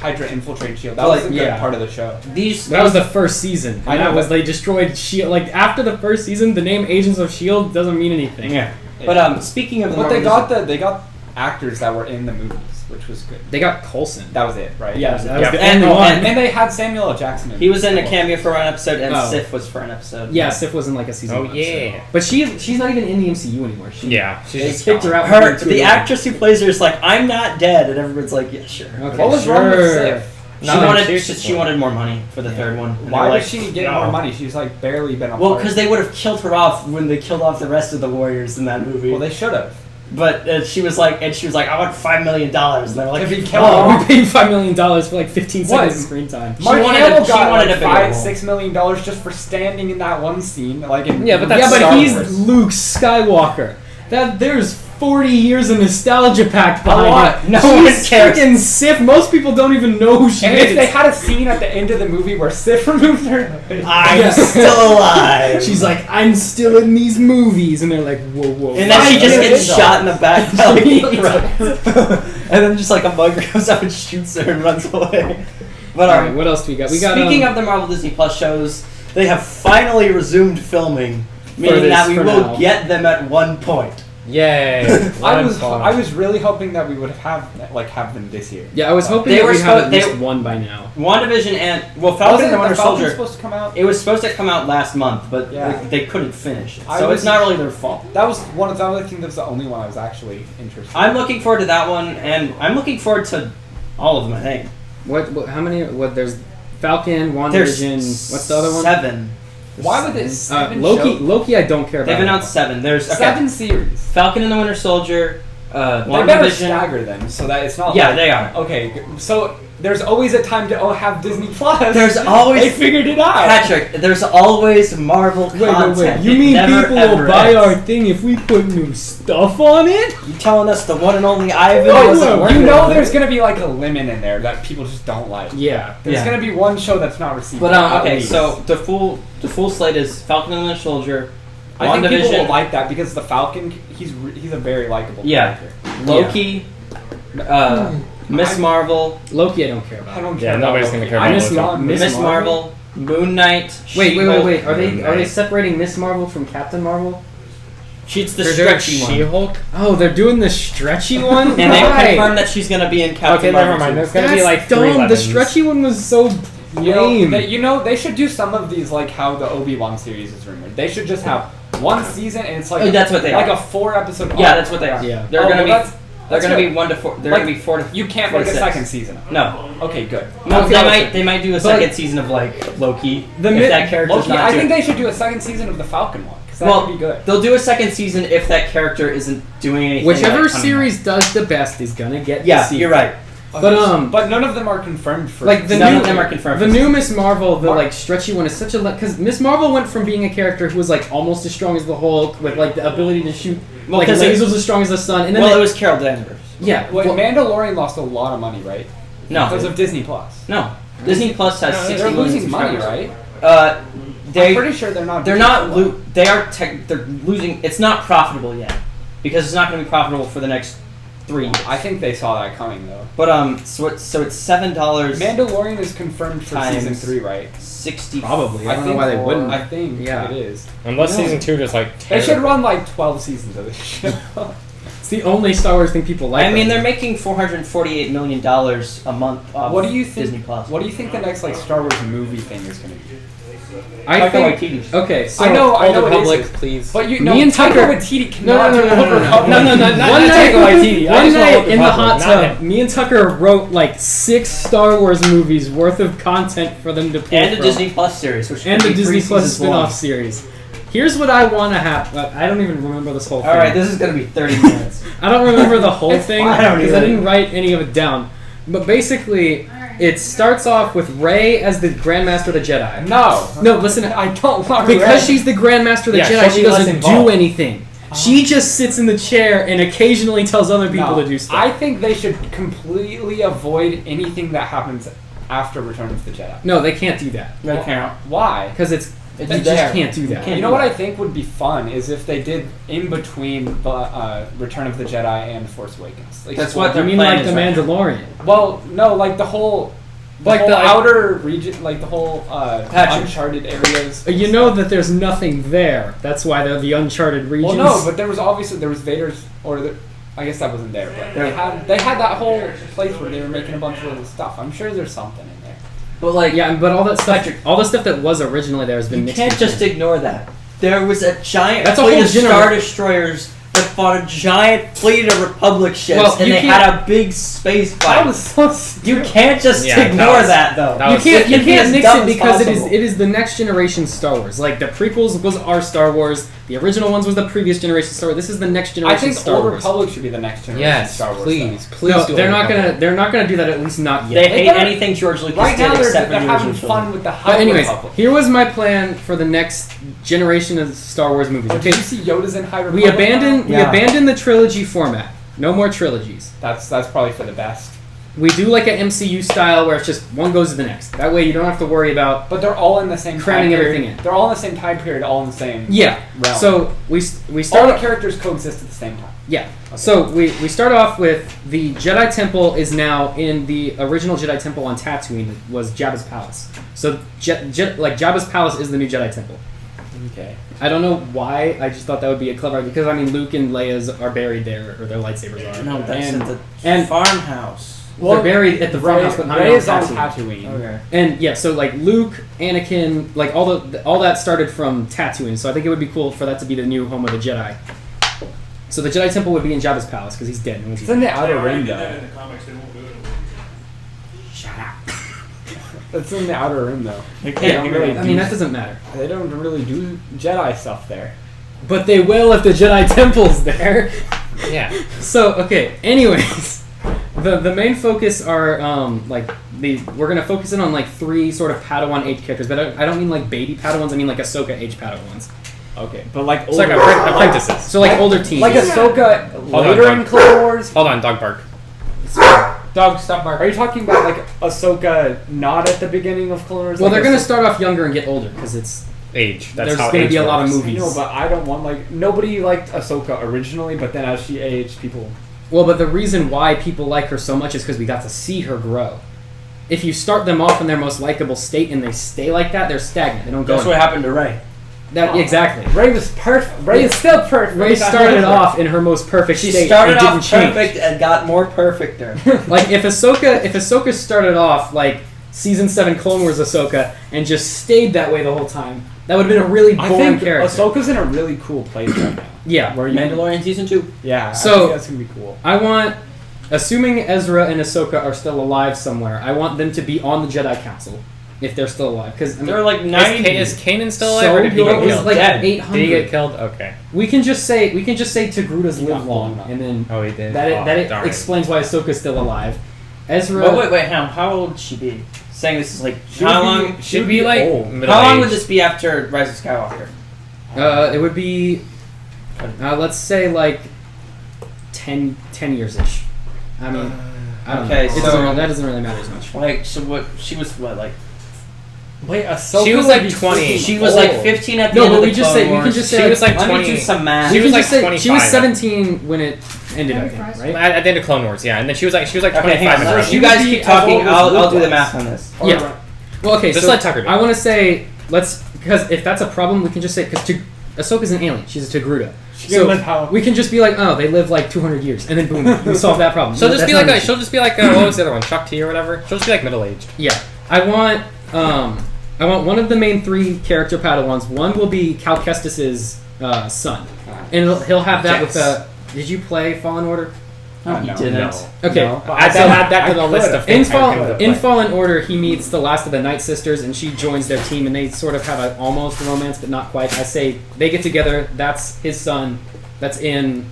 Hydra infiltrate Shield. That Well, was a good yeah. part of the show. These. That was the first season. I And know, that was but- they destroyed Shield. Like after the first season, the name Agents of Shield doesn't mean anything. Yeah. But speaking of the But they Marvel got actors that were in the movies, which was good. They got Coulson. That was it, right? Yeah, That was that it. was Yeah. the And- only one. And they had Samuel L. Jackson. he was in a it. cameo for an episode, and Oh. Sif was for an episode. Yeah, Sif was in like a season. Oh, one yeah. episode. But she's not even in the MCU anymore. Yeah, she's They just kicked her gone. out. Her, for the actress who plays her is like, "I'm not dead," and everyone's like, "Yeah, sure." Okay, What was wrong with sure. Sif? She No, wanted she was just she wanted more money for the third one. And Why they're did like, she get "No." more money? She's like barely been a Well, part. because they would have killed her off when they killed off the rest of the Warriors in that movie. Well, they should have. But she was like, "I want $5 million," and they're like, To be killed "Oh." off. We paid $5 million for like 15 What? seconds of screen time. She Mark wanted Hamill a- she got wanted like a bigger role. $6 million just for standing in that one scene. Like in Yeah, but that's Yeah, but Star he's Wars. Luke Skywalker. There's 40 years of nostalgia packed behind lot. him. No one She's cares. freaking Sif. Most people don't even know who she And is. if they had a scene at the end of the movie where Sif removed her, "I'm Yeah. still alive." She's like, I'm still in these movies, and they're like, whoa, whoa. and then she just $5 gets million. shot in the back by like, and then just like a mug comes up and shoots her and runs away. But All right, what else do we got? We got speaking of the Marvel Disney Plus shows, they have finally resumed filming, meaning this that we for will now. get them at one point. Yay! I One was really hoping that we would have them this year. Yeah, I was hoping They that were we'd have supposed- at they- least one by now. WandaVision and Falcon and the Winter Falcon Soldier. supposed to come out? It was supposed to come out last month, but Yeah. they couldn't finish it, I so was- it's not really their fault. That was one of the other things. That was the only one I was actually interested. I'm looking forward to that one, and I'm looking forward to all of them. I think What how many? What there's Falcon, there's WandaVision. What's the other one? 7. Why would this seven Loki. shows? Loki, I don't care about. They've announced 7. There's okay. 7 series. Falcon and the Winter Soldier, They better WandaVision. stagger them so that it's not. Yeah, like, they are. Okay, so there's always a time to have Disney Plus. There's always they figured it out. Patrick. There's always Marvel content. You It mean never, people ever will buy ends. our thing if we put new stuff on it? You telling us the one and only Ivan Whoa, wasn't whoa, working? You know, there's gonna be like a limit in there that people just don't like. Yeah. There's Yeah. gonna be one show that's not received. But at okay, least. so the full slate is Falcon and the Winter Soldier, I think people will WandaVision, like that because the Falcon, he's a very likable Yeah. character. Loki, Miss Marvel, Loki, I don't care about. I don't Yeah, care. nobody's about gonna Loki. care I about just Loki. want Miss Marvel, Moon Knight. Wait. She-Hulk. Are they Right. separating Miss Marvel from Captain Marvel? She's the They're doing stretchy one. She-Hulk. Oh, they're doing the stretchy one. And they Why? confirmed that she's gonna be in Captain Okay, Marvel. never mind. too. There's gonna That's be like dumb. 3 The lemons. stretchy one was so lame. You know, they should do some of these like how the Obi-Wan series is rumored. They should just have one season and it's like Oh, that's what they like are. a 4 episode. Yeah, arc. that's what they are. Yeah. They're Oh, gonna well, be. They're That's gonna good. be 1 to 4. They're Like, gonna be 4 to. You can't 4 make to a 6. second season. No. Okay, good. No, I feel they might do a second season of like Loki. If that character's Loki, not. I doing- think they should do a second season of the Falcon one because that Well, would be good. They'll do a second season if that character isn't doing anything. Whichever like, series does the best is gonna get. Yeah, the sequel. you're right. But none of them are confirmed for. Like the None new, of them are confirmed the for new Miss Marvel, the like stretchy one is such a because Miss Marvel went from being a character who was like almost as strong as the Hulk with like the ability to shoot like 'cause lasers as strong as the sun, and then Well, it was Carol Danvers. yeah, Wait, well, Mandalorian lost a lot of money, right? No, Because of Disney Plus. no. Disney Plus has 60 They're million losing money, subscribers. right? I'm They pretty sure they're not. they're not they are they're losing. It's not profitable yet because it's not going to be profitable for the next 3 years. I think they saw that coming though. But so it's $7. Mandalorian is confirmed for Times season 3, right? 60. probably. I don't know why they wouldn't. I think Yeah. it is. Unless No. season 2 just like. They should run like 12 seasons of this show. It's the only Star Wars thing people like. I mean, right they're now. making $448 million a month. Off What do you think? Disney Plus. What do you think the next like Star Wars movie thing is going to be? I Taika think. Waititi's. Okay, so I know Old it Republic, is. please. But you Me know, and Taika Tucker- Waititi No, cannot no, no, do no, Old no, no, Republic. no, not one Taika night, Waititi. I one just know night Old in the Republic, hot not tub, him. me and Tucker wrote like 6 Star Wars movies worth of content for them to pull And a from. Disney Plus series, which and could the be 3 Disney Plus seasons spin-off long. series. Here's what I want to have. I don't even remember this whole thing. All right, this is going to be 30 minutes. I don't remember the whole It's thing fine. I don't because I either. didn't write any of it down. But basically, it starts off with Rey as the Grandmaster of the Jedi. No. No, listen. I don't want Because Rey. she's the Grandmaster of the Yeah, Jedi, she'll she be less doesn't do involved. anything. She just sits in the chair and occasionally tells other people No, to do stuff. I think they should completely avoid anything that happens after Return of the Jedi. No, they can't do that No count. Why? because It's you there. just can't do that. Can't You know do what that. I think would be fun is if they did in between Return of the Jedi and Force Awakens. Like, That's what You their mean plan like the is right now. Mandalorian? Well, no, like the whole. Like whole the- outer region, like the whole Patrick. uncharted areas. You know that there's nothing there. That's why they're the uncharted regions. Well, no, but there was Vader's, I guess that wasn't there, but they had that whole place where they were making a bunch of little stuff. I'm sure there's something in there. But like, yeah, but all that stuff, all the stuff that was originally there has been you mixed. can't in. just ignore that. There was a giant That's a fleet whole of Star Destroyers that fought a giant fleet of Republic ships, Well, and you they can't- had a big space That fight. was so stupid. You can't just Yeah, that ignore was- that, though. that You was- can't, It you can be can't as mix dumb it as because possible. it is the next generation Star Wars. Like the prequels was our Star Wars, the original ones was the previous generation Star Wars. This is the next I generation think Star Old Wars. Republic should be the next generation Yes, Star Wars. please, though. please. No, do they're Old not Republic. gonna. They're not gonna do that. At least not They yet. hate gotta- anything George Lucas Right did now, except for they're the having original fun trilogy. with the High But anyways, Republic. here was my plan for the next generation of Star Wars movies. Did Okay, you see Yoda's in High we Republic? abandoned Yeah. the trilogy format. No more trilogies. That's probably for the best. We do like an MCU style where it's just one goes to the next. That way you don't have to worry about. But they're all in the same Cramming time everything period. in. They're all in the same time period, all in the same Yeah. realm. So we all start. the characters coexist at the same time. Yeah. So we start off with the Jedi Temple is now in the original Jedi Temple on Tatooine was Jabba's palace. So like Jabba's palace is the new Jedi Temple. Okay. I don't know why. I just thought that would be a clever idea because I mean Luke and Leia's are buried there, or their lightsabers are. No, that's and, at the and farmhouse. they're buried at the farmhouse, but not Rey on is on Tatooine. Tatooine. Okay. And yeah, so like Luke, Anakin, like all that started from Tatooine. So I think it would be cool for that to be the new home of the Jedi. So the Jedi Temple would be in Jabba's palace because he's dead. It's in the Outer Rim, though. Shut up. It's in the Outer Rim, though. They They can't don't really I mean that doesn't matter. They don't really do Jedi stuff there. But they will if the Jedi Temple's there. Yeah. So okay. Anyways, the main focus are we're gonna focus in on like 3 sort of Padawan age characters, but I don't mean like baby Padawans. I mean like Ahsoka age Padawans. Okay, but like It's like older- apprentices. So like older teens. like Ahsoka on, later dog. in Clone Wars. Hold on, dog bark. Dog, stop Are barking. you talking about like Ahsoka not at the beginning of Clone Wars? Well, like they're gonna Ahsoka- start off younger and get older because it's Age. That's there's how gonna age be a lot of works. movies. No, but I don't want like nobody liked Ahsoka originally, but then as she aged, people. Well, but the reason why people like her so much is because we got to see her grow. If you start them off in their most likable state and they stay like that, they're stagnant. They don't go. That's what happened to Rey. Exactly. Rey was perfect. Rey is still perfect. Ray started off in her most perfect She state started and didn't off change. perfect and got more perfecter. Like if Ahsoka started off like Season 7 Clone Wars Ahsoka and just stayed that way the whole time. That would have been a really I boring think character. Ahsoka's in a really cool place right now. Yeah. Where you Mandalorian season 2. Yeah. So- I think that's gonna be cool. I want, assuming Ezra and Ahsoka are still alive somewhere, I want them to be on the Jedi Council if they're still alive. Because They're like 90. Is Kanan still alive, so or did he good. get It was killed? like Dead. 800. Did he get killed? Okay. We can just say Togrutas He live got long, blown up. and then Oh, he did. that Darn. explains why Ahsoka's still alive. Ezra. Wait, how old would she be? Saying this is like She how would long? be- Should be like old. middle How long would aged. this be after Rise of Skywalker? It would be, let's say like 10 years-ish. I mean, I don't Okay, know. so- That doesn't really matter as much. Like, so what? She was what, like? Wait, Ahsoka She was would like be 20. freaking She was like old. 15 at the No, end but of we the just Clone say- we can Wars. just She say, was like Let me 20. do some math. She was like just say she 25. was 17 when it ended, I That'd be think, fries. right? At the end of Clone Wars, yeah, and then she was like Okay, 25 hang on. in So Rebels. you would guys be keep as talking. old as I'll Luke do the was. math on this. Or- Yeah. Well, okay, Just so let Tucker do it. I want to say, because if that's a problem, we can just say, because Ahsoka's an alien. She's a Togruta. She So can live how- we can just be like, oh, they live like 200 years, and then boom, we solve that problem. She'll just That's be not like an issue. she'll just be like what was the other one, Chuck T or whatever. She'll just be like middle aged. Yeah, I want one of the main 3 character Padawans. One will be Cal Kestis's son, and he'll have that Jets. with a. Did you play Fallen Order? No, you No. didn't. No. Okay. No, but Add that to the I list could. of In, things I Fall, kind of in like. Fallen Order, he meets the last of the Night Sisters, and she joins their team, and they sort of have an almost romance, but not quite. I say they get together. That's his son. That's in.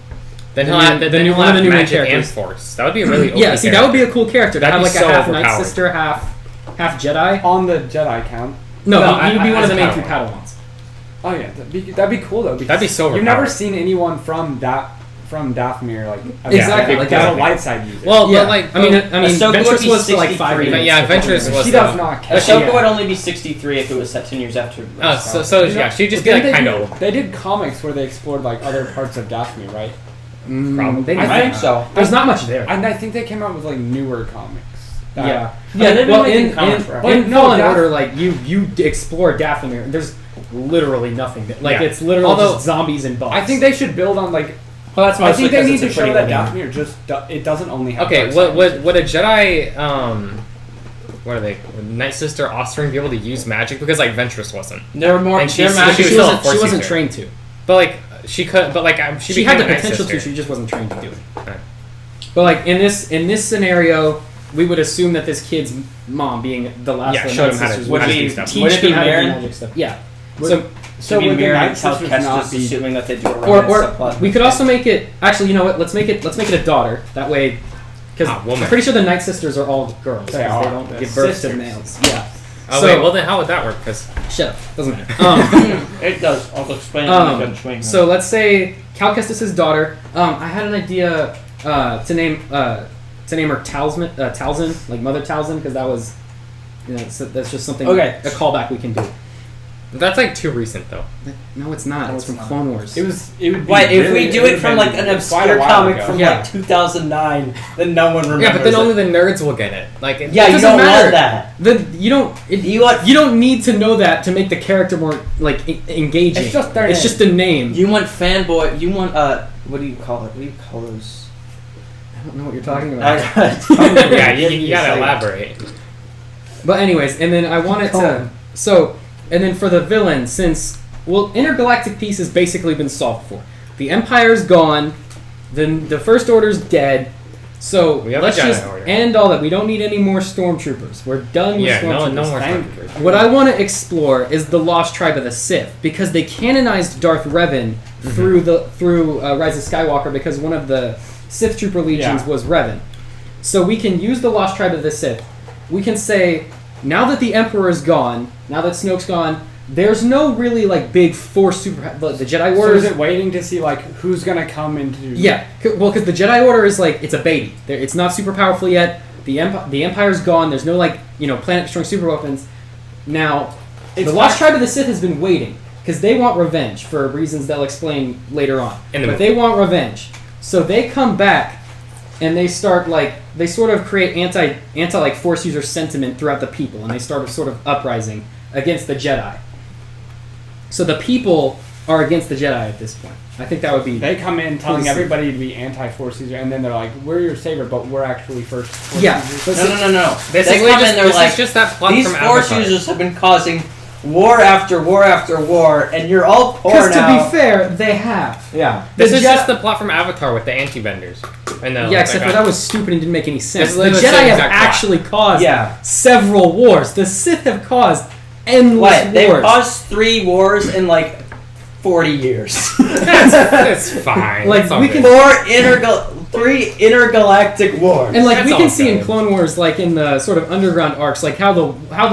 Then The he'll new- have the then new- he'll one of have the new main magic and characters. force. That would be a really Yeah, see, that would be a cool character to That'd have be like so a half Night overpowered. Sister, half Jedi. On the Jedi count. No, No, he'd be one as of the a main 3 Padawan. Padawans. Oh yeah, that'd be cool though. because That'd be so You've never overpowered. seen anyone from Dathomir like Exactly, like like as a that. light side user. Well, Yeah, but like I mean, Ahsoka Ventress would be was for like 5 63. years. But yeah, Ventress was she the- does not. Count. Ahsoka Yeah. would only be 63 if it was set 10 years after. so You know, yeah, she'd just be didn't like they kind do- of old. They did comics where they explored like other parts of Dathomir, right? Probably. They I might. think so. There's not much there. And I think they came out with like newer comics. that- Yeah, Yeah, they've been well, making in comics forever. in No, Fallen Dath- Order, like you explore Dathomir. There's literally nothing. Like Yeah. it's literally Although, just zombies and bugs. I think they should build on like. Well, that's I think they need to it's a show pretty that linear. Dathomir it doesn't only have. Okay, dark would side. would a Jedi what are they? Would Night Sister offspring be able to use magic because like Ventress wasn't? There were more. And Their she's- magic she she was wasn't, still a she Force wasn't user. trained to. But like she could, but like she She had became the a Night potential Sister. to. She just wasn't trained to do it. Okay. But like in this scenario, we would assume that this kid's mom, being the last Yeah, of the showed Night him how to- Sisters, would how to be do stuff. teach Would it be him how to do Marin? magic stuff. Yeah. Would- So So would would the Mirror Night and Cal Sisters Kestis, not be? assuming that they do a or romance subplot. we could also make it. Actually, you know what? Let's make it a daughter. That way, because woman. I'm pretty sure the Night Sisters are all girls. They 'cause are. don't They're give birth sisters. to males. Yeah. Oh So- wait, well then how would that work? Because Shut up. Doesn't matter. It does. I'll explain it when I'm done swinging. So let's say Cal Kestis' daughter. I had an idea to name her Talzin, like Mother Talzin, because that was, so that's just something. Okay. A callback we can do. that's like too recent though. No, it's not. No, it's it's from not. Clone Wars. It would be. Wait, if really- we do would it have from been like an quite a obscure while comic ago. from Yeah. like 2009, then no one remembers. Yeah, but then it. only the nerds will get it. Like Yeah, you doesn't don't matter. want that. You don't. You want You don't need to know that to make the character more like engaging. It's just their It's name. just a name. you want fanboy. You want what do you call it? What do you call those? I don't know what you're talking about. yeah, you gotta elaborate. But anyways, and then I wanted to. So, and then for the villain, since Intergalactic Peace has basically been solved for. The Empire's gone. Then the First Order's dead. So We have a let's Jedi just Order. end all that. We don't need any more stormtroopers. We're done with Yeah, stormtroopers. no more Thank stormtroopers. What I want to explore is the Lost Tribe of the Sith, because they canonized Darth Revan through Rise of Skywalker, because one of the Sith Trooper legions Yeah. was Revan. So we can use the Lost Tribe of the Sith. We can say, now that the Emperor is gone, now that Snoke's gone, there's no really like big Force super. The Jedi So Order is it waiting to see like who's gonna come into? yeah, well, because the Jedi Order is like, it's a baby. It's not super powerful yet. The Empire's gone. There's no like planet destroying super weapons. Now, It's the Lost not- Tribe of the Sith has been waiting because they want revenge for reasons they'll explain later on. In the But movie. they want revenge, so they come back and they start they sort of create anti like Force user sentiment throughout the people, and they start a sort of uprising against the Jedi. So the people are against the Jedi at this point. I think that would be. They come in telling Please. everybody to be anti-force user, and then they're like, "We're your savior, but we're actually first." Force Yeah, users." but No. This They is come just, in, they're this like, is just that plot these from force Avatar. users have been causing war after war after war, and you're all poor Because to now. be fair, they have. Yeah. This The is Jedi- just the plot from Avatar with the anti-vendors. I know. Yeah, except for that was stupid and didn't make any sense. This The is the Jedi same have exact plot. actually caused Yeah. several wars. The Sith have caused endless What? They wars. caused 3 wars in like 40 years. That's fine. Like, That's all we good. can- 3 intergalactic wars. And like That's we all can see in good. Clone Wars, like in the sort of underground arcs, like how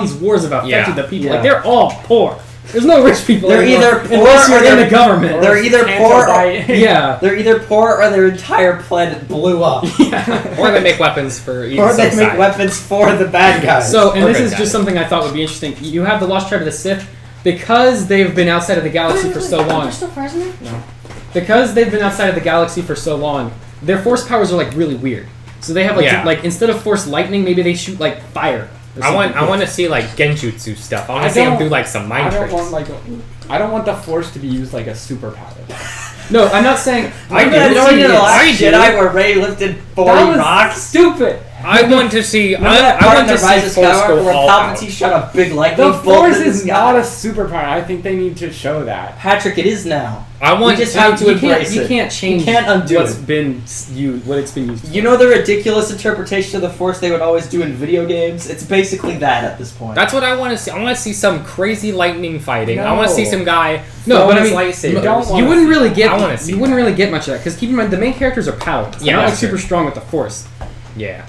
these wars have affected Yeah. the people. Yeah. Like they're all poor. There's no rich people. They're anymore, either poor unless or you're in they're- the government. they're either poor or, yeah. they're either poor or their entire planet blew up. Or they make weapons for each Or they make side. weapons for the bad guys. So, and Or this good is guys. just something I thought would be interesting. You have the Lost Tribe of the Sith because they've been outside of the galaxy for so long. They're still fries in there? Because they've been outside of the galaxy for so long, their force powers are like really weird. So they have like Yeah. like instead of force lightning, maybe they shoot like fire. or I something. want to see like Genjutsu stuff. I want I to see them don't- do like some mind tricks. I don't want the force to be used like a superpower. No, I'm not saying. I You do. haven't No, seen in the I Last do. Jedi where Rey lifted 40 That was rocks? stupid. I want to see. Remember that I part in want the to see Rise of Force Skywalker go where all out. Palpatine shot a big lightning The bolt force in the is sky? not a superpower. I think they need to show that. Patrick, it is now. I want We just to. have to you embrace can't, it. You can't change You can't undo what's it. been used, what it's been used. You know the ridiculous interpretation of the Force they would always do in video games? It's basically that at this point. That's what I want to see. I want to see some crazy lightning fighting. I want to No. see some guy. No, throwing but I his mean, lightsabers. you don't want- You wouldn't really get. I wanna see You wouldn't that. really get much of that because keep in mind the main characters are paladins. They're Yeah, not like that's true. super strong with the force. Yeah.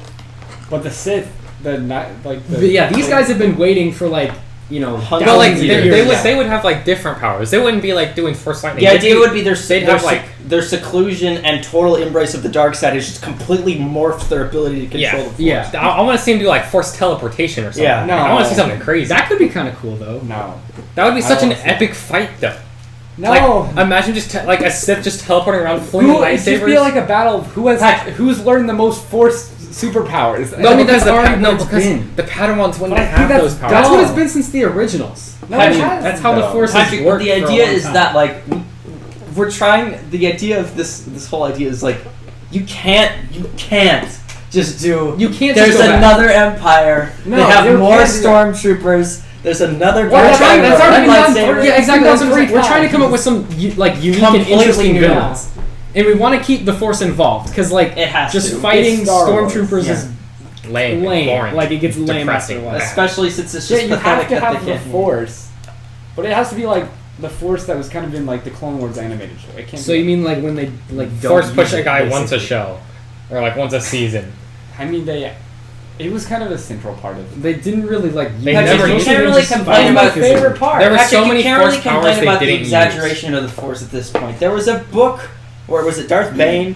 But the Sith, like the But yeah, these guys have been waiting for like Hundreds Well, like of they, years. they would Yeah. they would have like different powers. They wouldn't be like doing force lightning. The They'd idea would be they'd have like their seclusion and total embrace of the dark side has just completely morphed their ability to control the Force. Yeah. I want to see him do like force teleportation or something. Yeah. No. I want to see something crazy. that could be kind of cool though. no, That would be I such don't an see it. epic fight, though. no. Like, imagine just like a Sith just teleporting around, flinging Who, it'd just lightsabers. be like a battle of who's learned the most force superpowers. no, I mean that's the already no what it's because been. the Padawans wouldn't But I think have that's those powers. That's dumb. what it's been since the originals. No, Patrick, it hasn't, that's how the though. Force has Patrick, worked the for a idea long is time. that like we're trying. The idea of this whole idea is like you can't just do. You can't There's just go back. another empire. No, they have you more can't do that. stormtroopers. There's another. Well, group trying- of that's already red been done lightsabers. for- Yeah, exactly. That's what I'm Three saying. We're trying to come up times. with some unique and Completely interesting new. villains, and we want to keep the Force involved because like It has just to. fighting It's Star Wars. stormtroopers Yeah. is lame, lame. boring, Like it gets lame after a depressing. while. Especially since it's Yeah, just you have pathetic to that have they the can't. force, but it has to be like the force that was kind of in like the Clone Wars animated show. It can't. So be you mean like when they like don't Force use push a it, guy once a basically. show, or like once a season. I mean, it was kind of a central part of. They didn't really like. They use never it. you used can't it. really Just complain fighting about like the this. favorite part. There were Patrick, so you many can't force really powers complain they about the didn't use. exaggeration of the Force at this point. There was a book where was it Darth Bane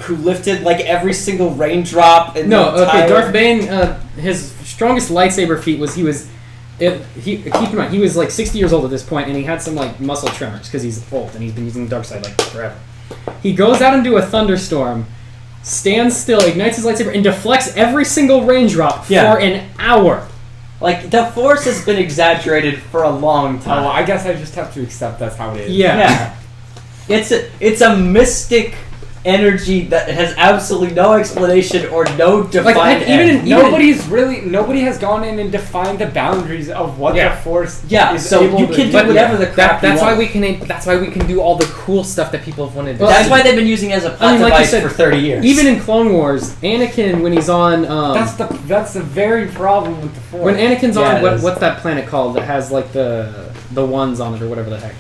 who lifted like every single raindrop in No, the entire... okay. Darth Bane, his strongest lightsaber feat was keep in mind he was like 60 years old at this point, and he had some like muscle tremors because he's old and he's been using the dark side like forever. He goes out into a thunderstorm, stands still, ignites his lightsaber, and deflects every single raindrop Yeah. for an hour. Like the Force has been exaggerated for a long time. Oh, I guess I just have to accept that's how it is. Yeah. It's a mystic energy that has absolutely no explanation or no defined end. Nobody has gone in and defined the boundaries of what Yeah. the Force Yeah, is so able you to can do. do whatever the crap That's you why want. we can do all the cool stuff that people have wanted to. Well, That's see. why they've been using it as a plot I mean, like you device said, for 30 years. Even in Clone Wars, Anakin when he's on That's the very problem with the Force. when Anakin's Yeah, on it is. what's that planet called that has like the ones on it or whatever the heck.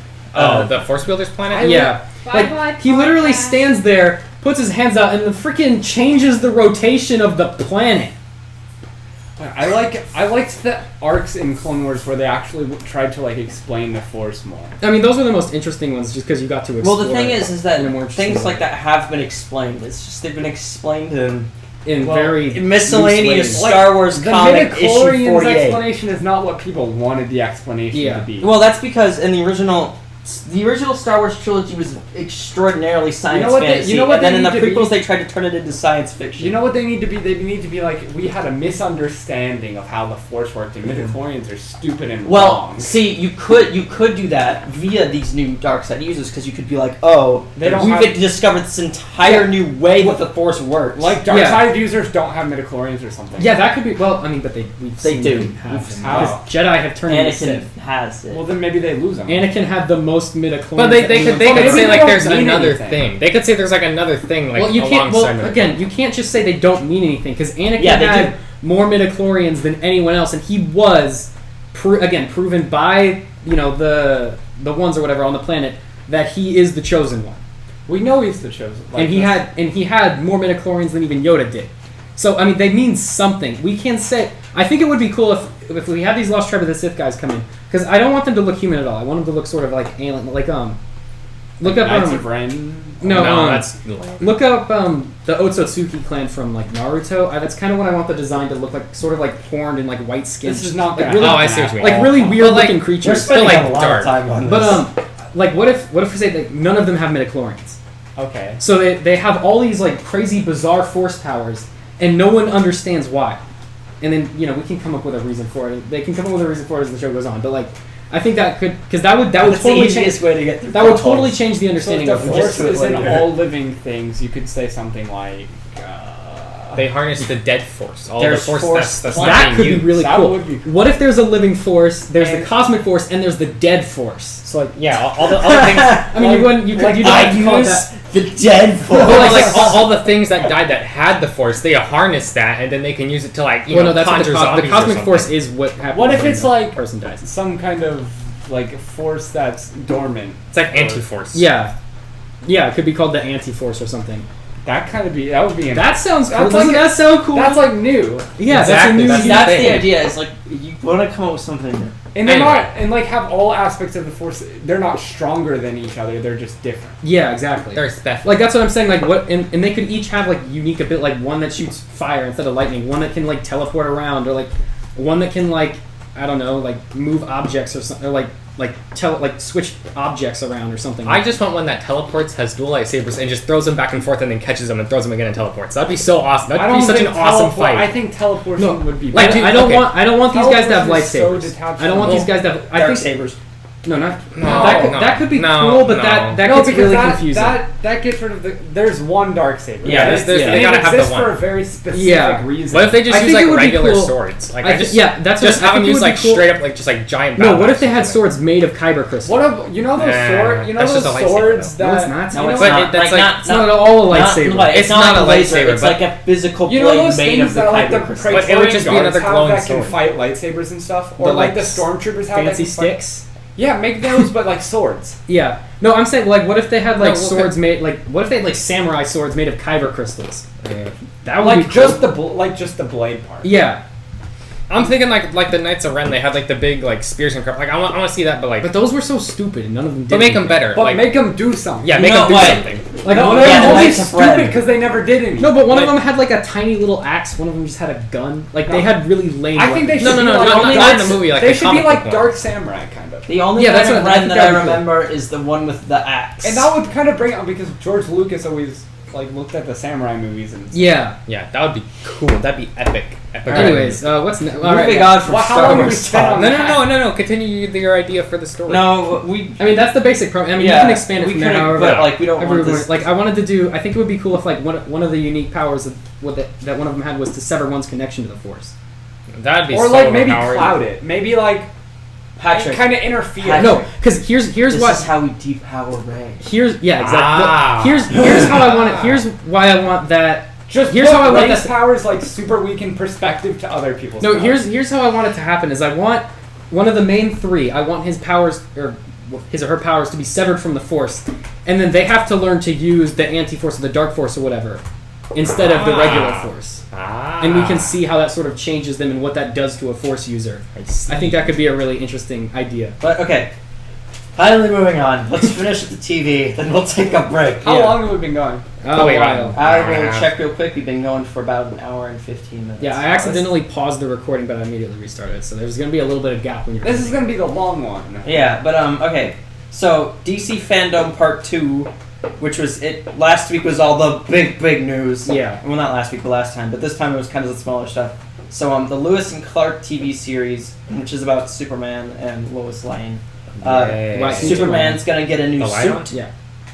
The Force Wielders planet. Yeah. Bye-bye, Like he literally podcast. stands there, puts his hands out, and the freaking changes the rotation of the planet. I liked the arcs in Clone Wars where they actually tried to like explain the Force more. I mean, those were the most interesting ones, just because you got to explore. well, the thing is that in a more interesting things way. like that have been explained. It's just they've been explained in very miscellaneous loose Star Wars The comic issue midichlorians 48. explanation is not what people wanted the explanation Yeah. to be. Well, that's because in the original the original Star Wars trilogy was extraordinarily science what they- fantasy, you know what and then they in the need to be? prequels they tried to turn it into science fiction. You know what they need to be? They need to be like, we had a misunderstanding of how the Force worked, and midichlorians are stupid and Well, wrong. see, you could do that via these new dark side users, because you could be like, oh, They don't we've have- discovered this entire new way that the Force works. Like, dark Yeah. side users don't have midichlorians or something. Yeah, that could be. Well, I mean, but we've They seen do. them have them. How? Because Jedi have turned into Anakin Sith. has it. Well, then maybe they lose them. Anakin had the most midichlorians. But they that could anyone's they ever could maybe say they like don't there's mean another anything. thing. They could say there's like another thing like well, you can't. alongside Well, it. again, you can't just say they don't mean anything because Anakin Yeah, they had do. more midichlorians than anyone else, and he was proven by the ones or whatever on the planet that he is the chosen one, We know he's the chosen. Like, and he had more midichlorians than even Yoda did. So I mean, they mean something. We can say. I think it would be cool if we had these Lost Tribe of the Sith guys come in, because I don't want them to look human at all. I want them to look sort of like alien, like Look up Knights of Ren. no, that's look up the Otsutsuki clan from like Naruto. That's kind of what I want the design to look like, sort of like horned and like white skin. This is not like gonna really, Oh, I see what you mean. like really weird But, like, looking We're creatures. spending like, a lot dark. of time on this. But like what if we say that none of them have midichlorians? Okay. So they have all these like crazy bizarre force powers, and no one understands why. And then we can come up with a reason for it. They can come up with a reason for it as the show goes on. But like I think that could because that would That's totally the change. easiest way to get through That would plot totally holes. change the So understanding if the of Force do it is in later. all living things, you could say something like. they harness the dead force. All There's the force force that's plane. not that being could be used. really That cool. would be cool. What if there's a living force, there's the And- cosmic force, and there's the dead force? So like all the things. I mean, you wouldn't. You could. You don't I have to call it use that. the dead Force. Well, like all the things that died that had the force, they harness that, and then they can use it to like Well, no, that's what conjure the zombies cosmic or force something. is. What happens? What if when it's the like person dies? some kind of like force that's dormant? It's like anti-force. Yeah, it could be called the anti-force or something. That would be. That sounds cool. That's Doesn't like- that sound cool? That's like new, yeah, Exactly, that's a new. That's thing. the idea. It's like you want to come up with something new. and they're Anyway. not, and like have all aspects of the force. They're not stronger than each other. They're just different. Yeah, exactly. They're special. Like that's what I'm saying. Like what, and they could each have like unique ability. Like one that shoots fire instead of lightning. One that can like teleport around, or like one that can like I don't know, like move objects or something, or like switch objects around or something. I just want one that teleports, has dual lightsabers, and just throws them back and forth, and then catches them and throws them again and teleports. That'd be so awesome. That'd be such an awesome fight. I think teleportation No, would be. Like Like, better. I don't okay. want. I don't want these guys to have Teleportation is so lightsabers. detachable. I don't want these guys to have. I Dark think sabers. no, not No, that could be no, cool, but no. that no, gets because really that, confusing. That gets rid of the. There's one dark saber. Yeah, right? there's- yeah. And they it gotta have the exists for one. a very specific Yeah. reason. What if they just I use think like it would be regular cool. swords? Like that's just what have I them think it use would be like cool. straight up like just like giant. No, battle what if they had axes or swords made of kyber crystal? What if you know those Nah, you know that's those just a lightsaber, swords though. that No, it's not. No, you it's know, But not. that's like- It's not at all a lightsaber. Not, It's not a laser. lightsaber, It's but- like a physical You know blade those made things of the that like the kyber crystal. But it would Praetorian just be guards another have glowing that can sword. fight lightsabers and stuff, or The, like like, the stormtroopers have fancy that can fight- sticks. Yeah, make those, but like swords. Yeah. No, I'm saying like, what if they had like No, swords made like, what if they had like samurai swords made of kyber crystals? Yeah. That would Like be cool. just the blade part. Yeah, I'm thinking like the Knights of Ren. They had like the big like spears and crap. Like I want to see that, but like but those were so stupid, and none of them did. but make them anything. better. But like make them do something. yeah, make No, them do like- something. Like No, one they're of them the only Knights of stupid Ren. because they never did anything. No, but one Like- of them had like a tiny little axe. One of them just had a gun. Like they No. had really lame. I think they should No, no, be no, like, not in dark- the movie, like they the should be comic like book dark ones. samurai kind of. The only Yeah, yeah, that's kind of what- I Ren think that I that'd be cool. remember is the one with the axe. And that would kind of bring it on because George Lucas always like looked at the samurai movies and. Yeah. Yeah, that would be cool. That'd be epic. Epic. Anyways, what's next? All Moving right. on from Well, how Star long do we Wars spend talk. on No. Continue your idea for the story. No, we. I mean, that's the basic problem. I mean, Yeah, you can expand it we from there. could, However, but like we don't want everyone, this. like I wanted to do. I think it would be cool if like one of the unique powers of that one of them had was to sever one's connection to the Force. That'd be Or so like maybe overpowering. cloud it. Maybe like Patrick. kind of interfere. Patrick. No, because here's This what is how we depower Rey. here's yeah exactly. Ah. Here's how I want it. Here's why I want that. Just Here's put how I want Rey's that- powers like super weak in perspective to other people's. No, powers. here's how I want it to happen. Is I want one of the main three. I want his powers or his or her powers to be severed from the Force, and then they have to learn to use the anti-Force or the Dark Force or whatever instead of the regular Force. Ah. And we can see how that sort of changes them and what that does to a Force user. I think that could be a really interesting idea. But okay. Finally moving on. Let's finish with the TV, then we'll take a break. How Yeah. long have we been going? Oh, wait, wow. I will check real quick. We've been going for about an hour and 15 minutes. Yeah, I accidentally paused the recording, but I immediately restarted it. So there's going to be a little bit of gap when you're. This is gonna be the long one. Yeah, but okay. So DC Fandom Part 2, which was it last week, was all the big news. Yeah. Well, not last week, but last time. But this time it was kind of the smaller stuff. So the Lewis and Clark TV series, which is about Superman and Lois Lane. Yay. Right. Superman's gonna get a new The light on? suit. Yeah.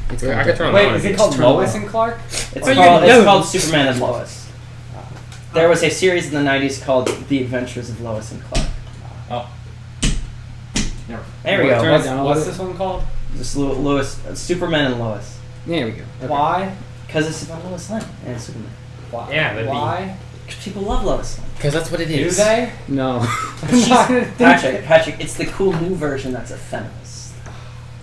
It's I called could turn Wait, on. is it called Turn Lois on. and Clark? It's Oh, you called know. it's called Superman and Lois. There was a series in the 90s called The Adventures of Lois and Clark. Oh. There we Turn go. it What's, down. What's this one called? this Lois, Superman and Lois. There we go. Okay. Why? Because it's about Lois Lane and Superman. Why? Yeah, that'd be- Why? Because people love Lois Lane. Because that's what it Do is. they? No. I'm not gonna think Patrick, it's the cool new version that's a feminist.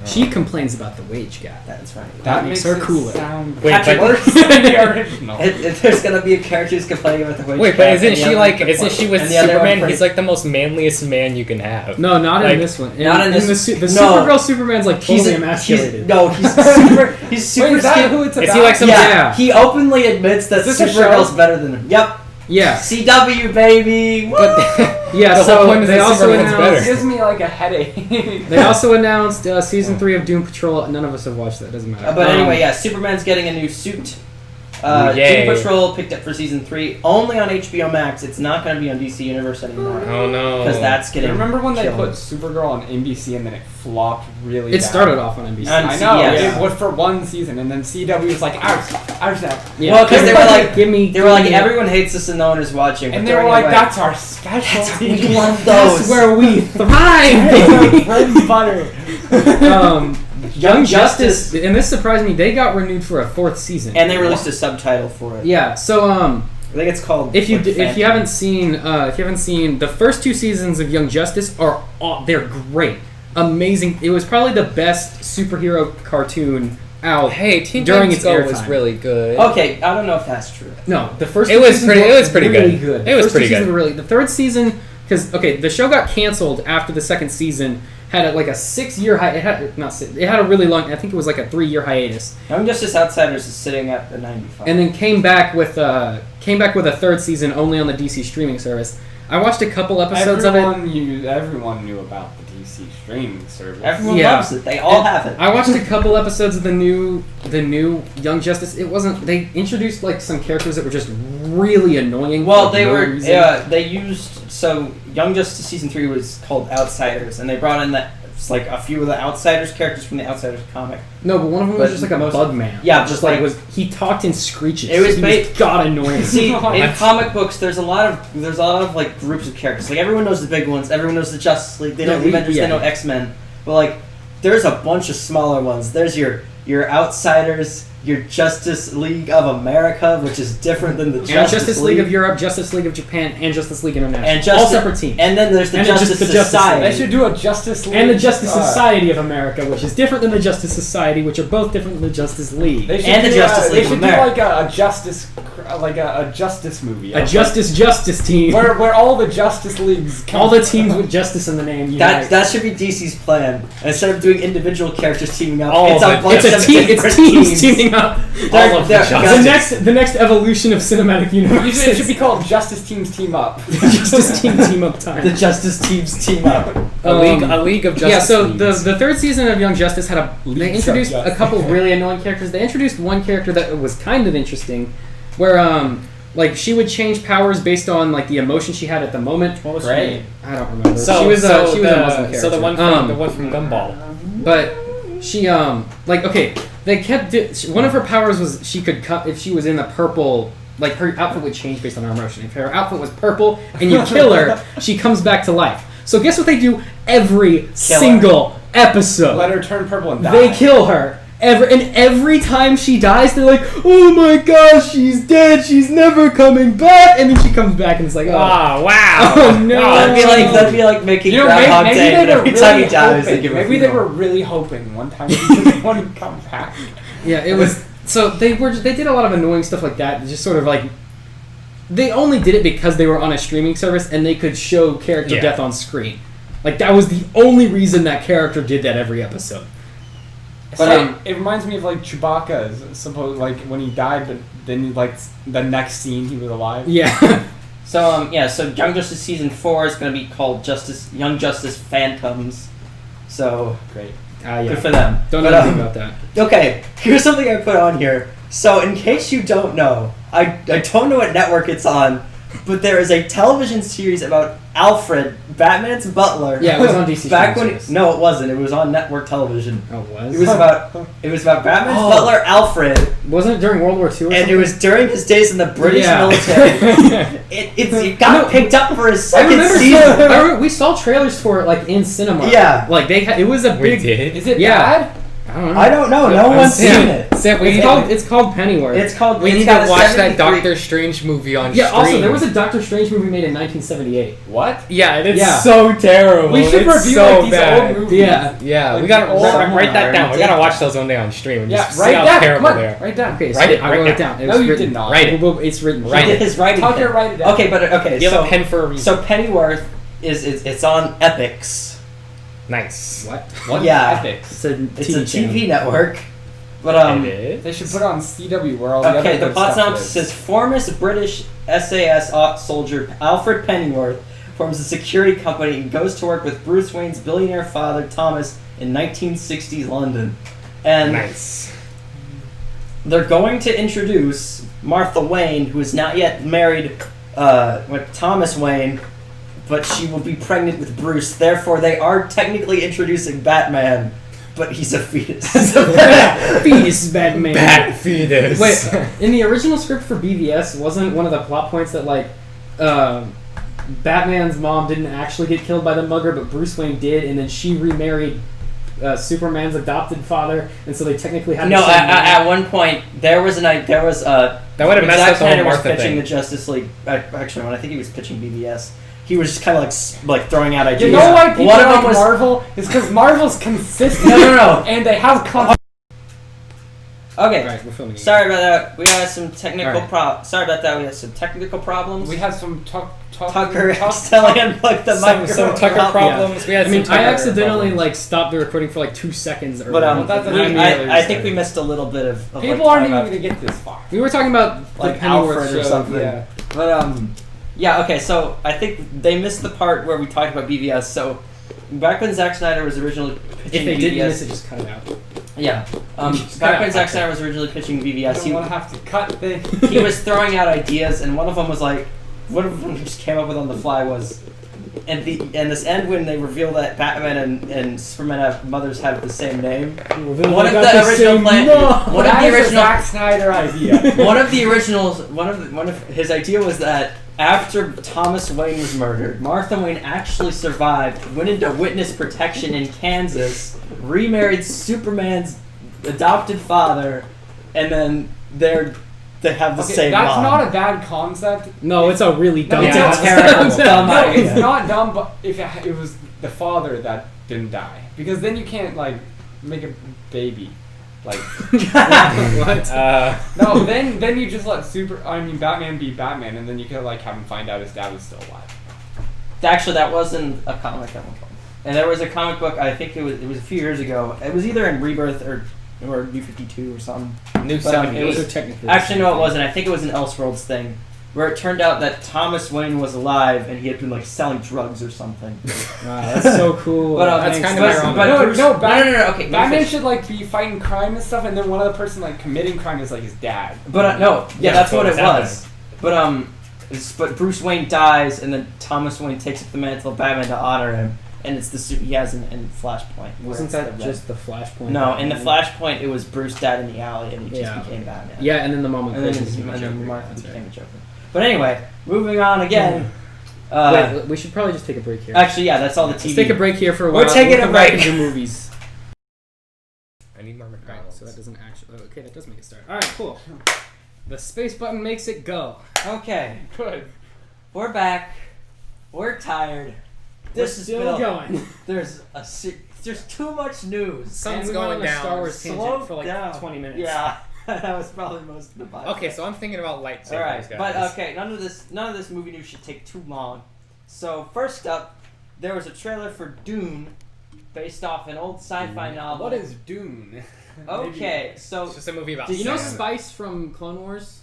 She complains about the wage gap. That's right. That makes makes her it cooler. sound Wait, Patrick, but- worse than the original. There's gonna be a character who's complaining about the wage Wait, gap, but and isn't the she other like? one Isn't she with and the other one Superman? for- He's like the most manliest man you can have. No, not Like, in this one. not in this- The no. Supergirl Superman's like He's totally a- emasculated. He's super. He's super Wait, is that skinny. who it's about? Is he like some- Yeah, Yeah. he openly admits that Is this a Supergirl's show? better than him. Yep. Yeah. CW baby. Woo! But Yeah, The so whole point is they that also Superman's It better. announced. gives me like a headache. They also announced season 3 of Doom Patrol. None of us have watched that. Doesn't matter. But anyway, yeah, Superman's getting a new suit. Yay. Doom Patrol picked up for season 3, only on HBO Max. It's not going to be on DC Universe anymore oh no. because that's getting. Remember when they killed. put Supergirl on NBC and then it flopped really It bad? started off on NBC. And I know, yes. it was for one season, and then CW was like, ours now. Yeah. Well, 'cause they were like- give me. They were like, give me- everyone hates us and no one is watching. And but they were throwing like, away. that's our specialty. We love That's those. where we thrive, baby. Bread and butter. Young Justice, and this surprised me. They got renewed for a 4th season. And they released a subtitle for it. Yeah. So I think it's called. if you like, if Phantom. you haven't seen the first 2 seasons of Young Justice they're great, amazing. It was probably the best superhero cartoon out. Hey, Teen during Titans its Go was airtime. really good. Okay, I don't know if that's true. No, the first. It 2 was seasons pretty- were it was pretty really good. The It was first 2 pretty seasons good. were really the 3rd season because the show got canceled after the 2nd season. Had like a 6-year it had a really long. I think it was like a 3-year hiatus, Young Justice Outsiders is sitting at the 95. and then came back with a 3rd season only on the DC streaming service. I watched a couple episodes of it. Everyone knew about the DC streaming service. Everyone Yeah. loves it. They all have it. I watched a couple episodes of the new Young Justice. It wasn't. They introduced like some characters that were just really annoying. Well, for they no were. reason. They used Young Justice season 3 was called Outsiders, and they brought in like a few of the Outsiders characters from the Outsiders comic. No, but one of them was But just like a most- bug man. Yeah, just just like like- was he talked in screeches. It was he god annoying. See, in What? comic books, there's a lot of like groups of characters. Like everyone knows the big ones. Everyone knows the Justice League. They know Yeah, the Avengers. yeah. They know X-Men. But like, there's a bunch of smaller ones. There's your Outsiders, your Justice League of America, which is different than the And Justice League of Europe, Justice League of Japan, and Justice League International. And all Justice- separate teams. And then there's the And then Justice just the Justice League. Society. They should do a Justice League. And the Justice uh, Society of America, which is different than the Justice Society, which are both different than the Justice League. They should And the do, Justice League They of should do America. like a Justice, a Justice movie. A Justice team. where all the Justice Leagues come all the teams with justice in the name unite. That should be DC's plan. And instead of doing individual characters teaming up, All it's of a it. bunch It's of a team. different It's teams teaming up. They're- All of they're- the guys, The next evolution of cinematic universe. It should be called Justice Teams Team Up. Justice team up time. the Justice Teams team up. a league of Justice. Yeah, so Leagues. the 3rd season of Young Justice had they Leagues of introduced a Justice. couple really annoying characters. They introduced one character that was kind of interesting, where like she would change powers based on like the emotion she had at the moment. What was Great. her name? I don't remember. So she was so a Muslim character. So the one from Gumball. But she like okay, they kept one of her powers was she could cut if she was in the purple. Like her outfit would change based on her emotion. If her outfit was purple and you kill her, she comes back to life. So guess what they do every single episode? Let her turn purple and die. They kill her. Every time she dies, they're like, "Oh my gosh, she's dead. She's never coming back." And then she comes back, and it's like, "Oh, Oh wow! oh no!" That'd be like making You know, Groundhog maybe Day, they but were every really time he dies, they hoping. give him Maybe a they funeral. were really hoping one time she wouldn't come back. Yeah, it was. So they did a lot of annoying stuff like that. Just sort of like, they only did it because they were on a streaming service and they could show character death on screen. Like that was the only reason that character did that every episode. But It reminds me of like Chewbacca. Suppose like when he died, but then like the next scene he was alive. Yeah. So Young Justice season 4 is going to be called Young Justice Phantoms. So Great. Yeah. Good for them. Don't know But, anything about that. Okay, here's something I put on here. So, in case you don't know, I don't know what network it's on, but there is a television series about Alfred, Batman's butler. Yeah, it was on DC. Back when no, it wasn't. It was on network television. Oh, it was. It was about Batman's butler, Alfred, Wasn't it during World War II or something? and it was during his days in the British military. It got picked up for his I second remember, season. we saw trailers for it like in cinema. Yeah. like it was a We big. did. Is it Yeah. bad? I don't know. No one's seen it. Sam, It's called Pennyworth. It's called. we it's need got to a watch that 73 Doctor Strange movie on Yeah. stream. Also, there was a Doctor Strange movie made in 1978. What? Yeah, and it's Yeah. so terrible. We should It's review so like these bad. old movies. Yeah. Yeah, Like we gotta old write that down. We somewhere. gotta watch those one day on stream and Yeah, just see write how down. terrible Come they on, are. write down. Okay, so Write it, I write wrote it down. down. It No, was you written. did not. Write it. Well, it's written. Write He did it. his writing Tucker, thing. write it down. Okay, but okay. You have So a pen for a reason. so Pennyworth it's on Epics. Nice. What? What? Yeah. Epics. It's a It's TV a TV channel. network. But It is. They should put it on CW where all the okay, other the good plot stuff synopsis is. says former British SAS soldier Alfred Pennyworth forms a security company and goes to work with Bruce Wayne's billionaire father Thomas in 1960s London. And Nice. they're going to introduce Martha Wayne, who is not yet married with Thomas Wayne, but she will be pregnant with Bruce. Therefore, they are technically introducing Batman, but he's a fetus. Fetus Batman. Bat fetus. Wait, in the original script for BVS, wasn't one of the plot points that like Batman's mom didn't actually get killed by the mugger, but Bruce Wayne did, and then she remarried Superman's adopted father, and so they technically had. No, the same name. at one point there was that would have when messed Zack up the whole Snyder was Martha pitching thing. the Justice League. Actually, when I think he was pitching BVS, he was just kind of like throwing out ideas. You know why people One of like them was Marvel? It's because Marvel's consistent. no. And they have Okay, Right, we're filming. sorry about that. We had some technical Alright. Sorry about that. We had some technical problems. We have some Tucker accidentally unplugged the Some microphone. Tucker Yeah. problems. We had I mean, some I Tucker accidentally problems. like stopped the recording for like 2 seconds earlier. But that's I immediately think we missed a little bit of People like, aren't time even out. going to get this far. we were talking about Like the Pennyworth Alfred or show, something. Yeah. But yeah, okay, so I think they missed the part where we talked about BVS. So back when Zack Snyder was originally pitching If they BVS, did miss it, just cut it out. yeah. Just Back cut when out Zack Tucker. Snyder was originally pitching I BVS, don't he, want to have to cut things. he was throwing out ideas, and one of them was like, one of them he just came up with on the fly was, and this end when they reveal that Batman and Superman mothers have the same name. One of the original plan. One of That the is a original. Zack Snyder idea. One of the originals. One of his idea was that after Thomas Wayne was murdered, Martha Wayne actually survived, went into witness protection in Kansas, remarried Superman's adopted father, and then they have the same that's mom. not a bad concept. No, it's a really dumb. It's a concept. terrible, dumb No, idea. it's not dumb, but if it was the father that didn't die, because then you can't like make a baby, like What? no, then you just let Batman be Batman, and then you could like have him find out his dad was still alive. Actually, that wasn't a comic at one point. And there was a comic book. I think it was a few years ago. It was either in Rebirth or New 52 or something. New But, it 78. was So technically, Actually, no, it wasn't. I think it was an Elseworlds thing, where it turned out that Thomas Wayne was alive and he had been like selling drugs or something. Wow, that's so cool. But That's Thanks. kind of ironic. But No, Bruce, no, no, okay. Batman finish. should like be fighting crime and stuff, and then one other person like committing crime is like his dad. But yeah, Yeah, that's so what it it's happening. was. But Bruce Wayne dies, and then Thomas Wayne takes up the mantle of Batman to honor him, and it's the suit he has in Flashpoint. where Wasn't it's that the just the Flashpoint? No, in the Flashpoint, it was Bruce died in the alley, and he just Yeah. became Batman. Yeah, and then the mom And then, became a Joker. Martha That's became right. a Joker. But anyway, moving on again. Wait, we should probably just take a break here. Actually, yeah, that's all the TV. Let's take a break here for a while. We're taking a come back break. and do movies. I need more Alright, McDonald's. so that doesn't actually. Okay, that does make it start. Alright, cool. The space button makes it go. Okay, Good. we're back. We're tired. This We're is still going. There's too much news. Sun's And we went going on a down. Star Wars Slow tangent for like down. 20 minutes. Yeah, that was probably most of the podcast. Okay, so I'm thinking about lightsabers, All right, guys. but okay, none of this movie news should take too long. So first up, there was a trailer for Dune, based off an old sci-fi novel. What is Dune? Okay, so It's just a movie about You know Sam. Spice from Clone Wars?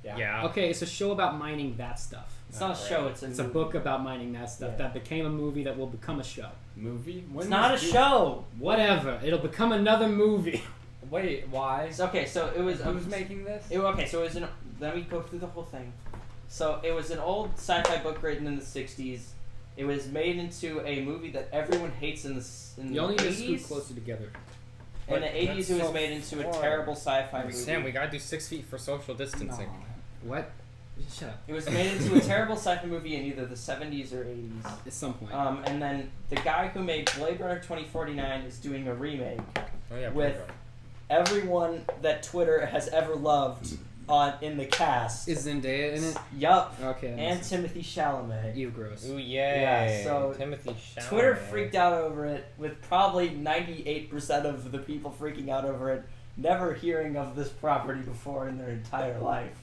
Yeah. Okay, it's a show about mining that stuff. It's not a show. It's a book about mining that stuff that became a movie that will become a show. Movie? It's not a show. Whatever. It'll become another movie. Wait, why? So it was. Who's making this? It was an. Let me go through the whole thing. So it was an old sci-fi book written in the '60s. It was made into a movie that everyone hates in the You only need to scoot 80s. closer together. In the '80s, it was made into a terrible sci-fi movie. Sam, we gotta do 6 feet for social distancing. No. What? Shut up. It was made into a terrible sci-fi movie in either the '70s or '80s. At some point. And then the guy who made Blade Runner 2049 is doing a remake Oh yeah, with everyone that Twitter has ever loved in the cast. Is Zendaya in it? Yup. Okay. that And makes sense. Timothy Chalamet. You gross. Ooh, yay. Yeah, so Timothy Chalamet. Twitter freaked out over it, with probably 98% of the people freaking out over it never hearing of this property before in their entire life.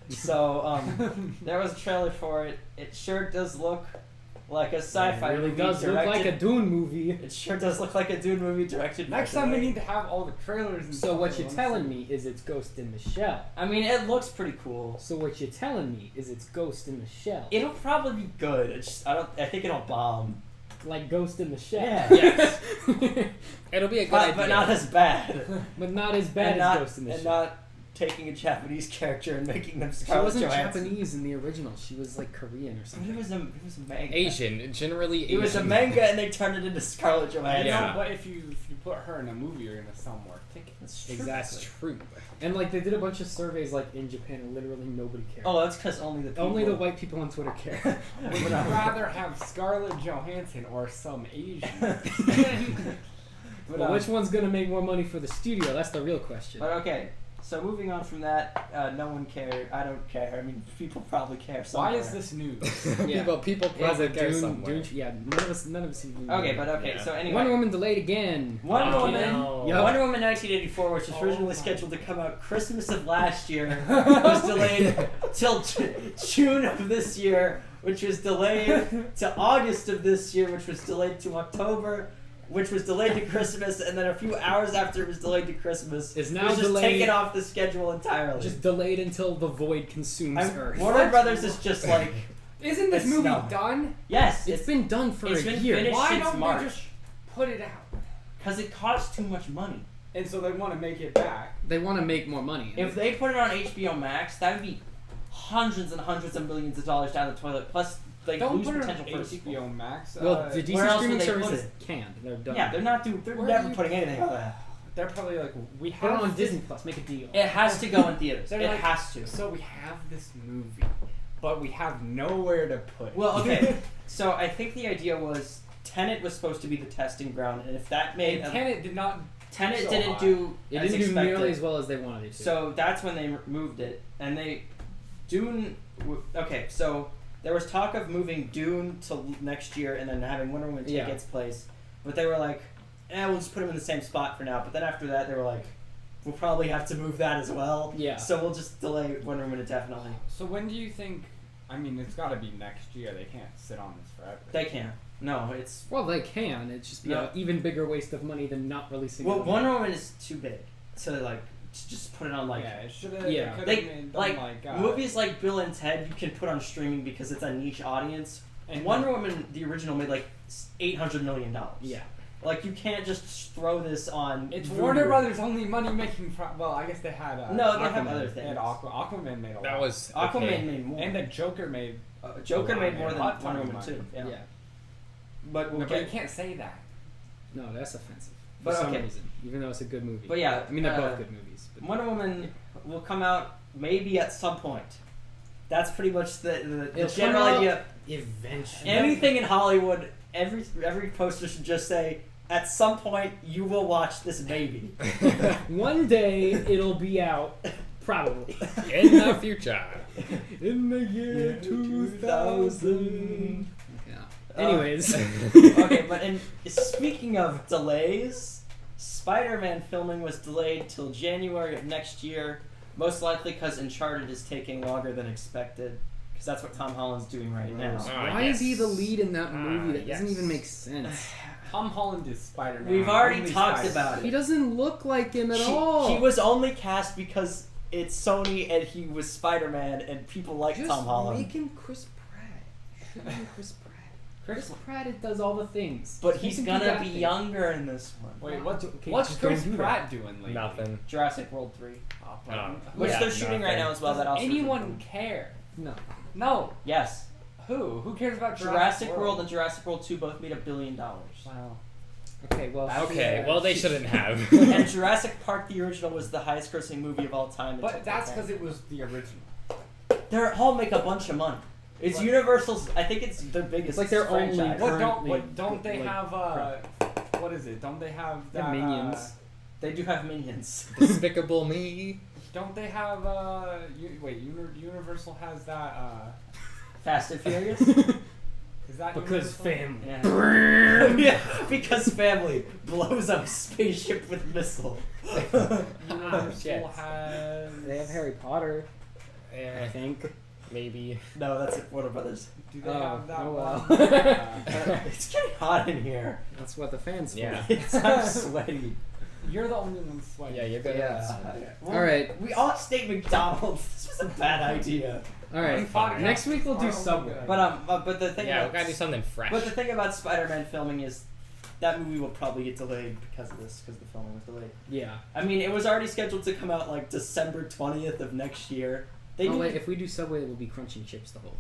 So, there was a trailer for it. It sure does look like a sci-fi It really movie does look like a Dune movie. It sure does look like a Dune movie directed by Next time we Dwayne. need to have all the trailers and So stuff. what you're telling me is it's Ghost in the Shell. I mean, it looks pretty cool. So what you're telling me is it's Ghost in the Shell. It'll probably be good. It's just, I think it'll bomb. Like Ghost in the Shell. Yeah. Yes. It'll be a good idea. But not as bad. But not as bad and as not, Ghost in the and Shell. not taking a Japanese character and making them She Scarlett wasn't Johansson. Japanese in the original. She was like Korean or But something. it was a manga. Asian, generally Asian. It was a manga, and they turned it into Scarlett Johansson. Yeah. But if you put her in a movie, you're gonna sell more tickets. That's true. Exactly. That's true. And like they did a bunch of surveys like in Japan and literally nobody cared. Oh, that's because only the people. Only the white people on Twitter care. Would you rather have Scarlett Johansson or some Asian? But, Well, which one's gonna make more money for the studio? That's the real question. But okay, so moving on from that, no one cared. I don't care. I mean, people probably care. Why Somewhere. is this news? Yeah. people Yeah, probably the care Dune, somewhere. yeah, none of us see Dune. Okay, but okay. Yeah. So anyway, Wonder Woman delayed again. Wonder Oh, Woman. no. Yep. Wonder Woman 1984, which was Oh originally my. scheduled to come out Christmas of last year, was delayed till June of this year, which was delayed to August of this year, which was delayed to October, which was delayed to Christmas, and then a few hours after it was delayed to Christmas, Is it now was just delayed- taken off the schedule entirely. Just delayed until the void consumes Earth. Warner Brothers is just like, Isn't this It's movie not. done? yes, It's been done for it's a been year. finished Why since don't March. they just put it out? Because it costs too much money. And so they want to make it back. They want to make more money. If they put it on HBO Max, that would be hundreds and hundreds of millions of dollars down the toilet. Plus, they Don't lose put it on potential for a sequel. HBO Max. well, the DC where else streaming would they put services it? canned. They're done. Yeah, they're not doing. They're Where never do you- putting anything on that. They're probably like, we Put it have on this- Disney Plus. Make a deal. It has to go in theaters. They're It like, has to. So we have this movie, but we have nowhere to put it. Well, okay. So I think the idea was Tenet was supposed to be the testing ground, and if that made And Tenet did not. Tenet so didn't hot. do It as didn't do expected. nearly as well as they wanted it to. So that's when they moved it, and Dune. Okay, so there was talk of moving Dune to next year, and then having Wonder Woman take Yeah. its place. But they were like, we'll just put them in the same spot for now. But then after that, they were like, we'll probably have to move that as well. Yeah. So we'll just delay Wonder Woman indefinitely. So when do you think? I mean, it's got to be next year. They can't sit on this forever. They can't. No, it's well, they can. It's just be No. an even bigger waste of money than not releasing. well, it. Wonder Woman is too big to like to just put it on like. yeah, it should have. Yeah. Yeah, They been like, done movies like Bill and Ted. You can put on streaming because it's a niche audience. And Wonder Woman, the original, made like $800 million. Yeah. Like you can't just throw this on. It's Vudu. Warner Brothers' only money making. Well, I guess they had. No, they have Aquaman. other They had things. Aquaman made a lot. That was Aquaman okay. made more. And the Joker made. Joker a lot, made more a than lot ton Wonder of Woman money. too. Yeah. Yeah. But we'll No, but you get. can't say that. No, that's offensive. For But some okay. reason, even though it's a good movie. But yeah, I mean they're both good movies. But Wonder Woman will come out maybe at some point. That's pretty much the It'll general come out idea. eventually. Anything in Hollywood, every poster should just say, "At some point, you will watch this baby." One day it'll be out, probably. In the future. In the year 2000. Yeah. Anyways. Okay, but speaking of delays, Spider-Man filming was delayed till January of next year, most likely because Uncharted is taking longer than expected, because that's what Tom Holland's doing right now. Why is he the lead in that movie? That doesn't yes. even make sense. Tom Holland is Spider-Man. We've already Only talked Spider-Man. about He it. doesn't look like him at all. He was only cast because it's Sony and he was Spider-Man and people like Just Tom Holland. make him Chris Pratt. Should be Chris Pratt. Chris Pratt does all the things. But He he's can do gonna that be thing. younger in this one. Wait, what's just Chris don't do Pratt doing lately? Nothing. Jurassic World 3. Which Yeah, they're shooting right nothing. now as well. Does That also anyone care? No. No. Yes. Who cares about Jurassic World and Jurassic World 2 both made $1 billion. Wow. Okay, well. Okay, well they shouldn't have. And Jurassic Park, the original, was the highest grossing movie of all time. But that's because it was the original. They all make a bunch of money. It's What? Universal's. I think it's their biggest. It's like their only franchise. What don't they like, have? What is it? Don't they have They have that? Minions. They do have Minions. Despicable Me. Don't they have? Universal has that. Fast and Furious. Is that Because Universal? family. Yeah. Yeah, because family blows up spaceship with missile. Universal Yes. has. They have Harry Potter, I Eh, think. maybe. No, that's it. Warner Brothers. Do they Oh, have that oh well. one? It's getting hot in here. That's what the fans Yeah. I'm sweaty. You're the only one sweating. Yeah, you're good. Yeah. All right. We all state McDonald's. This was a bad idea. All right. Fine. Next week we'll do Oh, Subway. okay. But the thing Yeah, we about gotta do something fresh. But the thing about Spider-Man filming is that movie will probably get delayed because of this, because the filming was delayed. Yeah. I mean, it was already scheduled to come out like December 20th of next year. They Oh need wait, if we do Subway, we'll be crunching chips the whole time.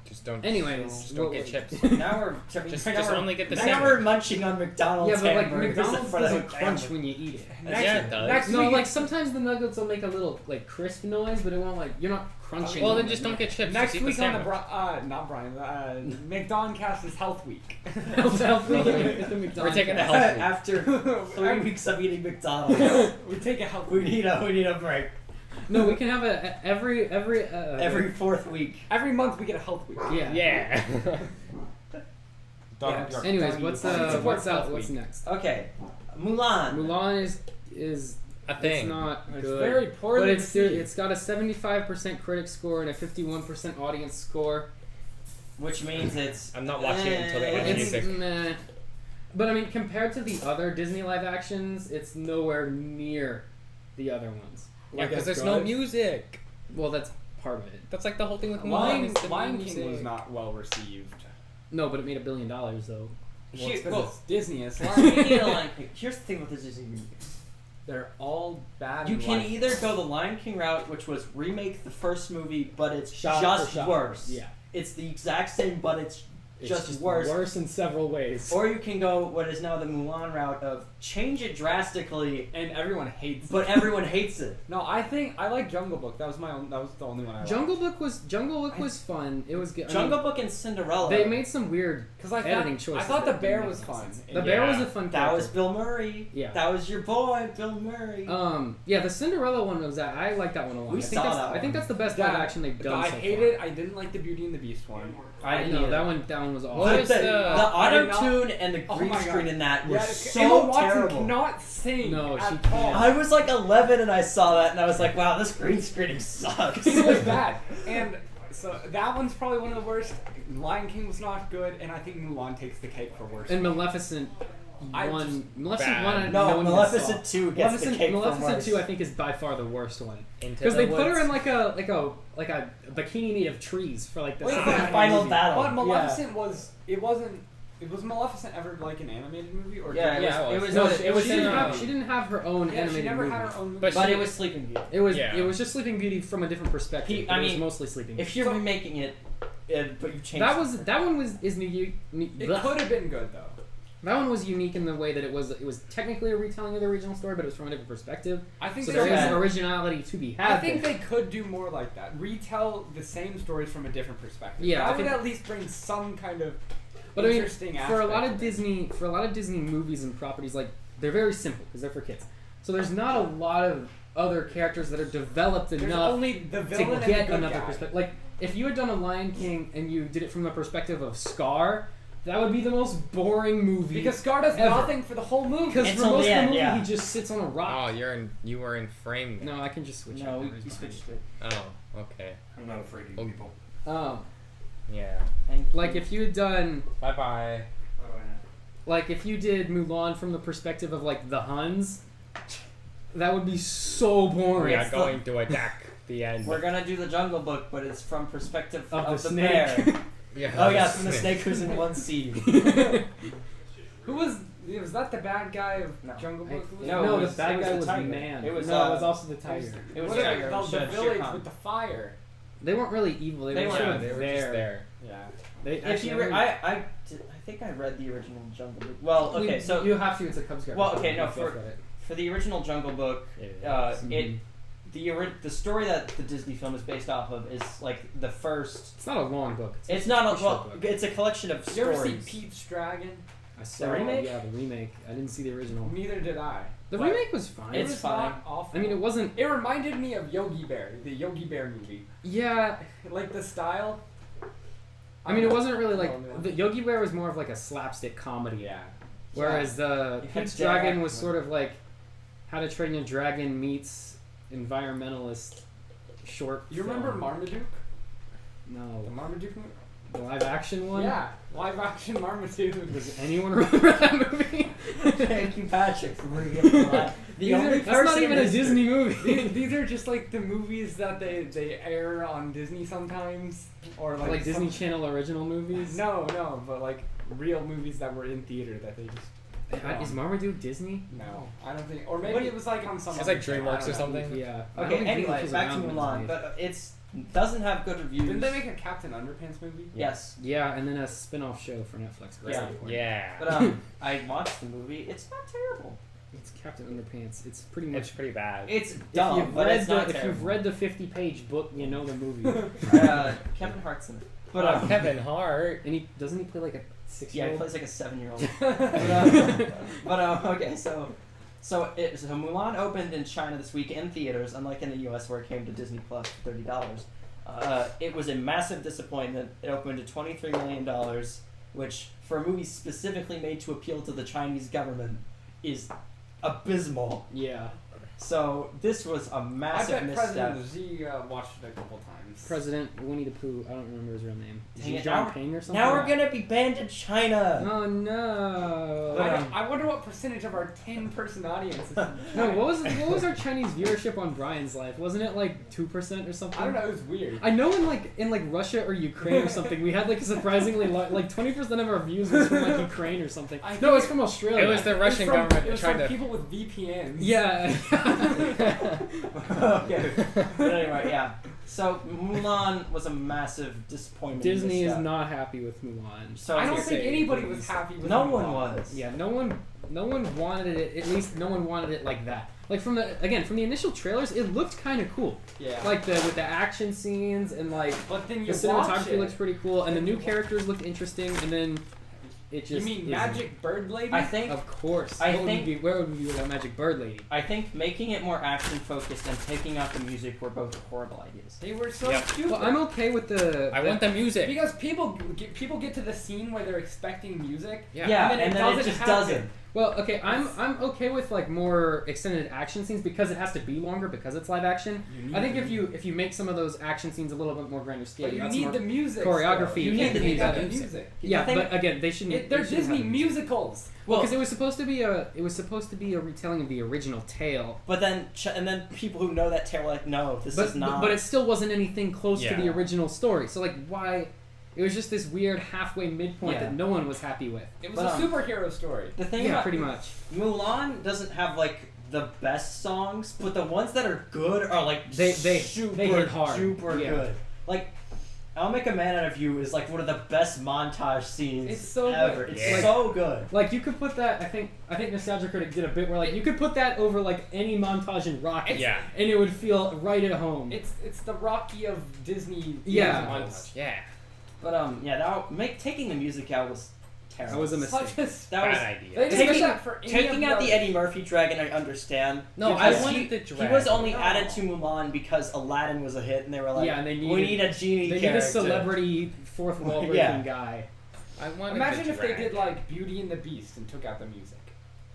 Just don't. Anyways, just don't what- get chips. now we're Just now we're, only get the now sandwich. we're munching on McDonald's Yeah, but like hamburgers McDonald's in front of doesn't the crunch family. when you eat it. Yeah, it does. Next No, week, like sometimes the nuggets will make a little like crisp noise, but it won't like you're not crunching. Well, then them. just don't get chips. next just eat week on the sandwich. not Brian, McDonCast is Health Week. Health week at the McDonald's. We're taking a health week. After 3 weeks of eating McDonald's, We take a health we week. need a break. No, we can have every Every 4th week. Every month we get a health week. yeah. Yeah. Yeah. Anyways, what's Support out? Health What's Week. next? Okay, Mulan. Mulan is A thing. It's not It's good. very poorly But received. it's got a 75% critic score and a 51% audience score. Which means it's. I'm not watching it until they add It's music. meh. But I mean, compared to the other Disney live actions, it's nowhere near the other ones. Yeah, because it's there's no good. music. Well, that's part of it. That's like the whole thing with Mulan. Lion, is the Lion music. King was not well received. No, but it made $1 billion though. Well, it's Here- 'cause well, it's Disney. It's you need a Lion King. Here's the thing with the Disney movies. They're all bad. You in can life. either go the Lion King route, which was remake the first movie, but it's Shot just for shot. worse. Yeah. It's the exact same, but it's It's just worse. Worse in several ways. Or you can go what is now the Mulan route of change it drastically, and everyone hates. but everyone hates it. No, I think I like Jungle Book. That was my own. That was the only one I liked. Jungle Book was fun. It was good. Jungle Book and Cinderella. They made some weird because I editing thought choices. I thought the that bear didn't was make fun. sense. The Yeah. bear was a fun. that character. was Bill Murray. Yeah. That was your boy, Bill Murray. Yeah, the Cinderella one was that. I like that one a lot. We I think saw that's, that I think one. that's the best Yeah, live action they've done. I so hated. far. I didn't like the Beauty and the Beast one. I didn't No, either. that one was awful. What The, is the, the- I did not- auto-tune and the Oh green my screen God. in that were Yeah, so Emma Watson terrible. cannot sing. No, at she all. can't. I was like 11 and I saw that and I was like, wow, this green screening sucks. It was bad, and so that one's probably one of the worst. Lion King was not good, and I think Mulan takes the cake for worst. And Maleficent I won. just- Maleficent bad. won. No, one even Maleficent saw. 2 gets the cake for Maleficent worst. 2, I think, is by far the worst one Into because the they put her woods. in like a bikini made of trees for like the Wait, second but half of the final movie. battle. But Maleficent was. It wasn't. It was Maleficent ever like an animated movie or Yeah, Yeah, it was. No, it was she didn't in, have. She didn't have her own Yeah, animated she never movie. had her own movie. But but she- it was Sleeping Beauty. It was. Yeah. It was just Sleeping Beauty from a different perspective. I it was mean, mostly Sleeping Beauty. If you're So- remaking it, but you changed That one was is new. it could have been good though. That one was unique in the way that it was technically a retelling of the original story, but it was from a different perspective. I think So they there is okay. originality to be had. I think there. they could do more like that. Retell the same stories from a different perspective. Yeah, I that would think- at least bring some kind of But I mean, interesting for a lot aspect of it. Disney movies and properties, like they're very simple because they're for kids. So there's not a lot of other characters that are developed There's enough only the to villain and the get good another guy. perspective. Like if you had done a Lion King and you did it from the perspective of Scar, that would be the most boring movie. Because Scar does ever. nothing for the whole movie. Because for Until most the of the end, movie, yeah. he just sits on a Oh, rock. you were in frame. No, I can just switch. No, out we who's behind switched it. Oh, okay. I'm not afraid of you Oh. people. me. Yeah. Like if you had done, Bye bye. like if you did Mulan from the perspective of like the Huns, That would be so boring. We are going to attack the end. We're gonna do the Jungle Book, but it's from perspective Of of the the snake. bear. Yeah. Oh yeah, from the snake who's in one seed. Who was that the bad guy of No. Jungle Book? Who was No, it? No, it the was- bad it was guy the was tiger. man. It was, no, it was also the tiger. It was What about Tiger, the Shere village Khan. with the fire? They weren't really evil. They They were weren't. sort Yeah, of they were there. just there. Yeah. They If actually, you, I think I read the original Jungle Book. Well, okay, so you have to. It's a Cubs guy. Well, okay, no, You have to for- read it. for the original Jungle Book, Mhm. the story that the Disney film is based off of is like the first. It's not a long book. It's not a short well. book. It's a collection of Did you ever see stories. Pete's Dragon? I saw remake? Yeah, the remake. I didn't see the original. Neither did I. The But remake was fine. It It's was fine. not awful. I mean, it wasn't. It reminded me of Yogi Bear, the Yogi Bear movie. Yeah. Like the style. I mean, it wasn't really like Oh, no. the Yogi Bear was more of like a slapstick comedy. Yeah. Whereas the You had Pete's Jack Dragon was Black. sort of like How to Train Your Dragon meets environmentalist short. You remember film. Marmaduke? The No, Marmaduke movie? the live action one. Yeah, live action Marmaduke. Does anyone remember that movie? Thank you, Patrick, for bringing up the These are- only That's person not even in a history- Disney movie. These are just like the movies that they air on Disney sometimes, or Like like Disney some- Channel original movies. No, but like real movies that were in theater that they just. Is Marmaduke Disney? No, I don't think. Or maybe What- it was like on some. It's like other channel, DreamWorks I don't or know. something. Yeah. I don't Okay, think anyway, DreamWorks was back to around when it was Mulan, made. but it's doesn't have good reviews. Didn't they make a Captain Underpants movie? Yes, Yeah, and then a spin-off show for Netflix. Yeah. Yeah. but I watched the movie. It's not terrible. It's Captain Underpants. It's pretty much. It's pretty bad. It's If dumb, you've but read it's the not if terrible. you've read the 50-page book, you know the movie. Kevin Hart's in it, but Kevin Hart. And he doesn't he play like a yeah, 6-year-old? he plays like a 7-year-old. Okay, so Mulan opened in China this week in theaters, unlike in the U.S. where it came to Disney Plus for $30. It was a massive disappointment. It opened to $23 million, which for a movie specifically made to appeal to the Chinese government is abysmal. Yeah. So this was a I massive bet misstep. President Xi watched it a couple times. President Winnie the Pooh. I don't remember his real name. Dang Xi it, now- Jinping or something. Now we're gonna be banned in China. Oh no. I wonder what percentage of our 10-person audience is. No, what was our Chinese viewership on Brian's Life? Wasn't it like 2% or something? I don't know. It was weird. I know in like Russia or Ukraine or something, we had like a surprisingly like 20% of our views was from like Ukraine or something. I No, think it's from Australia. It was the Russian It was from- government it was trying from to. people with VPNs. Yeah. Okay. But anyway, yeah. So Mulan was a massive disappointment. Disney is misstep. not happy with Mulan. So I don't it's- think anybody was happy with No Mulan. one was. Yeah, no one wanted it. At least no one wanted it like that. Like from the initial trailers, it looked kind of cool. Yeah. Like with the action scenes and like But then the you watch cinematography it. looks pretty cool, and the new characters looked interesting, and then it just You mean isn't. Magic Bird Lady? I think Of course. I What would think- we be, where would we be without Magic Bird Lady? I think making it more action focused and taking out the music were both horrible ideas. they were so Yep. stupid. Well, I'm okay with the. I want the music. Because people get to the scene where they're expecting music. Yeah. Yeah, And then it doesn't just happen. doesn't. Well, okay, I'm okay with like more extended action scenes because it has to be longer because it's live action. I think if you make some of those action scenes a little bit more grander scale, But you got need some the more music. choreography. still. You You need need the to take out the music. music. Yeah, I think- but again, they shouldn't. They're they shouldn't Disney have- musicals. Well, Well, because it was supposed to be a retelling of the original tale, but then and then people who know that tale were like, no, this is not. but it still wasn't anything close to Yeah. the original story. So like, why? It was just this weird halfway midpoint Yeah. that no one was happy with. It was But, a superhero story. the thing Yeah, about pretty much. Mulan doesn't have like the best songs, but the ones that are good are like They super hit hard. super Yeah. good. Like, I'll Make a Man Out of You is like one of the best montage scenes It's so ever. good. It's Yeah. so good. Like you could put that. I think Nostalgia Critic did a bit where like you could put that over like any montage in Rocket, Yeah. and it would feel right at home. It's the Rocky of Disney. Yeah. musicals. Yeah. But yeah, taking the music out was terrible. That was a mistake. Such a That was Bad idea. They didn't Taking- do that for any taking of out the other- Eddie Murphy dragon. I understand. No, I Because wanted the He dragon. was only No. added to Mulan because Aladdin was a hit, and they were like, Yeah, and they we needed- need a genie They need character. a celebrity fourth wall breaking Yeah. guy. I wanted Imagine the if they dragon. did like Beauty and the Beast and took out the music.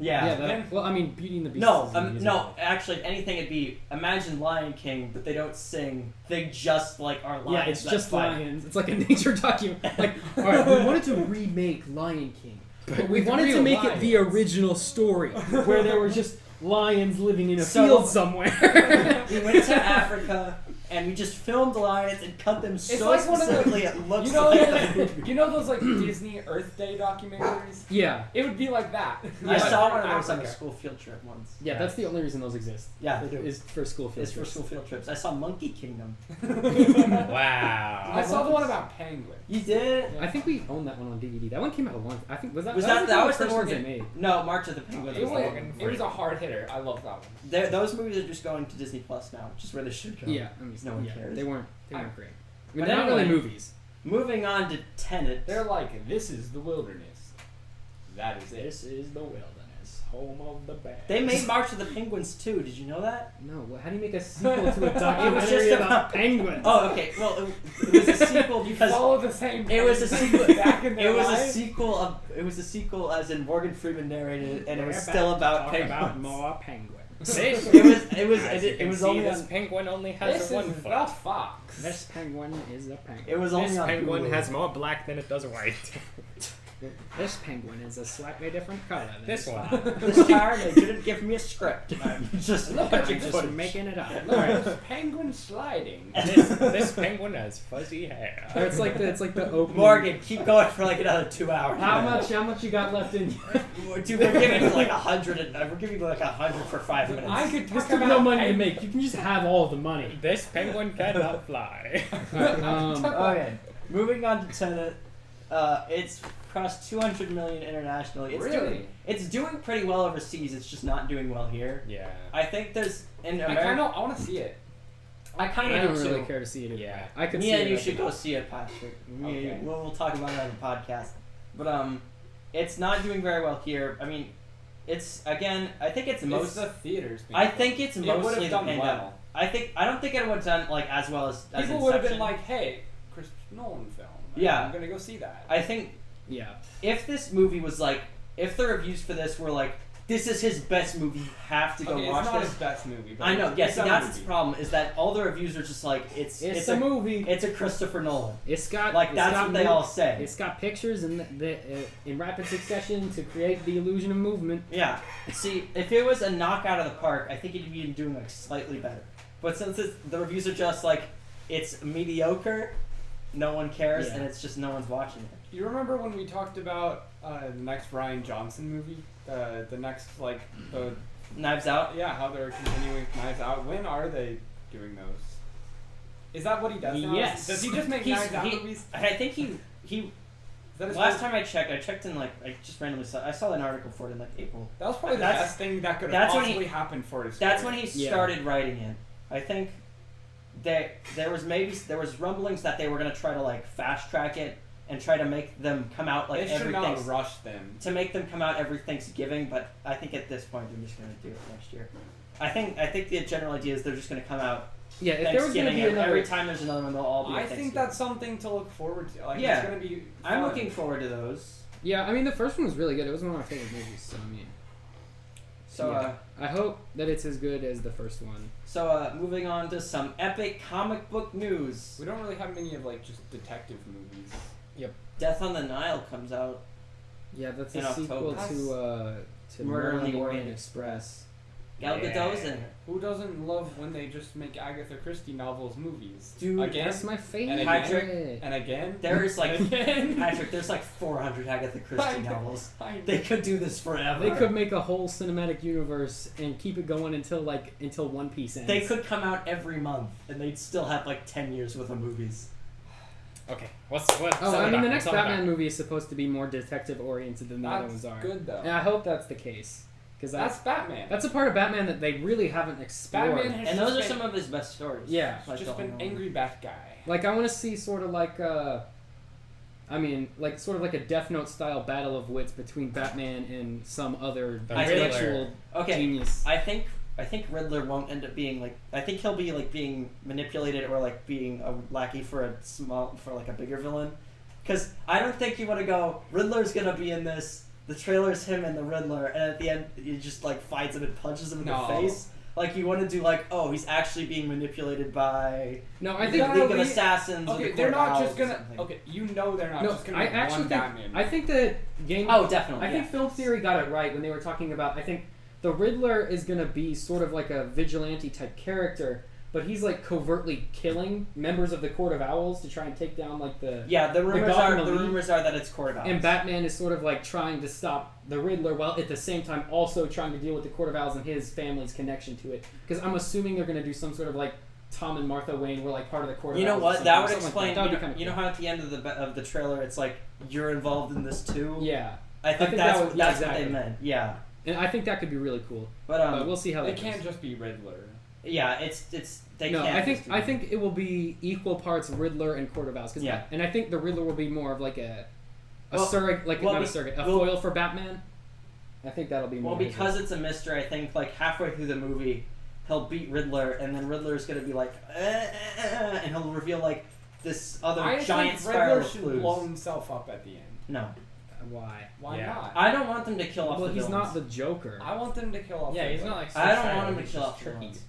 Yeah. Well, I mean, Beauty and the Beast. No, is a musical. no. Actually, anything it'd be. Imagine Lion King, but they don't sing. They just like are lions. Yeah, it's that just fight. lions. It's like a nature document. Like, all right, we wanted to remake Lion King, but we with wanted to real make it the lions. original story, where there were just lions living in a So- field somewhere. We went to Africa and we just filmed lions and cut them so like one of the- specifically it looks You know, like you know those like Disney Earth Day documentaries? Yeah. It would be like that. I saw one of those on a Africa. school field trip once. Yeah, that's the only reason those exist. Yeah, they do. Is for school field It's for trips. school field trips. I saw Monkey Kingdom. Wow. I saw the one about penguins. You did? I think we own that one on DVD. That one came out once. I think was that Was one that of was the first ones they Morgan? made. No, March of the Penguins. It was the was, Morgan it Freeman. was a hard hitter. I love that one. Those movies are just going to Disney Plus now, which is where they should go. Yeah, I mean, No one yeah, cares. They weren't great. I mean, But they're not really anyway- movies. Moving on to Tenet. They're like, this is the wilderness. That is it. This is the wilderness, home of the bears. They made March of the Penguins too. Did you know that? No, how do you make a sequel to a documentary just about about- penguins? Oh, okay. Well, it was a sequel You because follow the same. it was a penguins sequel. back in It their was a lives? sequel of. It was a sequel, as in Morgan Freeman narrated it, and it was We're still about talk penguins. about more penguins. This, It was. It was. as you It can was see, only this on. penguin only has This one is foot. the fox. This penguin is a penguin. It was only This on. penguin Hulu. has more black than it does white. This penguin is a slightly different color than This one. This time they didn't give me a script. I'm just Look, watching I'm just footage. making it up. Look, it's penguin sliding. this penguin has fuzzy hair. Or it's like the opening. Morgan, keep going for like another 2 hours. How much you got left in? Dude, we're giving you like 100. We're giving you like 100 for 5 minutes. I could There's talk about no money to penguin- make. You can just have all of the money. This penguin cannot fly. Okay, moving on to Tenet. It's crossed 200 million internationally. It's Really? It's doing pretty well overseas. It's just not doing well here. Yeah. I think there's in I America. kind of want to see it. I kind I of don't do really too. care to see it. Yeah. I could Me see and it. you should go see it, Patrick. Okay. We'll talk about it on the podcast. But it's not doing very well here. I mean, it's again. I think it's It's most. the theaters. I think it's It mostly would've the done pandemic. well. I don't think it would have done like as well as People would have been Inception. like, "Hey, Christopher Nolan film. Yeah. I'm gonna go see that." I think Yeah. if this movie was like, if the reviews for this were like, this is his best movie, you have to go okay, watch it's not this. his best movie. But I know, yes, it's and a that's movie. its problem, is that all the reviews are just like, it's a movie. It's a Christopher Nolan. It's got Like, it's that's got what they all say. It's got pictures in rapid succession to create the illusion of movement. Yeah. See, if it was a knockout of the park, I think it'd be doing like slightly better. But since the reviews are just like, it's mediocre, no one cares, Yeah. and it's just no one's watching it. You remember when we talked about the next Ryan Johnson movie? The next, like, the... Knives Out? Yeah, how they're continuing Knives Out. When are they doing those? Is that what he does now? Yes. Does he just make Knives Out movies? I think he Is that his last first- time I checked in like, I just randomly I saw an article for it in like April. That was probably the That's- best thing that could have that's when possibly he- happened for his That's career. when he Yeah. started writing it. I think there was rumblings that they were gonna try to like fast track it and try to make them come out like They should every not Thanks- rush them. to make them come out every Thanksgiving. But I think at this point they're just gonna do it next year. I think the general idea is they're just gonna come out Yeah, if there was going to Thanksgiving be every another. time there's another one. They'll all be. I at think Thanksgiving. that's something to look forward to. Like, Yeah. it's going to be I'm fun. looking forward to those. Yeah, I mean the first one was really good. It was one of my favorite movies. So I mean, So yeah. I hope that it's as good as the first one. moving on to some epic comic book news. We don't really have many of, like, just detective movies. Death on the Nile comes out. Yeah, that's In a sequel October. to Murder on the Orient Express. Gal Yeah. Gadot's in it. Who doesn't love when they just make Agatha Christie novels movies? Dude, again That's my favorite. Patrick, and again. There's like Again. Patrick. There's like 400 Agatha Christie I know. novels. I know. They could do this forever. They could make a whole cinematic universe and keep it going until One Piece ends. They could come out every month, and they'd still have like 10 years worth of movies. Okay, what? Oh, I mean, the next Batman movie is supposed to be more detective oriented than the other That's ones are. good, though. And I hope that's the case because That's Batman. that's a part of Batman that they really haven't explored. Batman has And those are just some of his best stories. Yeah. Like just the been only angry bat guy. Like I want to see sort of like sort of like a Death Note style battle of wits between Batman and some other The intellectual one. Okay, genius. I think Riddler won't end up being like. I think he'll be like being manipulated or like being a lackey for a bigger villain. Because I don't think you want to go. Riddler's gonna be in this. The trailer's him and the Riddler, and at the end he just like fights him and punches him in No. the face. Like you want to do like, oh, he's actually being manipulated by No, I the think No, League of we- Assassins. or Okay, the they're Court of not Owls just or gonna. something. Okay, you know they're not no. just gonna I make actually one think Batman. I think the game. Oh, definitely. I think Film Theory got it right when they were talking about. I think the Riddler is gonna be sort of like a vigilante type character, but he's like covertly killing members of the Court of Owls to try and take down like the The Gotham Elite. rumors are that it's Court of Owls. And Batman is sort of like trying to stop the Riddler while at the same time also trying to deal with the Court of Owls and his family's connection to it. Because I'm assuming they're gonna do some sort of like Tom and Martha Wayne were like part of the Court of Owls. You know or what? something. That would Something explain. like that. That would be kind of you know how at the end of the trailer, it's like you're involved in this too. Yeah. I think that that's would- yeah, what exactly. they meant. Yeah, And I think that could be really cool. but We'll see how They that can't goes. just be Riddler. yeah, it's they No, can't. I think it will be equal parts Riddler and Court of Owls. Yeah. And I think the Riddler will be more of like a Well- surrogate, like well, not a be- surrogate, a well- foil for Batman. I think that'll be more. Well, his because role. it's a mystery, I think like halfway through the movie, he'll beat Riddler, and then Riddler's gonna be like, and he'll reveal like this other I giant think spiral Riddler of should clues. blow himself up at the end. No, Why? Why Yeah. not? I don't want them to kill off Well, the he's villains. not the Joker. I want them to kill off. Yeah, he's Riddler. not like. I don't suicidal, want him to he's kill just off the tricky. villains.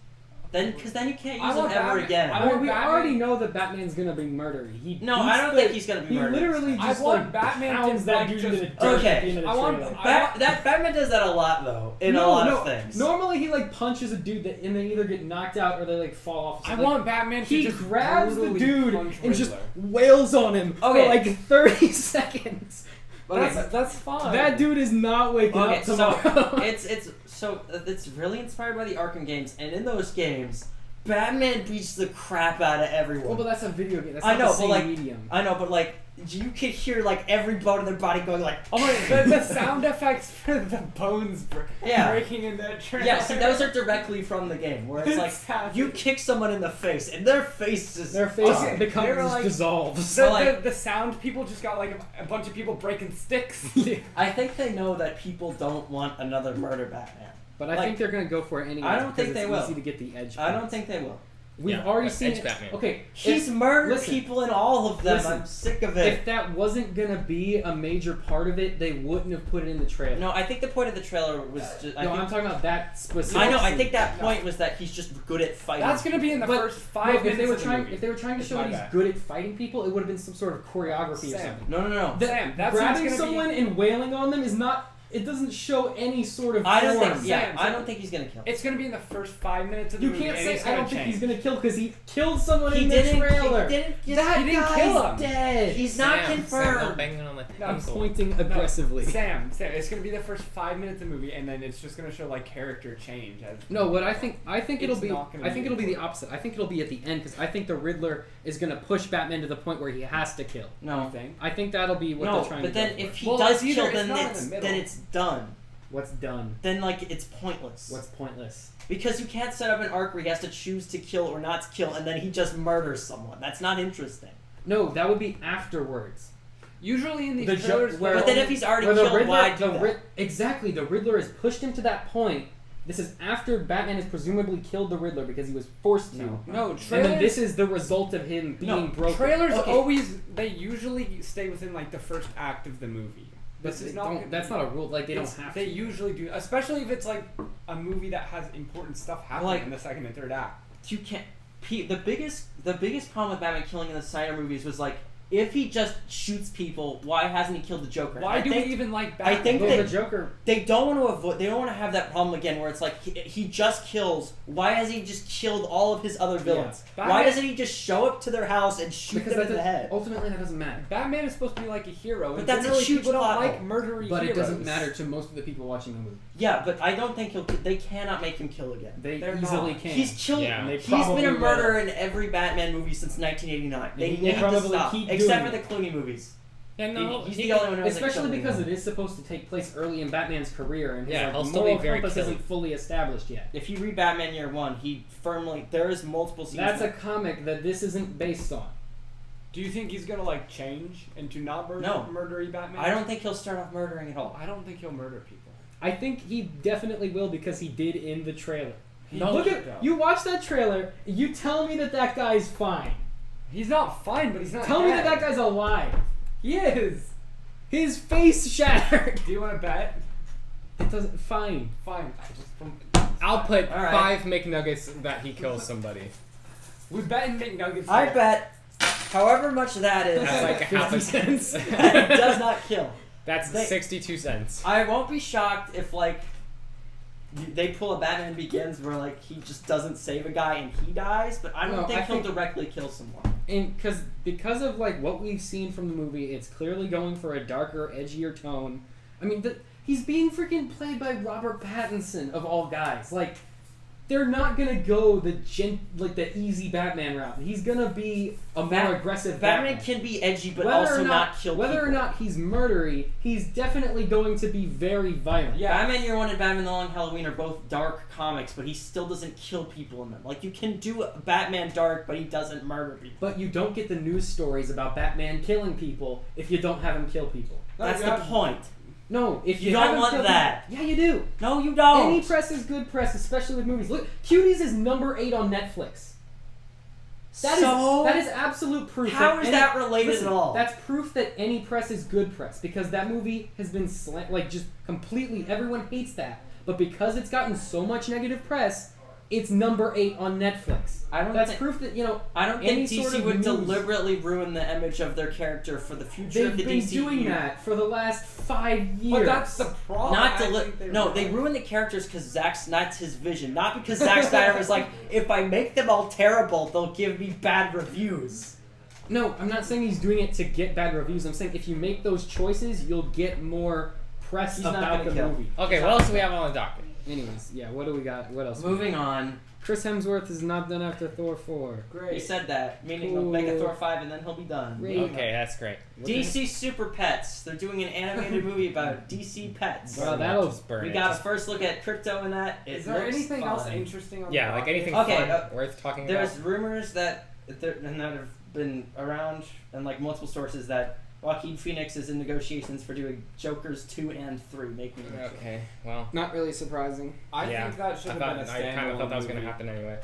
Because then you can't I use him want ever Batman- again. I want we Batman- already know that Batman's gonna be murdery. No, I don't think he's gonna be He murdered. literally I just want like Batman to, pounds that like, dude just- in the dirt Okay. at the end of the I want- trailer. That Batman does that a lot though, in a lot of things. Normally he like punches a dude that and they either get knocked out or they like fall off. I Like, want Batman to he just grabs the brutally dude punch and just Riddler. wails on him Okay. for like 30 seconds. That's fine. That dude is not waking Okay, up so tomorrow. it's really inspired by the Arkham games, and in those games, Batman beats the crap out of everyone. well, but that's a video game. That's I not know, the but same like medium. I know, but like you could hear like every bone in their body going like. Oh my! The sound effects for the bones Yeah. breaking in that trailer. Yeah, see, those are directly from the game, where it's like Exactly. you kick someone in the face, and their face is Their face done. becomes They were like- dissolves. The, like- the sound people just got like a bunch of people breaking sticks. I think they know that people don't want another murder Batman. But I Like- think they're gonna go for it anyway. I don't think because they it's will. easy to get the edge. I don't points. think they will. We've Yeah, already but seen Edge it. Batman. Okay, He's murdered listen. people in all of them. Listen. I'm sick of it. if that wasn't gonna be a major part of it, they wouldn't have put it in the trailer. No, I think the point of the trailer was just. I'm talking about that specific. I know. I scene. think that point was that he's just good at fighting. That's gonna be in the But first 5 Look, minutes if they were of the trying, movie. if they were trying to It's show my that he's bad. good at fighting people, it would have been some sort of choreography or Sam. something. No. Sam, that's Grabbing gonna someone Be, and wailing on them is not. It doesn't show any sort of. I don't form. think. Yeah, Sam, I don't think he's gonna kill. it's gonna be in the first 5 minutes of the You movie. can't and say it's I don't gonna think change. he's gonna kill because he killed someone He in the didn't. trailer. He didn't. That He didn't guy's kill him. dead. He's not Sam, confirmed. banging on the I'm table. pointing aggressively. Sam, it's gonna be the first 5 minutes of the movie, and then it's just gonna show like character change. As No, what I think it'll It's be. not gonna I think be it'll be the important. opposite. I think it'll be at the end because I think the Riddler is gonna push Batman to the point where he has to kill. you No. think? I think that'll be what No, they're trying but to then go if for. he Well, does it's either- kill, it's then not in it's the middle. then it's done. What's done? Then like it's pointless. What's pointless? Because you can't set up an arc where he has to choose to kill or not to kill, and then he just murders someone. That's not interesting. No, that would be afterwards. Usually in these The trailers, where- But then if he's already Where the killed, Riddler, why do that? exactly, the Riddler has pushed him to that point. This is after Batman has presumably killed the Riddler because he was forced to. no And trailers. then this is the result of him being broken. Trailers Okay. always they usually stay within like the first act of the movie. But This is they not don't- gonna that's be- not a rule. Like they don't It's- have They to. usually do, especially if it's like a movie that has important stuff happening Like- in the second and third act. You can't. The biggest problem with Batman killing in the Snyder movies was like, if he just shoots people, why hasn't he killed the Joker? Why I do think we even like I Batman? think Well, they- the Joker. they don't want to avoid. They don't want to have that problem again, where it's like he just kills. Why hasn't he just killed all of his other villains? Yeah. Why Batman- doesn't he just show up to their house and shoot Because them in that the head? ultimately that doesn't matter. Batman is supposed to be like a hero, But and that's a generally huge people don't plot like hole. murdery But heroes. it doesn't matter to most of the people watching the movie. Yeah, but I don't think he'll. They cannot make him kill again. They They're easily not. can. He's killed. Yeah. And they He's been probably a will. murderer in every Batman movie since 1989. They And he need will to probably stop, keep except for doing the Clooney movies. Yeah, no, He's he- the only one who hasn't Especially killed because anyone. it is supposed to take place early in Batman's career, and his Yeah, like, he'll still moral be very compass killing. isn't fully established yet. If you read Batman Year One, he firmly there is multiple scenes. That's a comic that this isn't based on. Do you think he's gonna like change into not No. murdery Batman? I don't think he'll start off murdering at all. I don't think he'll murder people. I think he definitely will because he did in the trailer. No, Look he at don't. you watch that trailer. You tell me that guy's fine. He's not fine, but he's not. Tell me dead. that guy's alive. He is. His face shattered. Do you want to bet? It doesn't. Fine. Fine. I just from. I'll put All right. 5 McNuggets that he kills somebody. We bet in McNuggets. I here. bet, however much that is, That's like half 50 a cents. it does not kill. That's They- 62 cents. I won't be shocked if like they pull a Batman Begins where like he just doesn't save a guy and he dies, but I don't think he'll directly kill someone. And because of like what we've seen from the movie, it's clearly going for a darker, edgier tone. I mean, he's being freaking played by Robert Pattinson of all guys. Like, they're not gonna go the easy Batman route. He's gonna be a more aggressive Batman. Batman. Can be edgy, but also not kill people. Whether or not he's murdery, he's definitely going to be very violent. Yeah. Batman Year One and Batman The Long Halloween are both dark comics, but he still doesn't kill people in them. Like, you can do Batman dark, but he doesn't murder people. But you don't get the news stories about Batman killing people if you don't have him kill people. That's the point. No, if You you don't have him want kill that. people, yeah, you do. No, you don't. Any press is good press, especially with movies. Look, Cuties is number 8 on Netflix. That is absolute proof. How is that related at all? That's proof that any press is good press, because that movie has been just completely. Everyone hates that, but because it's gotten so much negative press, it's number 8 on Netflix. That's proof that I don't think DC sort of would news- deliberately ruin the image of their character for the future They've of the been DCEU. doing that for the last 5 years. But that's the problem. They ruin the characters because that's his vision, not because Zack Snyder was like, if I make them all terrible, they'll give me bad reviews. No, I'm not saying he's doing it to get bad reviews. I'm saying if you make those choices, you'll get more press He's not about gonna the kill. movie. Okay, what else do we have on the docket? Anyways, yeah, what do we got? What else? Moving on. Chris Hemsworth is not done after Thor 4. He said that, meaning he'll make a Thor 5 and then he'll be done. Great. Okay, that's great. DC Super Pets. They're doing an animated movie about DC pets. Well, that'll Just burn We it. got a first look at crypto in that. Is there looks anything fun. else interesting on Yeah, the like docket? anything Okay, fun worth talking There's about? rumors that have been around and like multiple sources that Joaquin Phoenix is in negotiations for doing Jokers 2 and 3. Making Okay, well. Not really surprising. I yeah, think that should have been a standalone I kind of thought that was going to movie. happen anyway.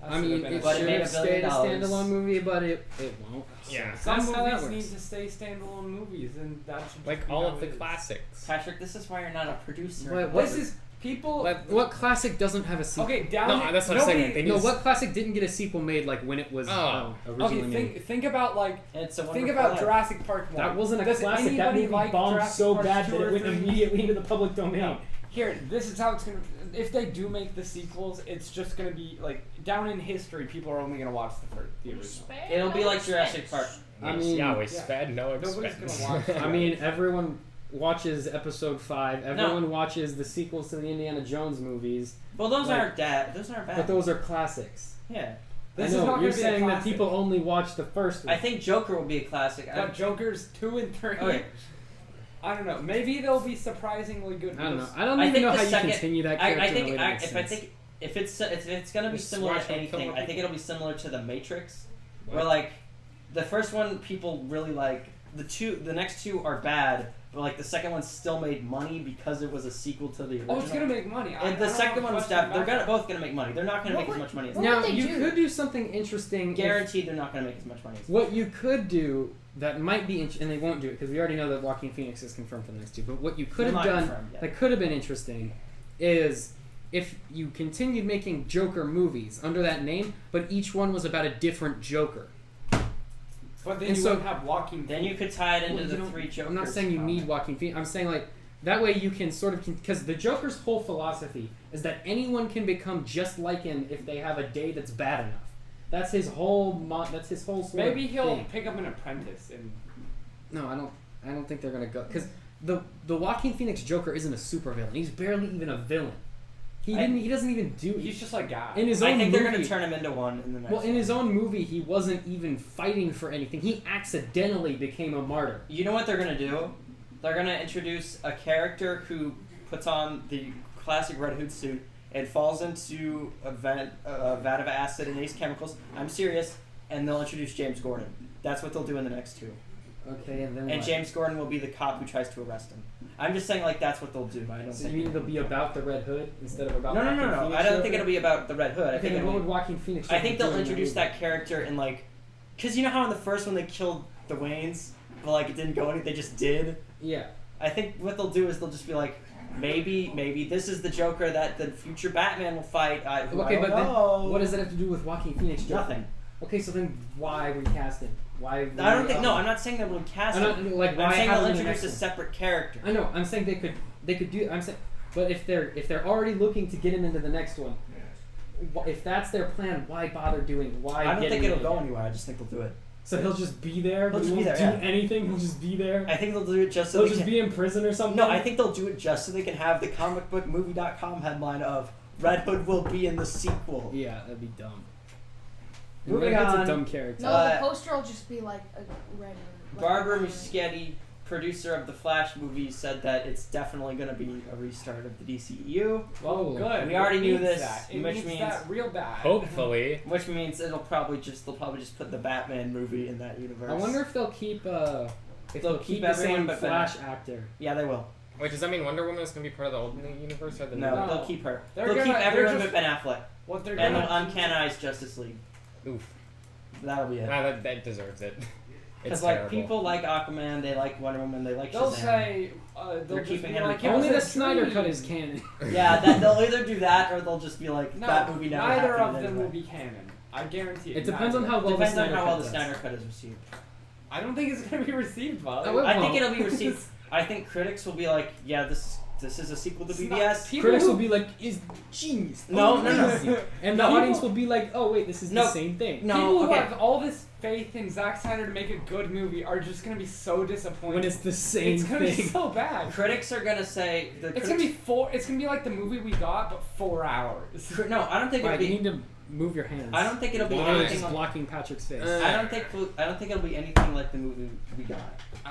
That I should mean, have been it But it should made have $1 billion. stayed a standalone movie, but it won't. Yeah. Some That's how that movies need works. to stay standalone movies, and that should Like just be all how of the it is. classics. Patrick, this is why you're not a producer. What- This is people. What classic doesn't have a sequel? Okay, down. No, that's what I'm saying. They need No, to- what classic didn't get a sequel made like when it was originally Okay, made? think about like It's a think Wonderful about Life. Jurassic Park 1. That wasn't a Does classic. That anybody movie like bombed Jurassic so Park bad 2 that or it went 3? immediately into the public domain. No. Here, this is how it's gonna. If they do make the sequels, it's just gonna be like down in history. People are only gonna watch the original. It'll be like Jurassic Park. I mean, yeah, we yeah. sped, no Nobody's expense. gonna watch I mean, everyone watches Episode 5. Everyone watches the sequels to the Indiana Jones movies. Well, those Like- aren't bad. Those aren't bad. But those are classics. Yeah. This I know, is not you're gonna be a saying that classic. people only watch the first one. I think Joker will be a classic. But Joker's 2 and 3. Okay. I don't know. Maybe they'll be surprisingly good. I don't know. because- I don't I even think know the how you second- continue that character. I in a think way that makes if I sense. think if it's gonna be Just similar watch to them kill anything, more I think people. it'll be similar to the Matrix, What? where like the first one people really like. The next two are bad, but like the second one still made money because it was a sequel to the original. Oh, it's gonna make money. And the second one's they're both gonna make money. They're not gonna What make as would- much money as what Now, would they you do? could do something interesting. if- guaranteed. They're not gonna make as much money. As What you could do that might be, and they won't do it because we already know that Joaquin Phoenix is confirmed for the next two. But what you could They're have not done confirmed yet. that could have been interesting is if you continued making Joker movies under that name, but each one was about a different Joker. But then And you so- wouldn't have Walking. Then you could tie it into Well, you the don't- 3 Jokers. I'm not saying you need Joaquin Phoenix. I'm saying like that way you can sort of because the Joker's whole philosophy is that anyone can become just like him if they have a day that's bad enough. That's his whole. That's his whole. Sort Maybe of he'll thing. pick up an apprentice and. No, I don't think they're gonna go because the Joaquin Phoenix Joker isn't a supervillain. He's barely even a villain. He doesn't even do. He's just like God. in his own I think movie. they're gonna turn him into one in the next. Well, in his own movie, he wasn't even fighting for anything. He accidentally became a martyr. You know what they're gonna do? They're gonna introduce a character who puts on the classic Red Hood suit and falls into a vat of acid and these chemicals. I'm serious, and they'll introduce James Gordon. That's what they'll do in the next two. Okay, and then And what? James Gordon will be the cop who tries to arrest him. I'm just saying, like that's what they'll do. I don't So think. you mean they'll be about the Red Hood instead of about No. Joaquin Phoenix I don't think Joker? it'll be about the Red Hood. I Okay, think then it'll what be, would Joaquin Phoenix? I Joker think do they'll in introduce movie? that character in like, cause you know how in the first one they killed the Waynes, but like it didn't go any. They just did. Yeah. I think what they'll do is they'll just be like, maybe this is the Joker that the future Batman will fight. I Okay, don't but then know. what does that have to do with Joaquin Phoenix Joker? Nothing. Okay, so then why recast him? Why? I don't think. No, I'm not saying they will cast I'm him. not like why I'm saying have they'll him in the introduce next a one? separate character. I know. I'm saying they could do. But if they're already looking to get him into the next one, if that's their plan, why bother doing? Why? I don't get think him it'll in go again? anywhere. I just think they'll do it. So he'll just be there. He'll just won't be there, do yeah. anything. He'll just be there. I think they'll do it just so He'll they just can... be in prison or something. No, I think they'll do it just so they can have the comicbookmovie.com headline of Red Hood will be in the sequel. Yeah, that'd be dumb. Moving Red Hood's on. a dumb character. No, the poster will just be like a red. Barbara Muschietti, producer of the Flash movie, said that it's definitely going to be a restart of the DCEU. Well, good. We already It knew needs this, that. It which needs means- that real bad. Hopefully. Which means they'll probably just put the Batman movie in that universe. I wonder if they'll keep the everyone same but Flash actor. Yeah, they will. Wait, does that mean Wonder Woman is going to be part of the old universe or the No, new? they'll keep her. They're They'll keep gonna- everyone they're but Ben Affleck. What they're And gonna they'll uncanonize Justice League. Oof. That'll be it. Nah, that deserves it. Because It's like terrible. people like Aquaman, they like Wonder Woman, they like they'll Shazam. say They're they'll just keeping be him like, in it Only was the a Snyder dream. cut is canon. Yeah, they'll either do that or they'll just be like No, that movie never neither happened of them anyway. will be canon. I guarantee It depends on how well Depends the on Snyder how cut well the does. Snyder cut is received. I don't think it's gonna be received well. Oh, it I think won't. it'll be received. I think critics will be like, yeah, this is a sequel to It's BBS. not- people Critics who- will be like, "Is genius." No. amazing." And the No. audience will be like, "Oh wait, this is No. the same thing." No, People who okay. have all this faith in Zack Snyder to make a good movie are just gonna be so disappointed. When it's the same it's gonna be thing. so bad. Critics are gonna say It's gonna be It's gonna be like the movie we got, but 4 hours. No, I don't think it'll Right, you be. need to move your hands. I don't think it'll be You're anything. just Like, blocking Patrick's face. I don't think it'll be anything like the movie we got.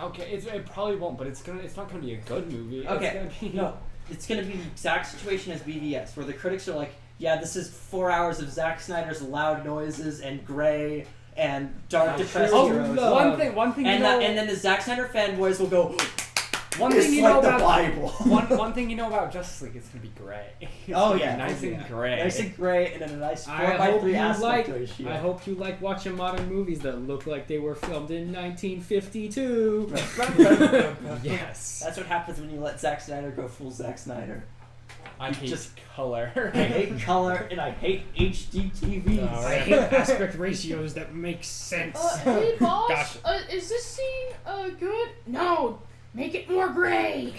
Okay, it probably won't, but it's not gonna be a good movie. Okay, It's gonna be, no, it's gonna be the exact situation as BVS, where the critics are like, yeah, this is 4 hours of Zack Snyder's loud noises and gray and dark, depressed Oh, heroes. no. one thing you And, know. and then the Zack Snyder fanboys will go, one it's thing you like know the about Bible. one thing you know about Justice League, it's gonna be gray. It's Oh, gonna be yeah. nice and gray. Nice and gray, and then a nice 4 I by hope 3 you aspect like. ratio. I hope you like watching modern movies that look like they were filmed in 1952. Yes. That's what happens when you let Zack Snyder go full Zack Snyder. I hate just- color. I hate color and I hate HD TVs. Oh, I hate aspect ratios that make sense. Hey boss, Gosh. is this scene good? No, make it more gray.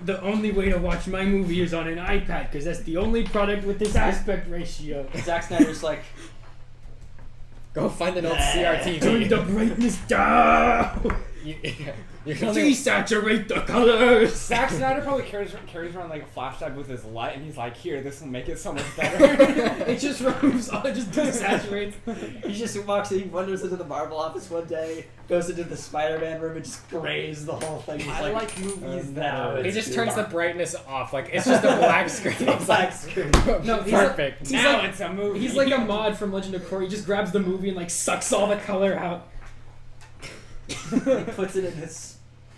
The only way to watch my movie is on an iPad because that's the only product with this aspect ratio. Zack Snyder's like, Go find an old Turn CRTV. the brightness down. You're only Desaturate the colors. Zack Snyder probably carries around like a flash drive with his light, and he's like, "Here, this will make it so much better." It just removes all. It just desaturates. he just walks in, he wanders into the Marvel office one day, goes into the Spider-Man room and just grays the whole thing. He's I like movies that no, are. He it's just too turns the dark. brightness off. Like it's just a black screen. It's black screen. No, he's perfect. He's now like- it's a movie. He's like a mod from Legend of Korra. He just grabs the movie and like sucks all the color out. He puts it in his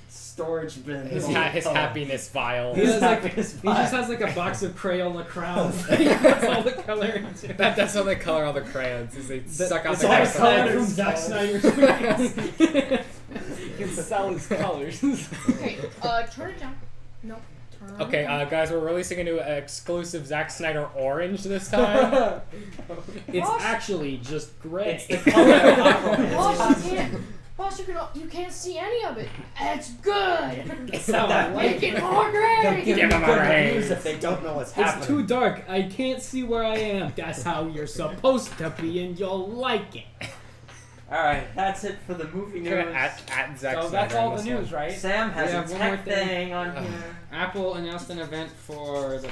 storage bin. His, All the his color. happiness vial. He, has, like, happiness he just has like a box of Crayola crowns. He puts all the color into. That's how they color all the crayons. Is they suck out It's the all colors. color from colors. Zack Snyder's movies. he can sell his colors. Okay, turn it down. Nope. Turn it Okay, down. guys, we're releasing a new exclusive Zack Snyder orange this time. It's actually just gray. It's the color of Aquaman. Boss, you can't see any of it. It's good. It's not that like Make it it. more They'll gray. give Give you him a good raise. reviews if they don't know what's happening. It's too dark. I can't see where I am. That's how you're supposed to be, and you'll like it. Alright, that's it for the movie news. at Zack So Snyder that's on all the this news, one. right? Sam has Yeah, a one more tech thing. thing on here. Apple announced an event for the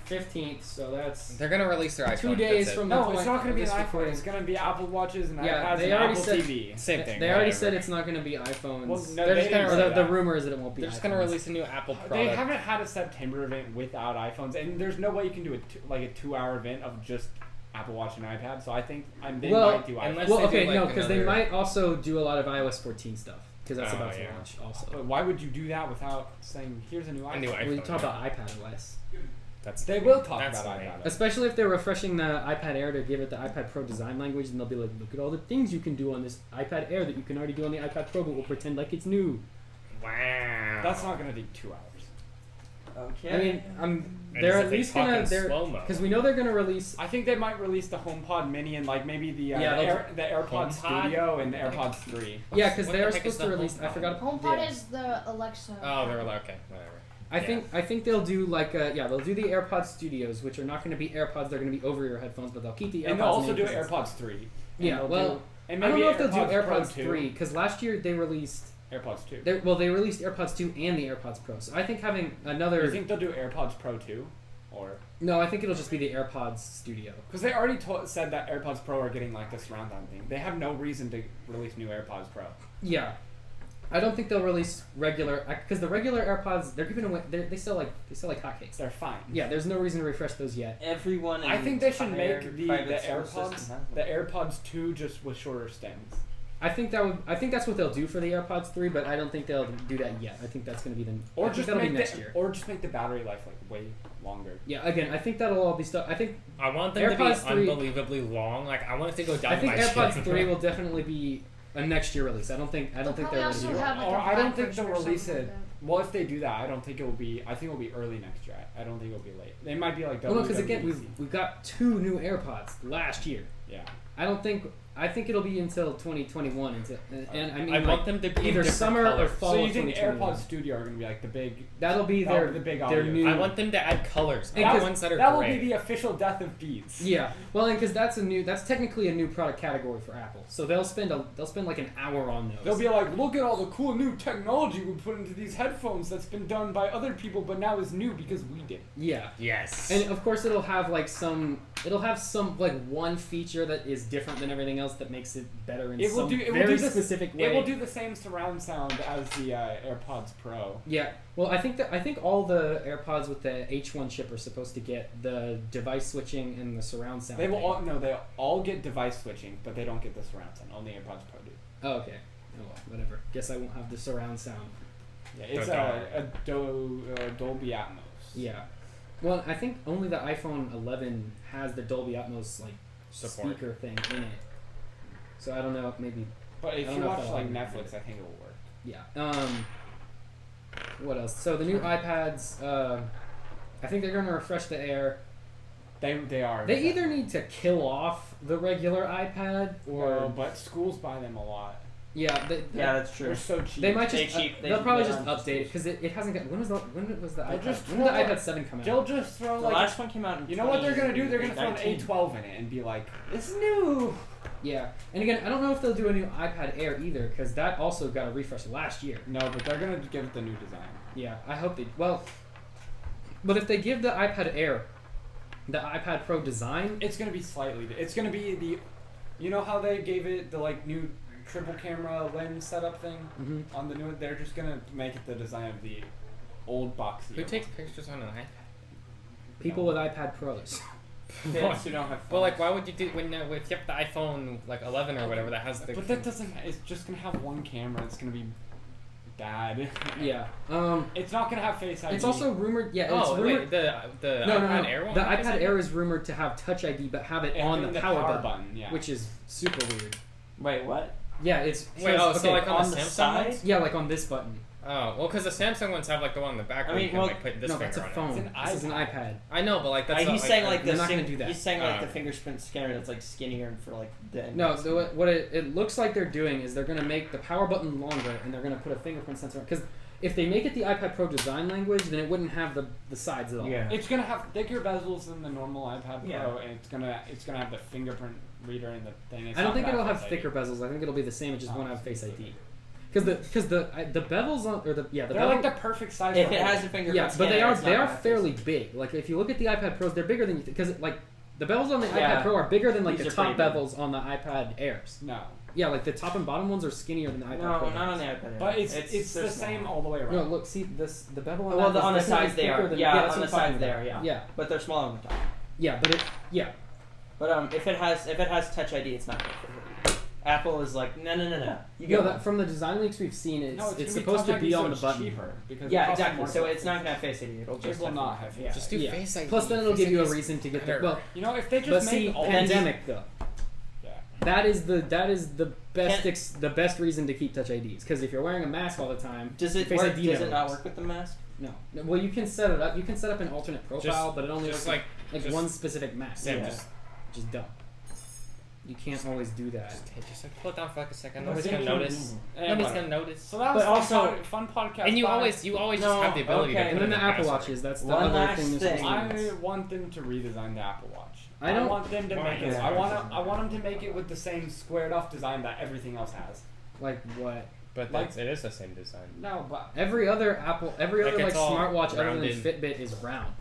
15th, so that's They're gonna release their iPhone. 2 days that's it. from the No, point it's not going of to be an this iPhone. recording. It's going to be Apple Watches and Yeah, iPads they and already Apple said- TV. Same thing. They already whatever. said it's not going to be iPhones. Well, no, They're they just didn't gonna say Or the that. rumor is that it won't be They're just iPhones. gonna release a new Apple product. They haven't had a September event without iPhones, and there's no way you can do a 2-hour event of just Apple Watch and iPad. So I think they Well, might do iPhones. unless- Well, they do, okay, like, no, because they another- might also do a lot of iOS 14 stuff, because that's Oh, about to yeah. launch also. But why would you do that without saying, "Here's a new iPhone"? A new iPhone. We talk about iPad OS. That's They will talk that's about lame. iPad. Especially if they're refreshing the iPad Air to give it the iPad Pro design language, and they'll be like, look at all the things you can do on this iPad Air that you can already do on the iPad Pro, but we'll pretend like it's new. Wow. That's not going to take 2 hours. Okay. I mean, And they're as at if they least talk gonna, in slow-mo. because we know they're gonna release. I think they might release the HomePod Mini and like maybe the Yeah, the AirPods HomePod? Studio and the AirPods 3. Yeah, because What they the are heck is supposed to the release. I HomePod? forgot. HomePod yeah. is the Alexa. Oh, they're like, okay, whatever. I think they'll do they'll do the AirPods Studios, which are not going to be AirPods. They're going to be over-ear headphones, but they'll keep the AirPods. And they'll also name do 'cause AirPods 3. Yeah, well, and I don't maybe know if they'll do Pro AirPods 2. 3 because last year they released AirPods 2. they released AirPods 2 and the AirPods Pro. So I think having another. You think they'll do AirPods Pro 2? Or No, I think it'll just be the AirPods Studio. because they already said that AirPods Pro are getting like the surround sound thing. They have no reason to release new AirPods Pro. Yeah, I don't think they'll release regular because the regular AirPods they're giving away. They sell like hotcakes. They're fine. Yeah, there's no reason to refresh those yet. Everyone. I think they should make entire the private school system AirPods has them. the AirPods 2 just with shorter stems. I think that's what they'll do for the AirPods 3, but I don't think they'll do that yet. I think that's going to be Or I think just that'll make be next year. or just make the battery life like way longer. Yeah, again, I think that'll all be stuff. I think I want them AirPods to be 3 unbelievably long. Like I want it to go down. I think my AirPods chin. 3 will definitely be a next year release. I don't think They'll they're probably ready to also do have, it. like, Or a I don't black think version they'll or release something it. like that. Well, if they do that, I don't think it will be. I think it will be early next year. I don't think it will be late. They might be like. Well, no, because again, WWDC. we got 2 new AirPods last year. Yeah. I think it'll be until 2021 and I mean I like, want them to be in either different summer or colors. fall So of you think 2021. AirPods Studio are going to be like the big? That'll be That'll their be the big their audio. new. I want them to add colors, And not because ones that are That will gray. be the official death of Beats. Yeah, well, and because that's technically a new product category for Apple, so they'll spend like an hour on those. They'll be like, look at all the cool new technology we put into these headphones that's been done by other people, but now is new because we did it. Yeah, Yes. and of course it'll have some like one feature that is different than everything else that makes it better in some very specific way. It will do the same surround sound as the AirPods Pro. Yeah, well, I think all the AirPods with the H1 chip are supposed to get the device switching and the surround sound. They will thing. they all get device switching, but they don't get the surround sound. Only AirPods Pro do. Oh, okay. Oh, well, whatever. Guess I won't have the surround sound. Yeah, it's Dolby Atmos. Yeah. Well, I think only the iPhone 11 has the Dolby Atmos like Support. speaker thing in it. So I don't know, maybe. But if I don't you know if watch that'll like happen. Netflix, I think it will work. Yeah. What else? So the new iPads. I think they're going to refresh the Air. They are. They either need to kill off the regular iPad or but schools buy them a lot. yeah. Yeah, that's true. They're so cheap. They might They just. cheap- they- they'll probably they just are update it because it hasn't got. When was the They'll iPad? just When did the throw iPad 7 come out? They'll just throw The like. last one came out in You know what they're gonna do? They're gonna throw an 2019. A12 in it and be like, "It's new." Yeah, and again, I don't know if they'll do a new iPad Air either because that also got a refresh last year. No, but they're gonna give it the new design. Yeah, I hope they. Well, but if they give the iPad Air the iPad Pro design, It's gonna be slightly. It's gonna be the. You know how they gave it the like new triple camera lens setup thing Mhm. on the new? They're just gonna make it the design of the old boxy. Who takes pictures on an iPad? people with iPad Pros. Kids who don't have Well, like, phones. why would you do when if you have the iPhone like 11 or whatever that has the? But that doesn't. It's just gonna have one camera. It's gonna be bad. Yeah. It's not gonna have Face ID. It's also rumored. Yeah. Oh it's rumored. wait, the No, iPad no. Air one. The has iPad it? Air is rumored to have Touch ID, but have it on Having the power button, Yeah. which is super weird. Wait, what? Yeah, it's Wait, oh, so like on the Samsung side? ones? yeah, like on this button. Oh, well, because the Samsung ones have like the one in the back where I mean, you can well, like put this No, finger that's a on phone. It's an This is an iPad. iPad. it. I know, but like that's he's not, saying like they're the not gonna do that. He's saying like the Oh. fingerprint scanner that's like skinnier for like the. No, index. so what it looks like they're doing is they're going to make the power button longer and they're going to put a fingerprint sensor on. Because if they make it the iPad Pro design language, then it wouldn't have the sides at all. Yeah. It's gonna have thicker bezels than the normal iPad Pro, Yeah. and it's gonna have the fingerprint reader in the thing. It's I don't not think gonna it'll have Face thicker ID. bezels. I think it'll be the same. It just Oh, won't have Face Face ID. Because the bevels on or the They're bevel, like the perfect size. If for it has a holding. fingerprint yeah, but scanner, they are it's not they are gonna have fairly Face big. Like if you look at the iPad Pros, they're bigger than you because like the bevels on the Yeah. iPad Pro are bigger than like These the are top pretty big. bevels on the iPad Airs. No, Yeah, like the top and bottom ones are skinnier than the iPad No, Pro. not on ones. the iPad Air. but it's they're the small. same all the way around. No, look, see this the bevel on Well, that is on the definitely sides they thicker are. than- Yeah, that's on what the I'm sides talking they about. are. Yeah. Yeah, But they're smaller on the top. yeah, but yeah. But if it has Touch ID, it's not good for it. Apple is like no. You No, go. that from the design leaks we've seen, it's No, it's gonna supposed to Touch be ID, on so the it's button. cheaper because Yeah, it costs exactly. more So to- it's not gonna have Face ID. It'll It just will have not have. Yeah. Just do Yeah. Face ID. Plus, then it'll Face give you a ID is reason to get the better. well. You know, if they But just see, make all pandemic though. Yeah. That is the best Can't- the best reason to keep Touch IDs because if you're wearing a mask all the time, Does it Face work? ID Does never it not works. work with the mask? No. Well, you can set it up. You can set up an alternate profile, Just- but it only just looks like like just- one specific mask. Sam, Yeah. just Which is dumb. You can't always do that. Just like pull it down for like a second. That's Nobody's gonna it. notice. Yeah, Nobody's whatever. gonna notice. So that was But also- fun podcast. And you Bye. always just have the ability to okay. put And then it the in Apple password. Watches. That's the One other last thing. thing. I want them to redesign the Apple Watch. I don't- want them to make it. Yeah. I want them to make it with the same squared off design that everything else has. Like what? But Like- it is the same design. No, but Every other Like, it's all smartwatch other than rounded. Fitbit is round.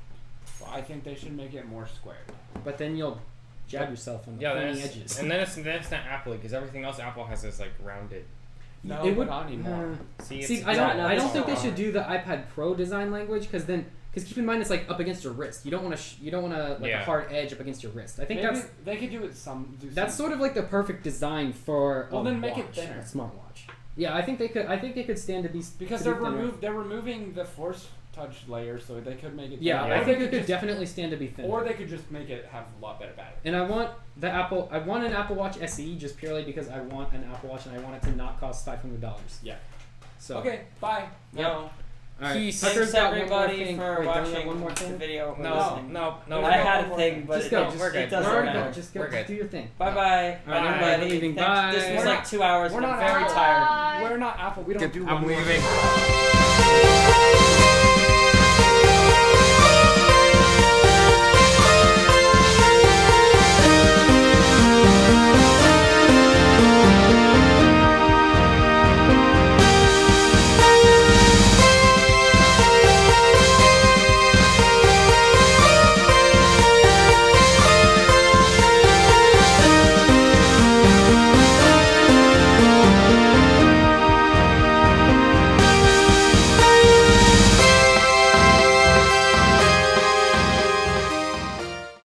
I think they should make it more squared. But then you'll jab yourself on the Yeah, pointy then edges. and then it's not Apple because everything else Apple has is like rounded. No, It but would- not anymore. See, See, it's I don't. not I don't think they smart. should do the iPad Pro design language because keep in mind it's like up against your wrist. You don't want to. You don't want to like Yeah. a hard edge up against your wrist. I think Maybe that's they could do it that's sort of like the perfect design for. Well, a then make it watch, thinner. a smartwatch. Yeah, I think they could. I think they could stand to be because to be they're thinner. They're removing the Force Touch layer, so they could make it. Yeah, thinner. I Or think they it could just- definitely stand to be thinner. Or they could just make it have a lot better battery. And I want an Apple Watch SE just purely because I want an Apple Watch and I want it to not cost $500. Yeah. So Okay, bye. Yo. all right. Peace. Tucker's Thanks got one more everybody thing. for Wait, don't you watching have one more the thing. video. or No, listening. no. I had a thing, but Just it, go. it just We're good. it doesn't We're Alright. good. matter. Just go. We're Just good. do your thing. Bye bye. All right, everybody, Everybody. we're leaving. Thanks. Bye. This was We're like 2 hours. We're and I'm not very out. tired. We're not Apple. We don't do I'm one more leaving. thing.